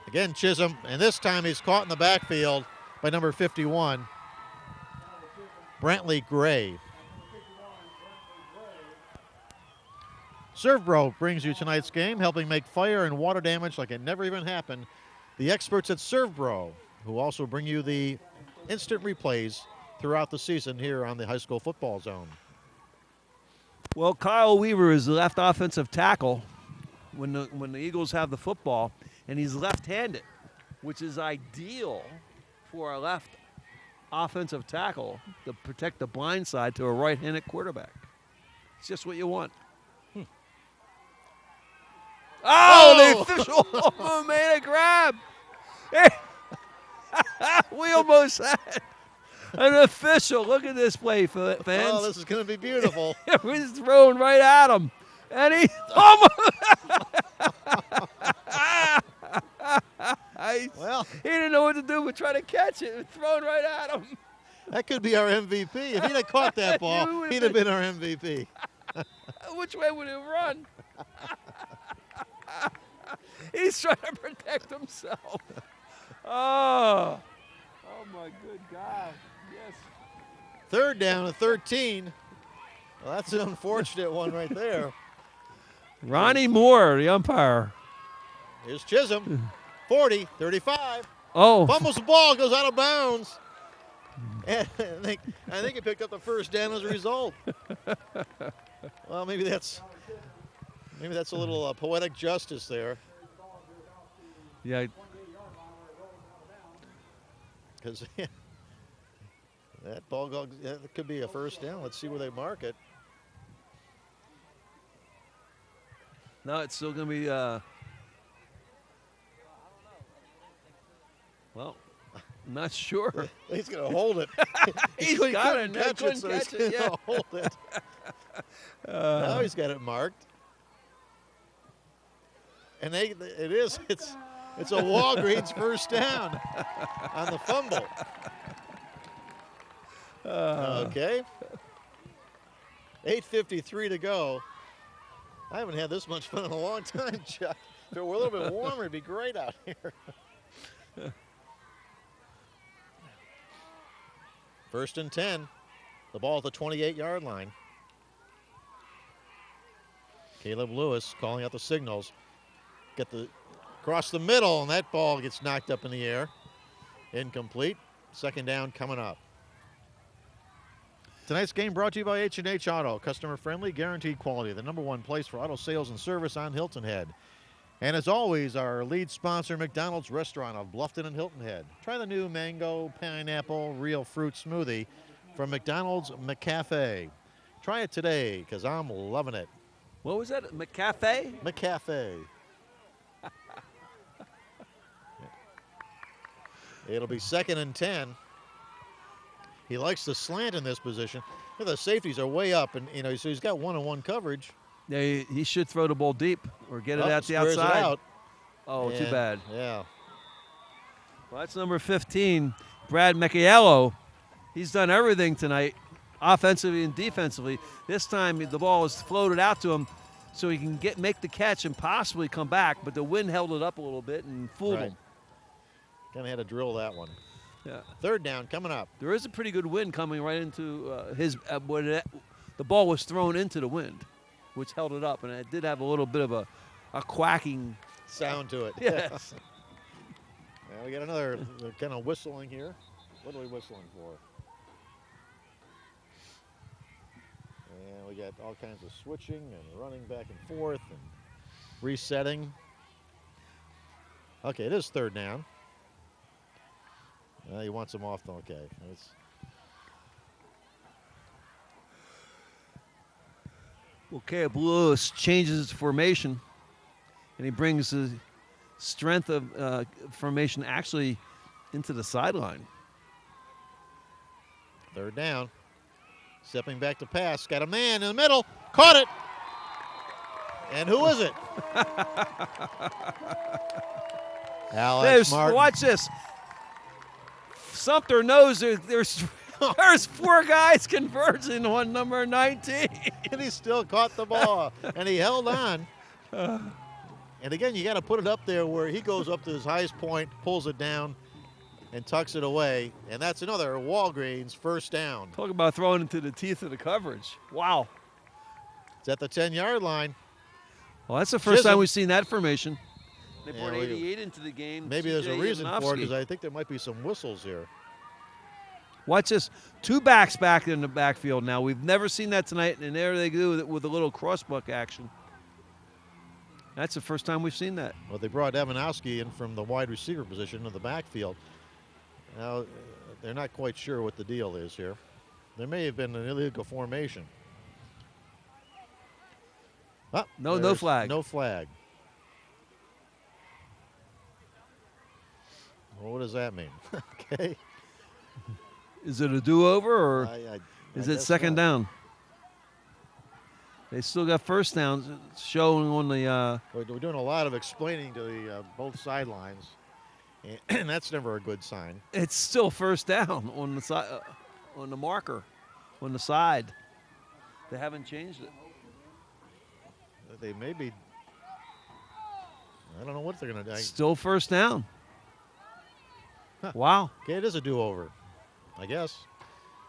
S1: Again, Chisholm, and this time he's caught in the backfield by number 51, Brantley Gray. ServBro brings you tonight's game, helping make fire and water damage like it never even happened. The experts at ServBro, who also bring you the instant replays throughout the season here on the High School Football Zone.
S2: Well, Kyle Weaver is the left offensive tackle when the Eagles have the football, and he's left-handed, which is ideal for a left offensive tackle to protect the blind side to a right-handed quarterback. It's just what you want. Oh, the official made a grab. We almost had an official. Look at this play, fans.
S1: Oh, this is going to be beautiful.
S2: It was thrown right at him. And he almost.
S1: Well,
S2: he didn't know what to do but try to catch it. It was thrown right at him.
S1: That could be our MVP. If he'd have caught that ball, he'd have been our MVP.
S2: Which way would he run? He's trying to protect himself. Oh my good God. Yes.
S1: 3rd down and 13. Well, that's an unfortunate one right there.
S2: Ronnie Moore, the umpire.
S1: Here's Chisholm. 40, 35.
S2: Oh.
S1: Fumbles the ball, goes out of bounds. And I think he picked up the first down as a result. Well, maybe that's a little poetic justice there.
S2: Yeah.
S1: Because that ball that could be a first down. Let's see where they mark it.
S2: No, it's still going to be, well, I'm not sure.
S1: He's going to hold it.
S2: He's got it. He couldn't catch it.
S1: Yeah. Hold it. Now he's got it marked. And it's a Walgreens first down on the fumble. Okay. 8:53 to go. I haven't had this much fun in a long time, Chuck. If it were a little bit warmer, it'd be great out here. 1st and 10. The ball at the 28-yard line. Caleb Lewis calling out the signals. Get the across the middle, and that ball gets knocked up in the air. Incomplete. 2nd down coming up. Tonight's game brought to you by H&H Auto. Customer friendly, guaranteed quality. The #1 place for auto sales and service on Hilton Head. And as always, our lead sponsor, McDonald's Restaurant of Bluffton and Hilton Head. Try the new mango, pineapple, real fruit smoothie from McDonald's McCafe. Try it today, because I'm loving it.
S2: What was that? McCafe?
S1: McCafe. It'll be 2nd and 10. He likes the slant in this position. The safeties are way up, and so he's got one-on-one coverage.
S2: Yeah, he should throw the ball deep or get it out the
S1: Squares it
S2: outside.
S1: out.
S2: Oh, too
S1: And,
S2: bad.
S1: Yeah.
S2: Well, that's number 15, Brad Michaiello. He's done everything tonight, offensively and defensively. This time the ball was floated out to him so he can make the catch and possibly come back, but the wind held it up a little bit and fooled him.
S1: Kind of had to drill that one.
S2: Yeah.
S1: 3rd down coming up.
S2: There is a pretty good wind coming right into the ball was thrown into the wind, which held it up, and it did have a little bit of a quacking
S1: sound to it.
S2: Yes.
S1: Yeah, we got another kind of whistling here. What are we whistling for? And we got all kinds of switching and running back and forth and resetting. Okay, it is 3rd down. He wants him off. Okay.
S2: Okay, Lewis changes his formation, and he brings the strength of formation actually into the sideline.
S1: 3rd down. Stepping back to pass. Got a man in the middle. Caught it. And who is it? Alex Martin.
S2: Watch this. Sumter knows there's 4 guys converging on number 19.
S1: And he still caught the ball. And he held on. And again, you got to put it up there where he goes up to his highest point, pulls it down, and tucks it away. And that's another Walgreens 1st down.
S2: Talk about throwing into the teeth of the coverage. Wow.
S1: It's at the 10-yard line.
S2: Well, that's the first time we've seen that formation. They
S1: Yeah,
S2: brought 88 into the game.
S1: Maybe there's a reason for it,
S2: Yanovsky.
S1: because I think there might be some whistles here.
S2: Watch this. 2 backs back in the backfield now. We've never seen that tonight, and there they do it with a little crossbuck action. That's the first time we've seen that.
S1: Well, they brought Evanowski in from the wide receiver position in the backfield. Now, they're not quite sure what the deal is here. There may have been an illegal formation. Oh,
S2: no flag.
S1: No flag. Well, what does that mean? Okay.
S2: Is it a do-over, or
S1: I
S2: is it
S1: guess
S2: 2nd
S1: not.
S2: down? They still got 1st downs showing on the
S1: We're doing a lot of explaining to the both sidelines, and that's never a good sign.
S2: it's still 1st down on the side, on the marker, on the side. They haven't changed it.
S1: They may be. I don't know what they're going to do.
S2: Still 1st down.
S1: Huh.
S2: Wow.
S1: Okay, it is a do-over, I guess.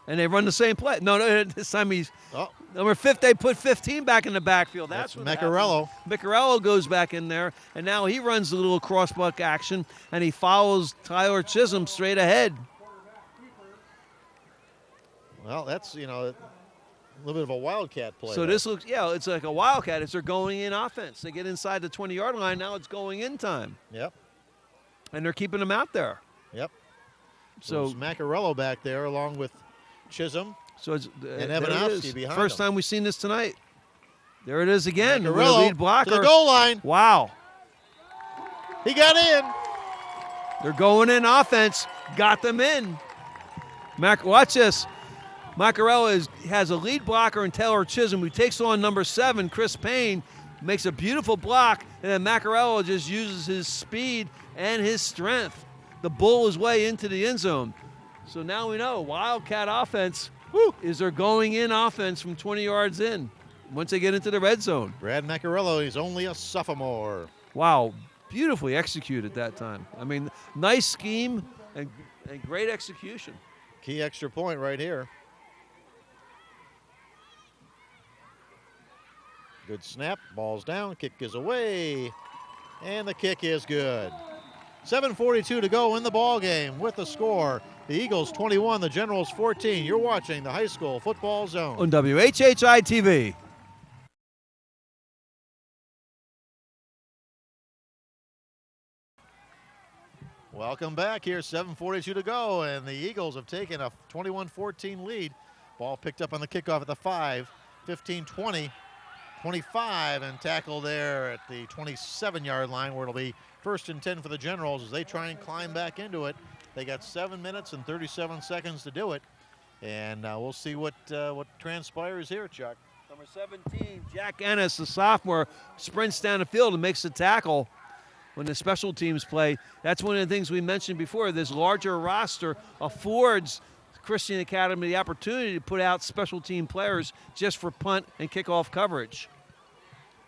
S2: And they run the same play. No, this time he's number 5. They put 15 back in the backfield. That's what
S1: Michaiello.
S2: happened. Michaiello goes back in there, and now he runs a little crossbuck action, and he follows Tyler Chisholm straight ahead.
S1: Well, that's, a little bit of a wildcat play.
S2: So this looks, it's like a wildcat. It's their going in offense. They get inside the 20-yard line. Now it's going in time.
S1: Yep.
S2: And they're keeping them out there.
S1: Yep.
S2: So
S1: it's Michaiello back there along with Chisholm.
S2: So it's,
S1: and
S2: there it
S1: Evanowski
S2: is.
S1: behind
S2: First
S1: him.
S2: time we've seen this tonight. There it is again. With a
S1: Michaiello
S2: lead blocker.
S1: to the goal line.
S2: Wow.
S1: He got in.
S2: They're going in offense. Got them in. Watch this. Michaiello has a lead blocker in Taylor Chisholm, who takes on number 7, Chris Payne, makes a beautiful block, and then Michaiello just uses his speed and his strength to bull his way into the end zone. So now we know Wildcat offense is their going in offense from 20 yards in once they get into the red zone.
S1: Brad Michaiello, he's only a sophomore.
S2: Wow, beautifully executed that time. I mean, nice scheme and great execution.
S1: Key extra point right here. Good snap, ball's down, kick is away, and the kick is good. 7:42 to go in the ball game with the score. The Eagles 21, the Generals 14. You're watching the high school football zone.
S2: On WHHI-TV.
S1: Welcome back here, 7:42 to go, and the Eagles have taken a 21-14 lead. Ball picked up on the kickoff at the 5. 15, 20, 25, and tackle there at the 27-yard line where it'll be 1st and 10 for the Generals as they try and climb back into it. They got 7 minutes and 37 seconds to do it, and we'll see what transpires here, Chuck.
S2: Number 17, Jack Ennis, the sophomore, sprints down the field and makes the tackle when the special teams play. That's one of the things we mentioned before. This larger roster affords Christian Academy the opportunity to put out special team players just for punt and kickoff coverage.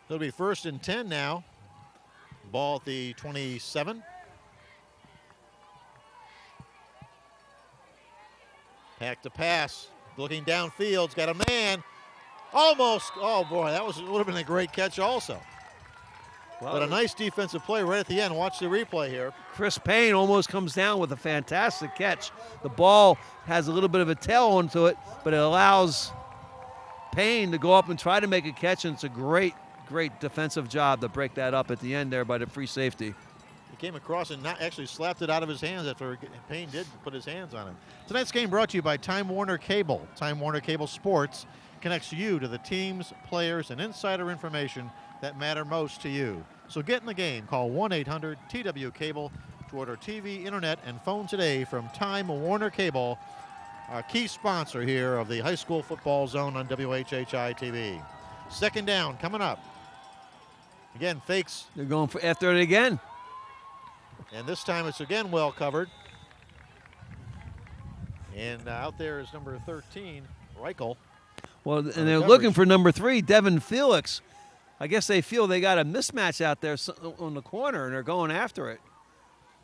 S1: It'll be 1st and 10 now. Ball at the 27. Pack to pass. Looking downfield. Got a man. Almost. Oh, boy. That would have been a great catch also. Wow. But a nice defensive play right at the end. Watch the replay here.
S2: Chris Payne almost comes down with a fantastic catch. The ball has a little bit of a tail onto it, but it allows Payne to go up and try to make a catch, and it's a great defensive job to break that up at the end there by the free safety.
S1: He came across and not actually slapped it out of his hands after Payne did put his hands on him. Tonight's game brought to you by Time Warner Cable. Time Warner Cable Sports connects you to the teams, players, and insider information that matter most to you. So get in the game. Call 1-800-TW-CABLE to order TV, internet, and phone today from Time Warner Cable, our key sponsor here of the high school football zone on WHHI-TV. 2nd down coming up. Again, fakes.
S2: They're going after it again.
S1: And this time it's again well covered. And out there is number 13, Reichel.
S2: Well, and they're looking for number 3, Devin Felix. I guess they feel they got a mismatch out there on the corner, and they're going after it.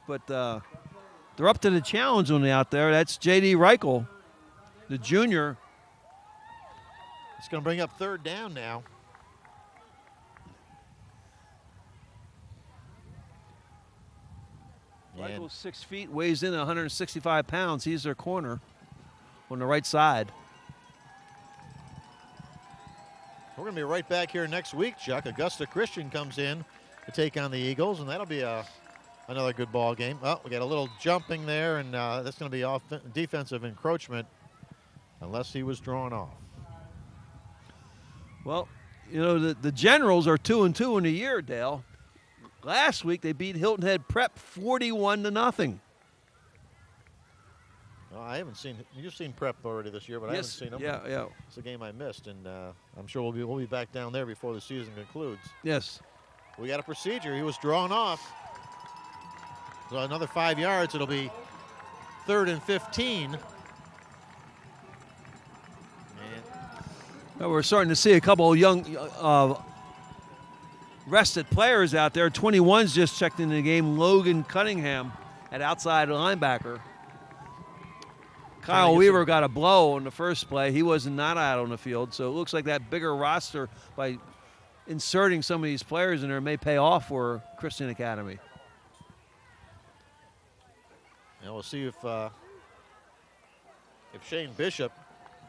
S2: But they're up to the challenge on the out there. That's J.D. Reichel, the junior.
S1: It's going to bring up 3rd down now.
S2: Reichel's 6 feet, weighs in 165 pounds. He's their corner on the right side.
S1: We're going to be right back here next week, Chuck. Augusta Christian comes in to take on the Eagles, and that'll be another good ball game. Oh, we got a little jumping there, and that's going to be defensive encroachment unless he was drawn off.
S2: Well, you know, the Generals are 2-2 in the year, Dale. Last week they beat Hilton Head Prep 41-0.
S1: Well, I haven't seen. You've seen Prep already this year, but I haven't seen them.
S2: Yeah.
S1: It's a game I missed, and I'm sure we'll be back down there before the season concludes.
S2: Yes.
S1: We got a procedure. He was drawn off. So another 5 yards. It'll be 3rd and 15.
S2: Well, we're starting to see a couple of young rested players out there. 21's just checked into the game. Logan Cunningham at outside linebacker. Kyle Weaver got a blow on the first play. He was not out on the field, so it looks like that bigger roster by inserting some of these players in there may pay off for Christian Academy.
S1: And we'll see if Shane Bishop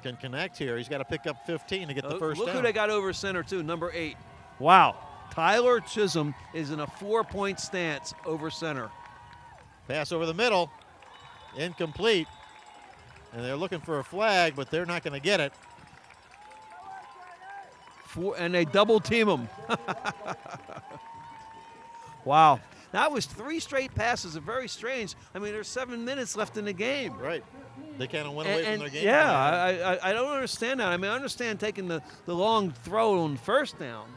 S1: can connect here. He's got to pick up 15 to get the first down.
S2: Look who they got over center, too, number 8. Wow. Tyler Chisholm is in a 4-point stance over center.
S1: Pass over the middle. Incomplete. And they're looking for a flag, but they're not going to get it.
S2: And they double team him. Wow. That was 3 straight passes. Very strange. I mean, there's 7 minutes left in the game.
S1: Right. They kind of went away from their game.
S2: Yeah, I don't understand that. I mean, I understand taking the long throw on 1st down,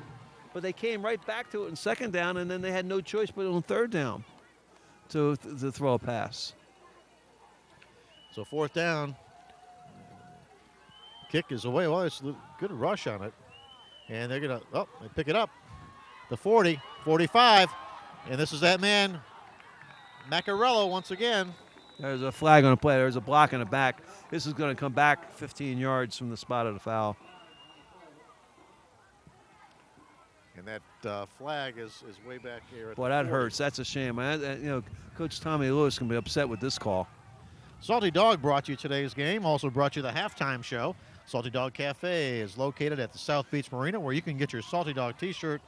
S2: but they came right back to it in 2nd down, and then they had no choice but on 3rd down to throw a pass.
S1: So 4th down. Kick is away. Well, it's a good rush on it. And they're going to, they pick it up. The 40, 45. And this is that man, Michaiello, once again.
S2: There's a flag on the play. There's a block in the back. This is going to come back 15 yards from the spot of the foul.
S1: And that flag is way back here.
S2: Boy, that hurts. That's a shame. Coach Tommy Lewis can be upset with this call.
S1: Salty Dog brought you today's game. Also brought you the halftime show. Salty Dog Cafe is located at the South Beach Marina, where you can get your Salty Dog t-shirt.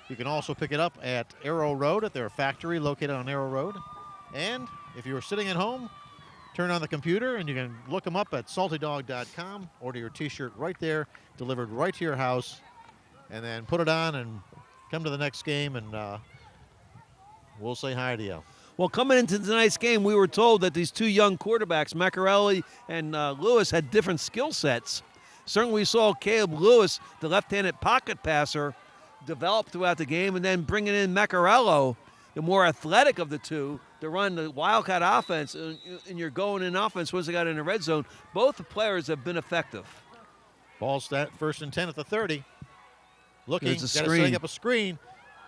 S1: You can also pick it up at Arrow Road at their factory located on Arrow Road. And if you're sitting at home, turn on the computer and you can look them up at saltydog.com. Order your t-shirt right there, delivered right to your house, and then put it on and come to the next game, and we'll say hi to you.
S2: Well, coming into tonight's game, we were told that these two young quarterbacks, Michaiello and Lewis, had different skill sets. Certainly we saw Caleb Lewis, the left-handed pocket passer, develop throughout the game, and then bringing in Michaiello, the more athletic of the two, to run the Wildcat offense in your going-in offense once they got in the red zone. Both the players have been effective.
S1: Ball's that 1st and 10 at the 30. Looking,
S2: There's a screen.
S1: setting up a screen.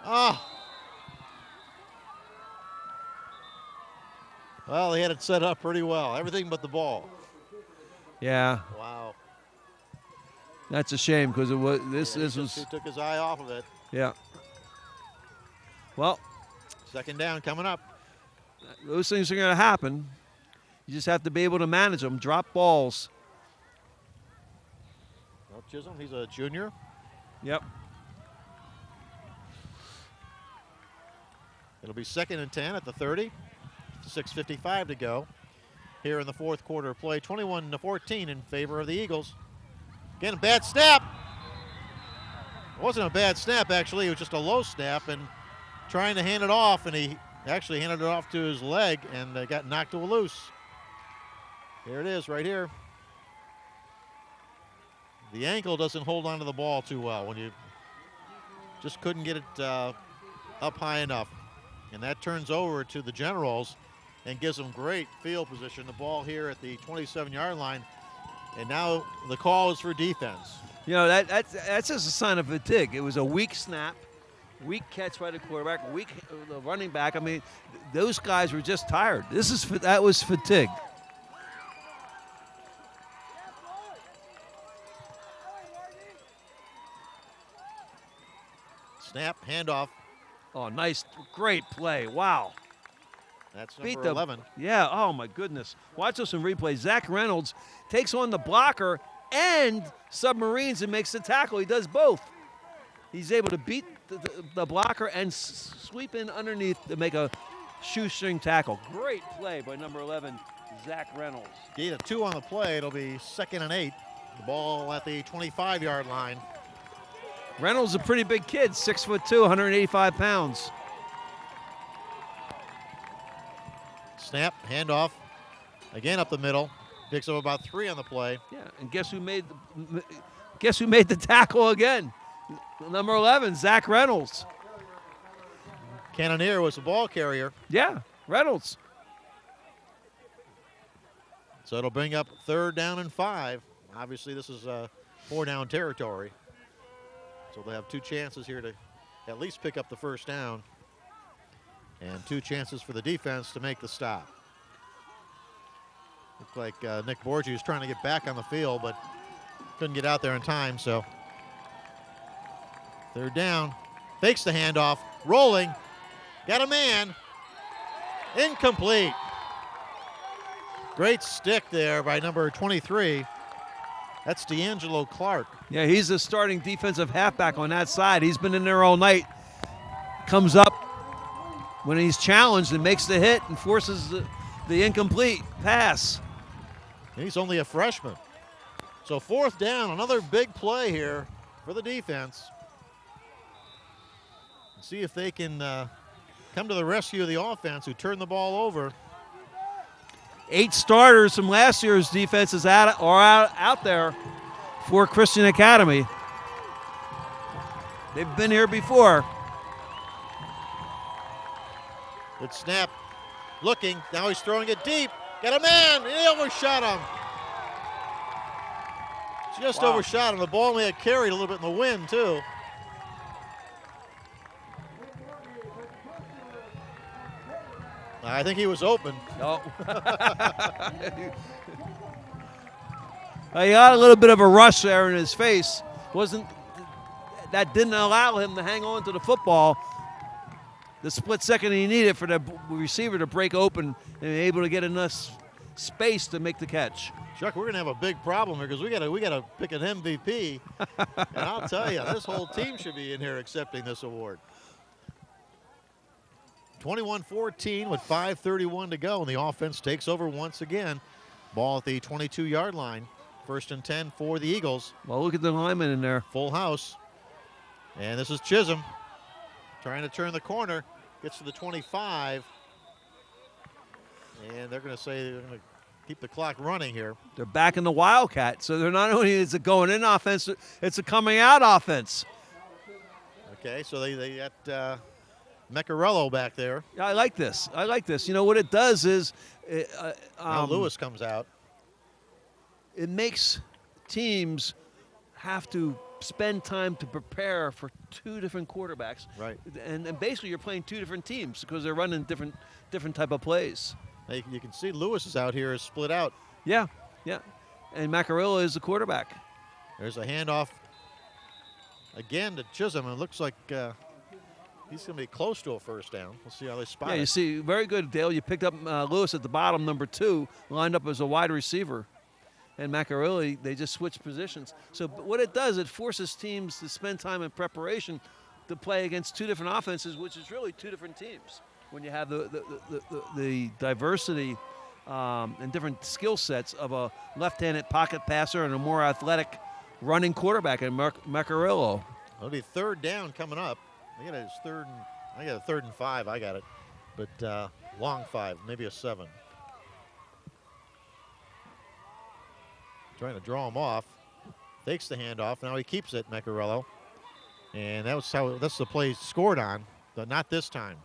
S1: Oh. Well, they had it set up pretty well. Everything but the ball.
S2: Yeah,
S1: Wow.
S2: that's a shame because it was this
S1: Yeah,
S2: was
S1: he took his eye off of it.
S2: yeah. Well,
S1: 2nd down coming up.
S2: those things are going to happen. You just have to be able to manage them. Drop balls.
S1: Well, Chisholm, he's a junior.
S2: Yep.
S1: It'll be 2nd and 10 at the 30. 6:55 to go here in the 4th quarter of play. 21-14 in favor of the Eagles. Again, a bad snap. It wasn't a bad snap, actually. It was just a low snap, and trying to hand it off, and he actually handed it off to his leg and got knocked loose. Here it is right here. The ankle doesn't hold onto the ball too well when you just couldn't get it up high enough. And that turns over to the Generals and gives them great field position. The ball here at the 27-yard line. And now the call is for defense.
S2: You know, that's just a sign of fatigue. It was a weak snap, weak catch by the quarterback, weak the running back. I mean, those guys were just tired. That was fatigue.
S1: Snap, handoff.
S2: Oh, nice, great play. Wow.
S1: That's
S2: Beat
S1: number
S2: the
S1: 11.
S2: Yeah, oh my goodness. Watch this in replay. Zach Reynolds takes on the blocker and submarines and makes the tackle. He does both. He's able to beat the blocker and sweep in underneath to make a shoestring tackle. Great play by number 11, Zach Reynolds.
S1: Gain of 2 on the play. It'll be 2nd and 8. The ball at the 25-yard line.
S2: Reynolds is a pretty big kid, 6'2", 185 pounds.
S1: Snap, handoff. Again up the middle. Picks up about 3 on the play.
S2: Yeah, and guess who made the tackle again? Number 11, Zach Reynolds.
S1: Cannoneer was the ball carrier.
S2: Yeah, Reynolds.
S1: So it'll bring up 3rd down and 5. Obviously, this is 4-down territory. So they'll have 2 chances here to at least pick up the 1st down. And 2 chances for the defense to make the stop. Looked like Nick Borgi was trying to get back on the field, but couldn't get out there in time, so. 3rd down, fakes the handoff, rolling, got a man, incomplete. Great stick there by number 23. That's D'Angelo Clark.
S2: Yeah, he's the starting defensive halfback on that side. He's been in there all night. Comes up when he's challenged and makes the hit and forces the incomplete pass.
S1: And he's only a freshman. So 4th down, another big play here for the defense. See if they can come to the rescue of the offense who turned the ball over.
S2: 8 starters from last year's defense are out there for Christian Academy. They've been here before.
S1: Good snap. Looking. Now he's throwing it deep. Got a man. He overshot him. Just overshot him. The ball only had carried a little bit in the wind, too. I think he was open.
S2: Oh. He got a little bit of a rush there in his face. That didn't allow him to hang on to the football the split second he needed for the receiver to break open and be able to get enough space to make the catch.
S1: Chuck, we're going to have a big problem here because we got to pick an MVP. And I'll tell you, this whole team should be in here accepting this award. 21-14 with 5:31 to go, and the offense takes over once again. Ball at the 22-yard line. 1st and 10 for the Eagles.
S2: Well, look at the lineman in there.
S1: Full house. And this is Chisholm trying to turn the corner. Gets to the 25. And they're going to say they're going to keep the clock running here.
S2: They're back in the Wildcat, so they're not only is it going in offense, it's a coming out offense.
S1: Okay, so they got Michaiello back there.
S2: Yeah, I like this. I like this. You know what it does is
S1: Now Lewis comes out.
S2: it makes teams have to spend time to prepare for 2 different quarterbacks.
S1: Right.
S2: And basically you're playing 2 different teams because they're running different type of plays.
S1: You can see Lewis is out here, is split out.
S2: Yeah, yeah. And Michaiello is the quarterback.
S1: There's a handoff again to Chisholm, and it looks like he's going to be close to a first down. We'll see how they spot
S2: Yeah,
S1: it.
S2: you see, very good, Dale. You picked up Lewis at the bottom, number 2, lined up as a wide receiver. And Michaiello, they just switched positions. So what it does, it forces teams to spend time in preparation to play against 2 different offenses, which is really 2 different teams. When you have the diversity and different skill sets of a left-handed pocket passer and a more athletic running quarterback in Michaiello.
S1: It'll be 3rd down coming up. I got a 3rd and 5. I got it, but long 5, maybe a 7. Trying to draw him off. Takes the handoff. Now he keeps it, Michaiello. And that's the play scored on, but not this time.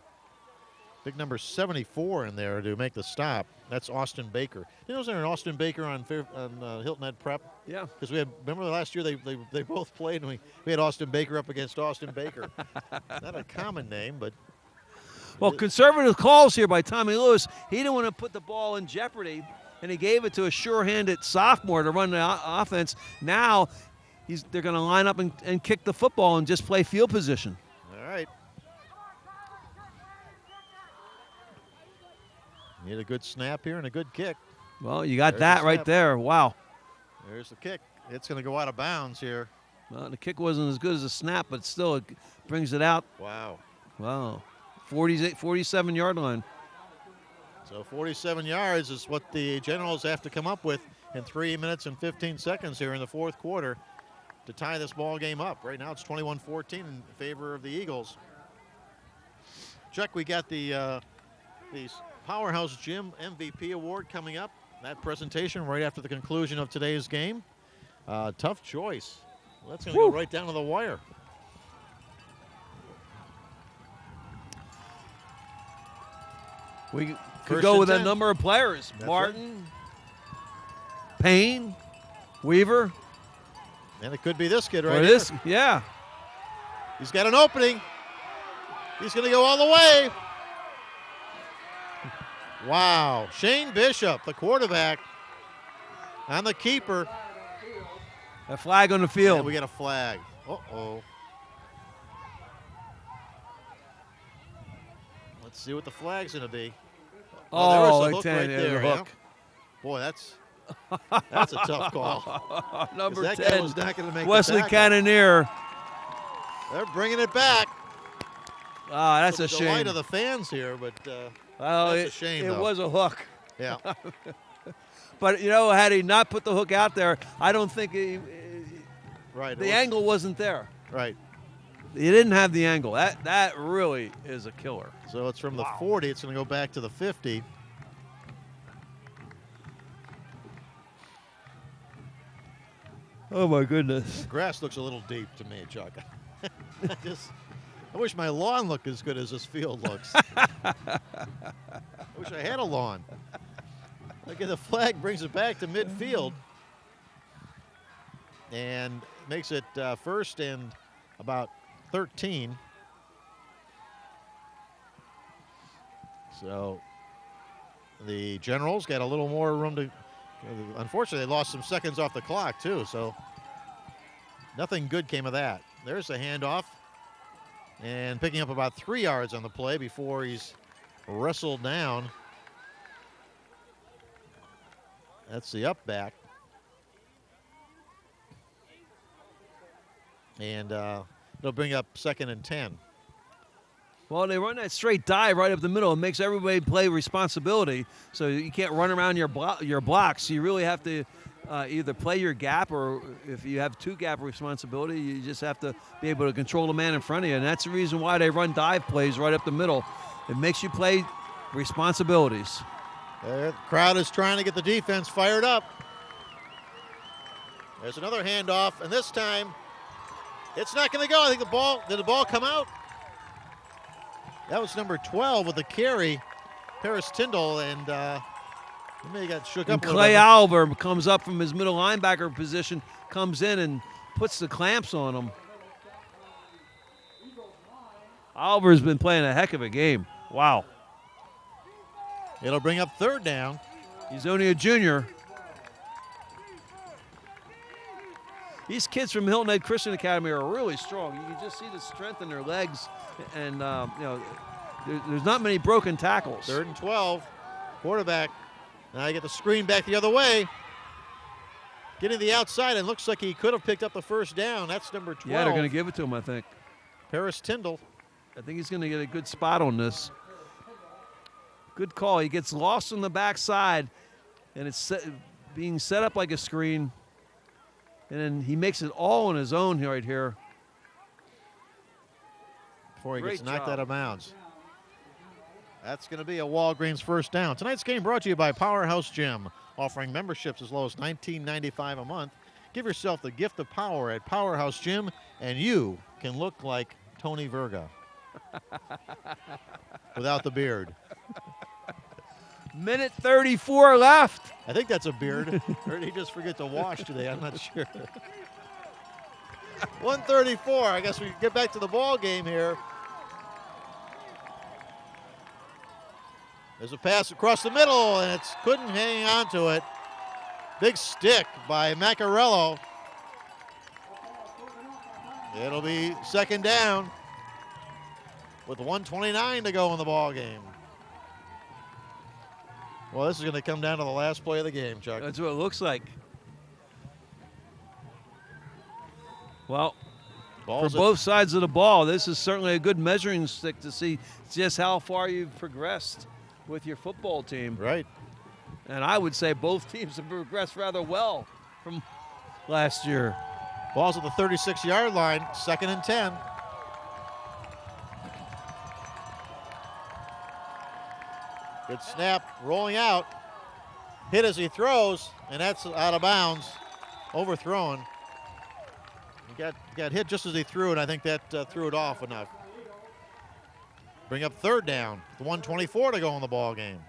S1: Big number 74 in there to make the stop. That's Austin Baker. You know, was there an Austin Baker on Hilton Head Prep?
S2: Yeah.
S1: Because remember last year they both played, and we had Austin Baker up against Austin Baker. Not a common name, but.
S2: Well, conservative calls here by Tommy Lewis. He didn't want to put the ball in jeopardy, and he gave it to a sure-handed sophomore to run the offense. Now they're going to line up and kick the football and just play field position.
S1: All right. Need a good snap here and a good kick.
S2: Well, you got
S1: There's
S2: that
S1: the
S2: right
S1: snap.
S2: there. Wow.
S1: There's the kick. It's going to go out of bounds here.
S2: Well, the kick wasn't as good as the snap, but still it brings it out.
S1: Wow.
S2: Wow. 47-yard line.
S1: So 47 yards is what the Generals have to come up with in 3 minutes and 15 seconds here in the 4th quarter to tie this ball game up. Right now it's 21-14 in favor of the Eagles. Chuck, we got the Powerhouse Gym MVP Award coming up. That presentation right after the conclusion of today's game. Tough choice. Well, that's going to go right down to the wire.
S2: We could
S1: First
S2: go
S1: and
S2: with
S1: 10.
S2: a number of players.
S1: That's
S2: Martin, Payne, Weaver.
S1: And it could be this kid right
S2: Or
S1: here.
S2: this, yeah.
S1: He's got an opening. He's going to go all the way. Wow. Shane Bishop, the quarterback, on the keeper.
S2: A flag on the field.
S1: And we get a flag. Uh-oh. Let's see what the flag's going to be.
S2: Oh,
S1: there's the hook right there.
S2: the
S1: yeah.
S2: hook.
S1: Boy, that's a tough call.
S2: Number
S1: that
S2: 10,
S1: guy was not going to make
S2: Wesley
S1: the tackle.
S2: Cannoneer.
S1: They're bringing it back.
S2: Ah, that's
S1: To
S2: a
S1: the delight
S2: shame.
S1: of the fans here, but
S2: Well,
S1: that's a shame,
S2: it
S1: though.
S2: was a hook.
S1: Yeah.
S2: But, you know, had he not put the hook out there, I don't think
S1: Right.
S2: the angle wasn't there.
S1: Right.
S2: He didn't have the angle. That really is a killer.
S1: So it's from the 40. It's going to go back to the 50.
S2: Oh, my goodness.
S1: Grass looks a little deep to me, Chuck. I wish my lawn looked as good as this field looks. I wish I had a lawn. Okay, the flag brings it back to midfield and makes it 1st and about 13. So the Generals got a little more room to. Unfortunately, they lost some seconds off the clock, too, so nothing good came of that. There's a handoff, and picking up about 3 yards on the play before he's wrestled down. That's the up back. And it'll bring up 2nd and 10.
S2: Well, they run that straight dive right up the middle. It makes everybody play responsibility. So you can't run around your blocks. You really have to either play your gap, or if you have two gap responsibility, you just have to be able to control the man in front of you. And that's the reason why they run dive plays right up the middle. It makes you play responsibilities.
S1: The crowd is trying to get the defense fired up. There's another handoff, and this time it's not going to go. I think did the ball come out? That was number 12 with the carry, Paris Tyndall, and he may have got shook up a little
S2: Clay
S1: bit.
S2: Oliver comes up from his middle linebacker position, comes in and puts the clamps on him. Oliver's been playing a heck of a game. Wow.
S1: It'll bring up third down.
S2: He's only a junior. These kids from Hilton Head Christian Academy are really strong. You can just see the strength in their legs, and there's not many broken tackles.
S1: 3rd and 12. Quarterback. Now you get the screen back the other way. Getting the outside, and looks like he could have picked up the first down. That's number 12.
S2: Yeah, they're going to give it to him, I think.
S1: Paris Tyndall.
S2: I think he's going to get a good spot on this. Good call. He gets lost on the backside, and it's being set up like a screen. And then he makes it all on his own right here.
S1: Before he
S2: Great
S1: gets knocked
S2: job.
S1: out of bounds. That's going to be a Walgreens first down. Tonight's game brought to you by Powerhouse Gym, offering memberships as low as $19.95 a month. Give yourself the gift of power at Powerhouse Gym, and you can look like Tony Verga without the beard.
S2: Minute 34 left.
S1: I think that's a beard. Or did he just forget to wash today? I'm not sure. 1:34. I guess we can get back to the ball game here. There's a pass across the middle, and it's couldn't hang on to it. Big stick by Michaiello. It'll be second down with 1:29 to go in the ball game. Well, this is going to come down to the last play of the game, Chuck.
S2: That's what it looks like. Well, for both sides of the ball, this is certainly a good measuring stick to see just how far you've progressed with your football team.
S1: Right.
S2: And I would say both teams have progressed rather well from last year.
S1: Ball's at the 36-yard line, 2nd and 10. Good snap, rolling out. Hit as he throws, and that's out of bounds. Overthrown. He got hit just as he threw, and I think that threw it off enough. Bring up third down. 1:24 to go in the ball game.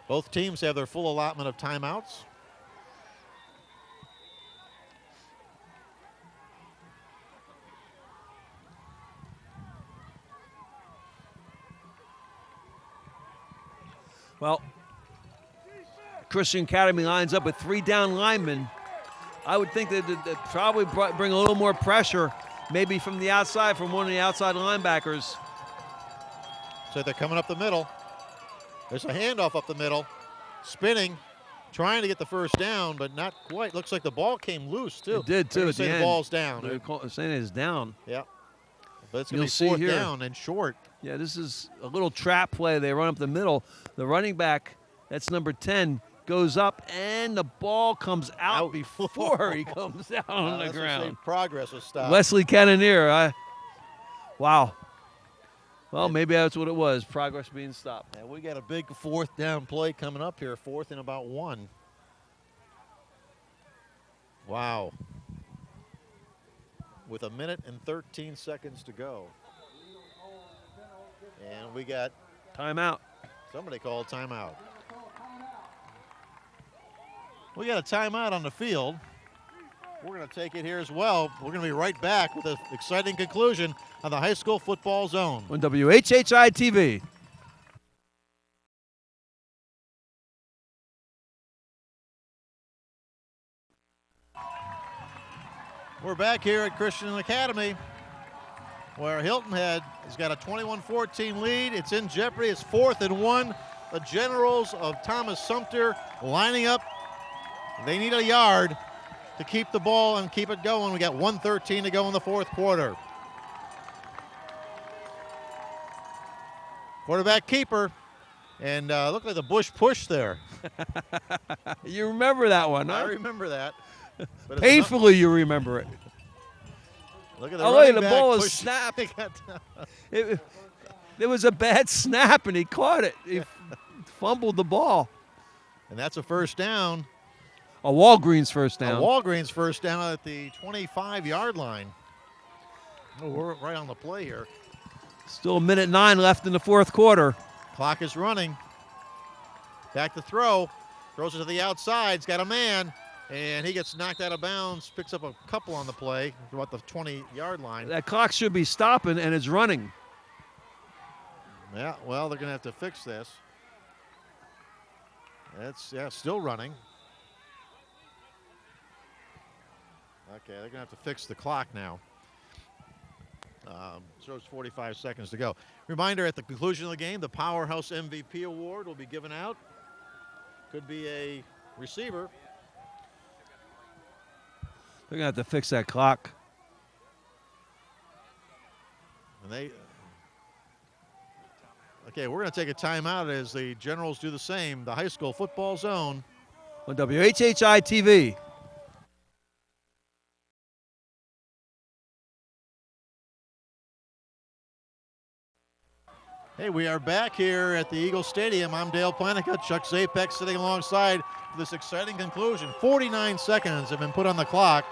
S1: Both teams have their full allotment of timeouts.
S2: Well, Christian Academy lines up with 3 down linemen. I would think that they'd probably bring a little more pressure, maybe from the outside, from one of the outside linebackers.
S1: So they're coming up the middle. There's a handoff up the middle. Spinning, trying to get the first down, but not quite. Looks like the ball came loose, too.
S2: It did, too,
S1: They're
S2: at the
S1: saying
S2: end.
S1: the ball's down.
S2: They're saying it's down.
S1: Yeah. But it's going
S2: You'll
S1: to
S2: see
S1: be 4th
S2: here.
S1: down and short.
S2: Yeah, this is a little trap play. They run up the middle. The running back, that's number 10, goes up, and the ball comes out before he comes down on the
S1: That's what
S2: ground.
S1: saying progress was stopped.
S2: Wesley Cannoneer. Wow. Well, maybe that's what it was, progress being stopped.
S1: And we got a big 4th down play coming up here, 4th and about 1. Wow. With 1 minute and 13 seconds to go. And we got
S2: Timeout.
S1: somebody called timeout. We got a timeout on the field. We're going to take it here as well. We're going to be right back with an exciting conclusion on the high school football zone.
S2: On WHHI-TV.
S1: We're back here at Christian Academy, where Hilton Head has got a 21-14 lead. It's in jeopardy. It's 4th and 1. The Generals of Thomas Sumter lining up. They need a yard. to keep the ball and keep it going. We got 1:13 to go in the fourth quarter. Quarterback keeper, and looked like the Bush push there.
S2: You remember that one, huh?
S1: I remember that. But
S2: Painfully, you remember it.
S1: Look at the
S2: look,
S1: running
S2: the
S1: back
S2: ball is
S1: push.
S2: snapped. There was a bad snap, and he caught it. He fumbled the ball.
S1: And that's a first down.
S2: A Walgreens first down.
S1: A Walgreens first down at the 25-yard line. Oh, we're right on the play here.
S2: Still 1:09 left in the fourth quarter.
S1: Clock is running. Back to throw. Throws it to the outside. He's got a man. And he gets knocked out of bounds. Picks up a couple on the play. About the 20-yard line.
S2: That clock should be stopping, and it's running.
S1: Yeah, well, they're going to have to fix this. It's still running. Okay, they're going to have to fix the clock now. So it's 45 seconds to go. Reminder, at the conclusion of the game, the Powerhouse MVP Award will be given out. Could be a receiver.
S2: They're going to have to fix that clock.
S1: And okay, we're going to take a timeout as the Generals do the same. The high school football zone.
S2: On WHHI-TV.
S1: Hey, we are back here at the Eagle Stadium. I'm Dale Planica. Chuck Zapek sitting alongside for this exciting conclusion. 49 seconds have been put on the clock.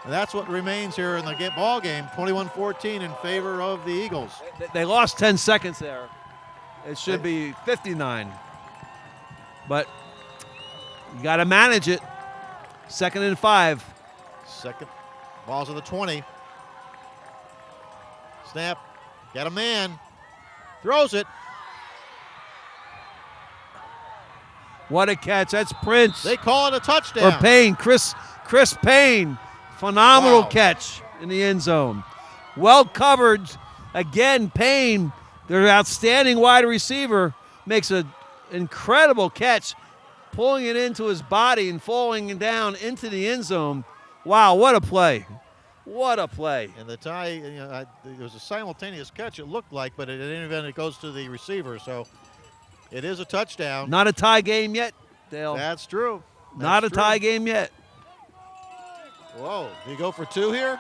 S1: And that's what remains here in the ball game. 21-14 in favor of the Eagles.
S2: They lost 10 seconds there. It should be 59. But you got to manage it. 2nd and 5.
S1: Second. Ball's at the 20. Snap. Got a man. Throws it.
S2: What a catch. That's Prince.
S1: They call it a touchdown.
S2: Or Payne. Chris Payne. Phenomenal
S1: Wow.
S2: catch in the end zone. Well covered. Again, Payne, their outstanding wide receiver, makes an incredible catch, pulling it into his body and falling down into the end zone. Wow, what a play. What a play.
S1: And the tie, there was a simultaneous catch, it looked like, but in any event, it goes to the receiver. So it is a touchdown.
S2: Not a tie game yet, Dale.
S1: That's true.
S2: Not a tie game yet.
S1: Whoa, did he go for two here?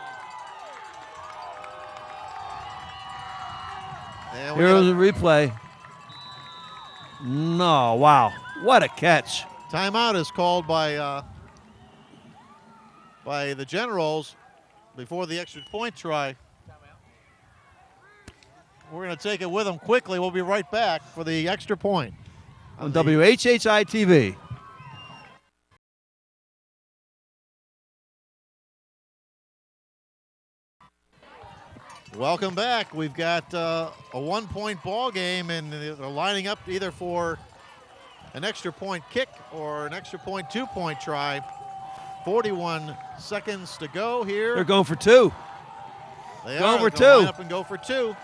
S1: And
S2: Here's a replay. No, wow. What a catch.
S1: Timeout is called by the Generals before the extra point try. We're going to take it with them quickly. We'll be right back for the extra point.
S2: On WHHI-TV.
S1: Welcome back. We've got a one-point ball game, and they're lining up either for an extra point kick or an extra point two-point try. 41 seconds to go here.
S2: They're going for two.
S1: They
S2: going
S1: are
S2: for
S1: gonna
S2: two.
S1: line up and go for two.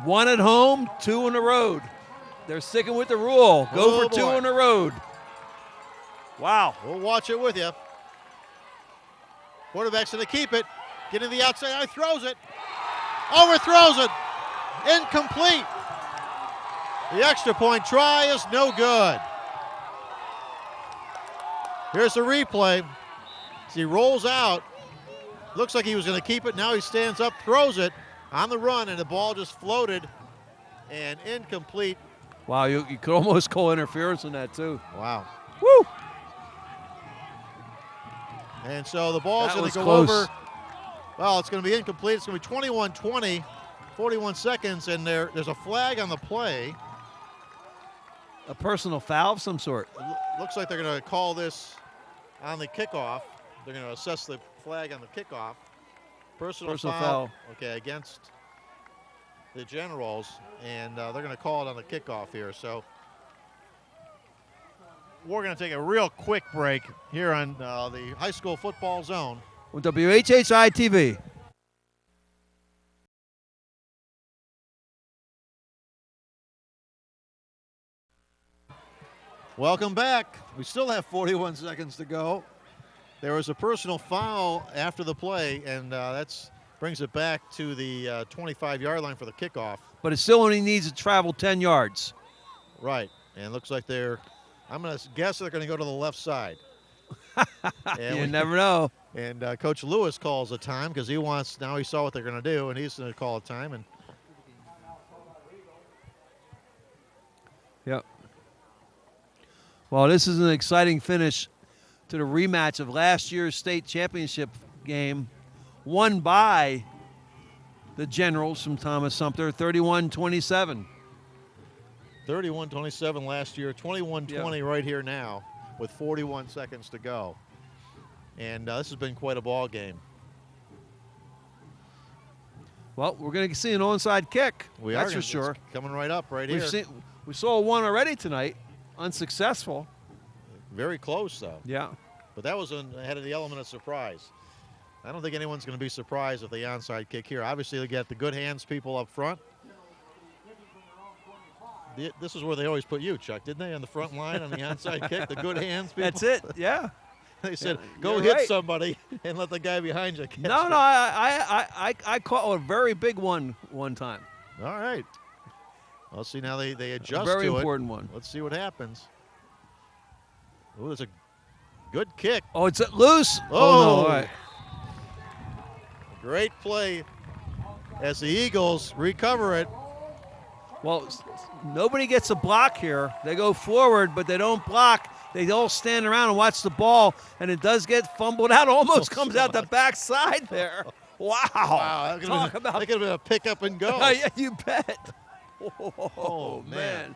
S2: 1 at home, 2 on the road. They're sticking with the rule. Go for 2
S1: boy.
S2: on the road. Wow.
S1: We'll watch it with you. Quarterback's going to keep it. Getting the outside. Throws it. Overthrows it. Incomplete. The extra point try is no good. Here's the replay. As he rolls out. Looks like he was going to keep it. Now he stands up, throws it on the run, and the ball just floated and incomplete.
S2: Wow, you could almost call interference on that too.
S1: Wow.
S2: Woo!
S1: And so the ball's
S2: That
S1: going
S2: was
S1: to go
S2: close.
S1: over. Well, it's going to be incomplete. It's going to be 21-20, 41 seconds, and there's a flag on the play.
S2: A personal foul of some sort.
S1: Looks like they're going to call this on the kickoff. They're going to assess the flag on the kickoff. Personal foul. Okay, against the Generals, and they're going to call it on the kickoff here. So we're going to take a real quick break here on the high school football zone.
S2: On WHHI-TV.
S1: Welcome back. We still have 41 seconds to go. There was a personal foul after the play, and that's brings it back to the 25-yard line for the kickoff.
S2: But it still only needs to travel 10 yards.
S1: Right, and it looks like I'm going to guess they're going to go to the left side.
S2: You never know.
S1: And Coach Lewis calls a time because now he saw what they're going to do, and he's going to call a time. And
S2: Yep. Well, this is an exciting finish to the rematch of last year's state championship game, won by the Generals from Thomas Sumter, 31-27.
S1: 31-27 last year, 21-20 right here now with 41 seconds to go. And this has been quite a ball game.
S2: Well, we're going to see an onside kick.
S1: That's
S2: for sure.
S1: It's coming right up right here.
S2: We saw one already tonight, unsuccessful.
S1: Very close, though.
S2: Yeah.
S1: But that was ahead of the element of surprise. I don't think anyone's going to be surprised with the onside kick here. Obviously, they get the good hands people up front. This is where they always put you, Chuck, didn't they, on the front line on the onside kick? The good hands people.
S2: That's it, yeah.
S1: They said, go
S2: you're
S1: hit
S2: right.
S1: somebody and let the guy behind you catch it.
S2: No, I caught a very big one time.
S1: All right. Well, see, now they adjust
S2: Very
S1: to it.
S2: important one.
S1: Let's see what happens. Oh, there's a good kick.
S2: Oh, it's loose.
S1: Oh,
S2: no, all right.
S1: Great play as the Eagles recover it.
S2: Well, nobody gets a block here. They go forward, but they don't block. They all stand around and watch the ball, and it does get fumbled out. Almost comes out the backside there. Wow.
S1: Wow.
S2: Talk about
S1: that could have been a pick up and go.
S2: yeah, you bet.
S1: Oh, man.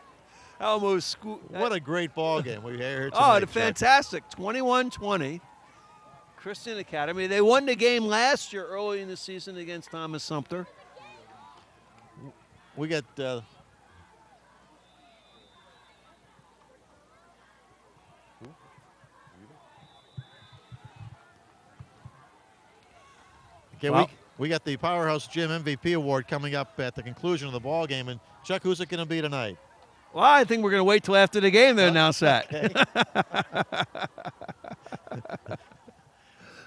S2: Almost.
S1: What a great ball game we had here tonight.
S2: Oh,
S1: Jack.
S2: fantastic. 21-20. Christian Academy. They won the game last year early in the season against Thomas Sumter.
S1: We got okay,
S2: well,
S1: we got the Powerhouse Gym MVP award coming up at the conclusion of the ball game. And Chuck, who's it going to be tonight?
S2: Well, I think we're going to wait till after the game to announce that.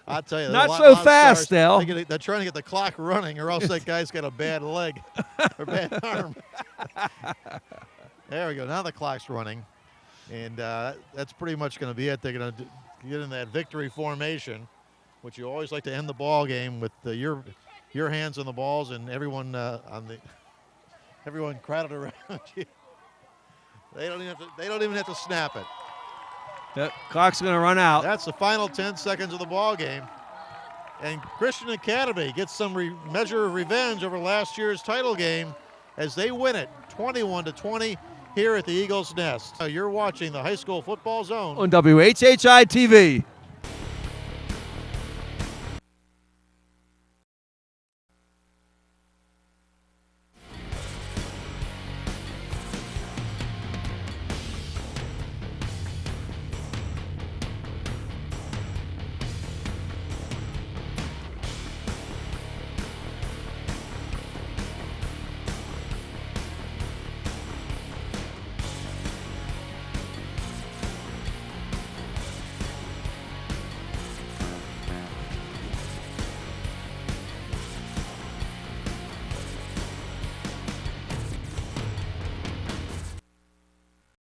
S1: I'll tell you.
S2: Not so fast, Dale.
S1: They're trying to get the clock running, or else that guy's got a bad leg or bad arm. There we go. Now the clock's running, and that's pretty much going to be it. They're going to get in that victory formation, which you always like to end the ball game with your hands on the balls and everyone everyone crowded around you. They don't even have to snap it.
S2: The clock's going to run out.
S1: That's the final 10 seconds of the ball game. And Christian Academy gets some measure of revenge over last year's title game as they win it 21-20 here at the Eagles Nest. You're watching the High School Football Zone
S2: on WHHI-TV.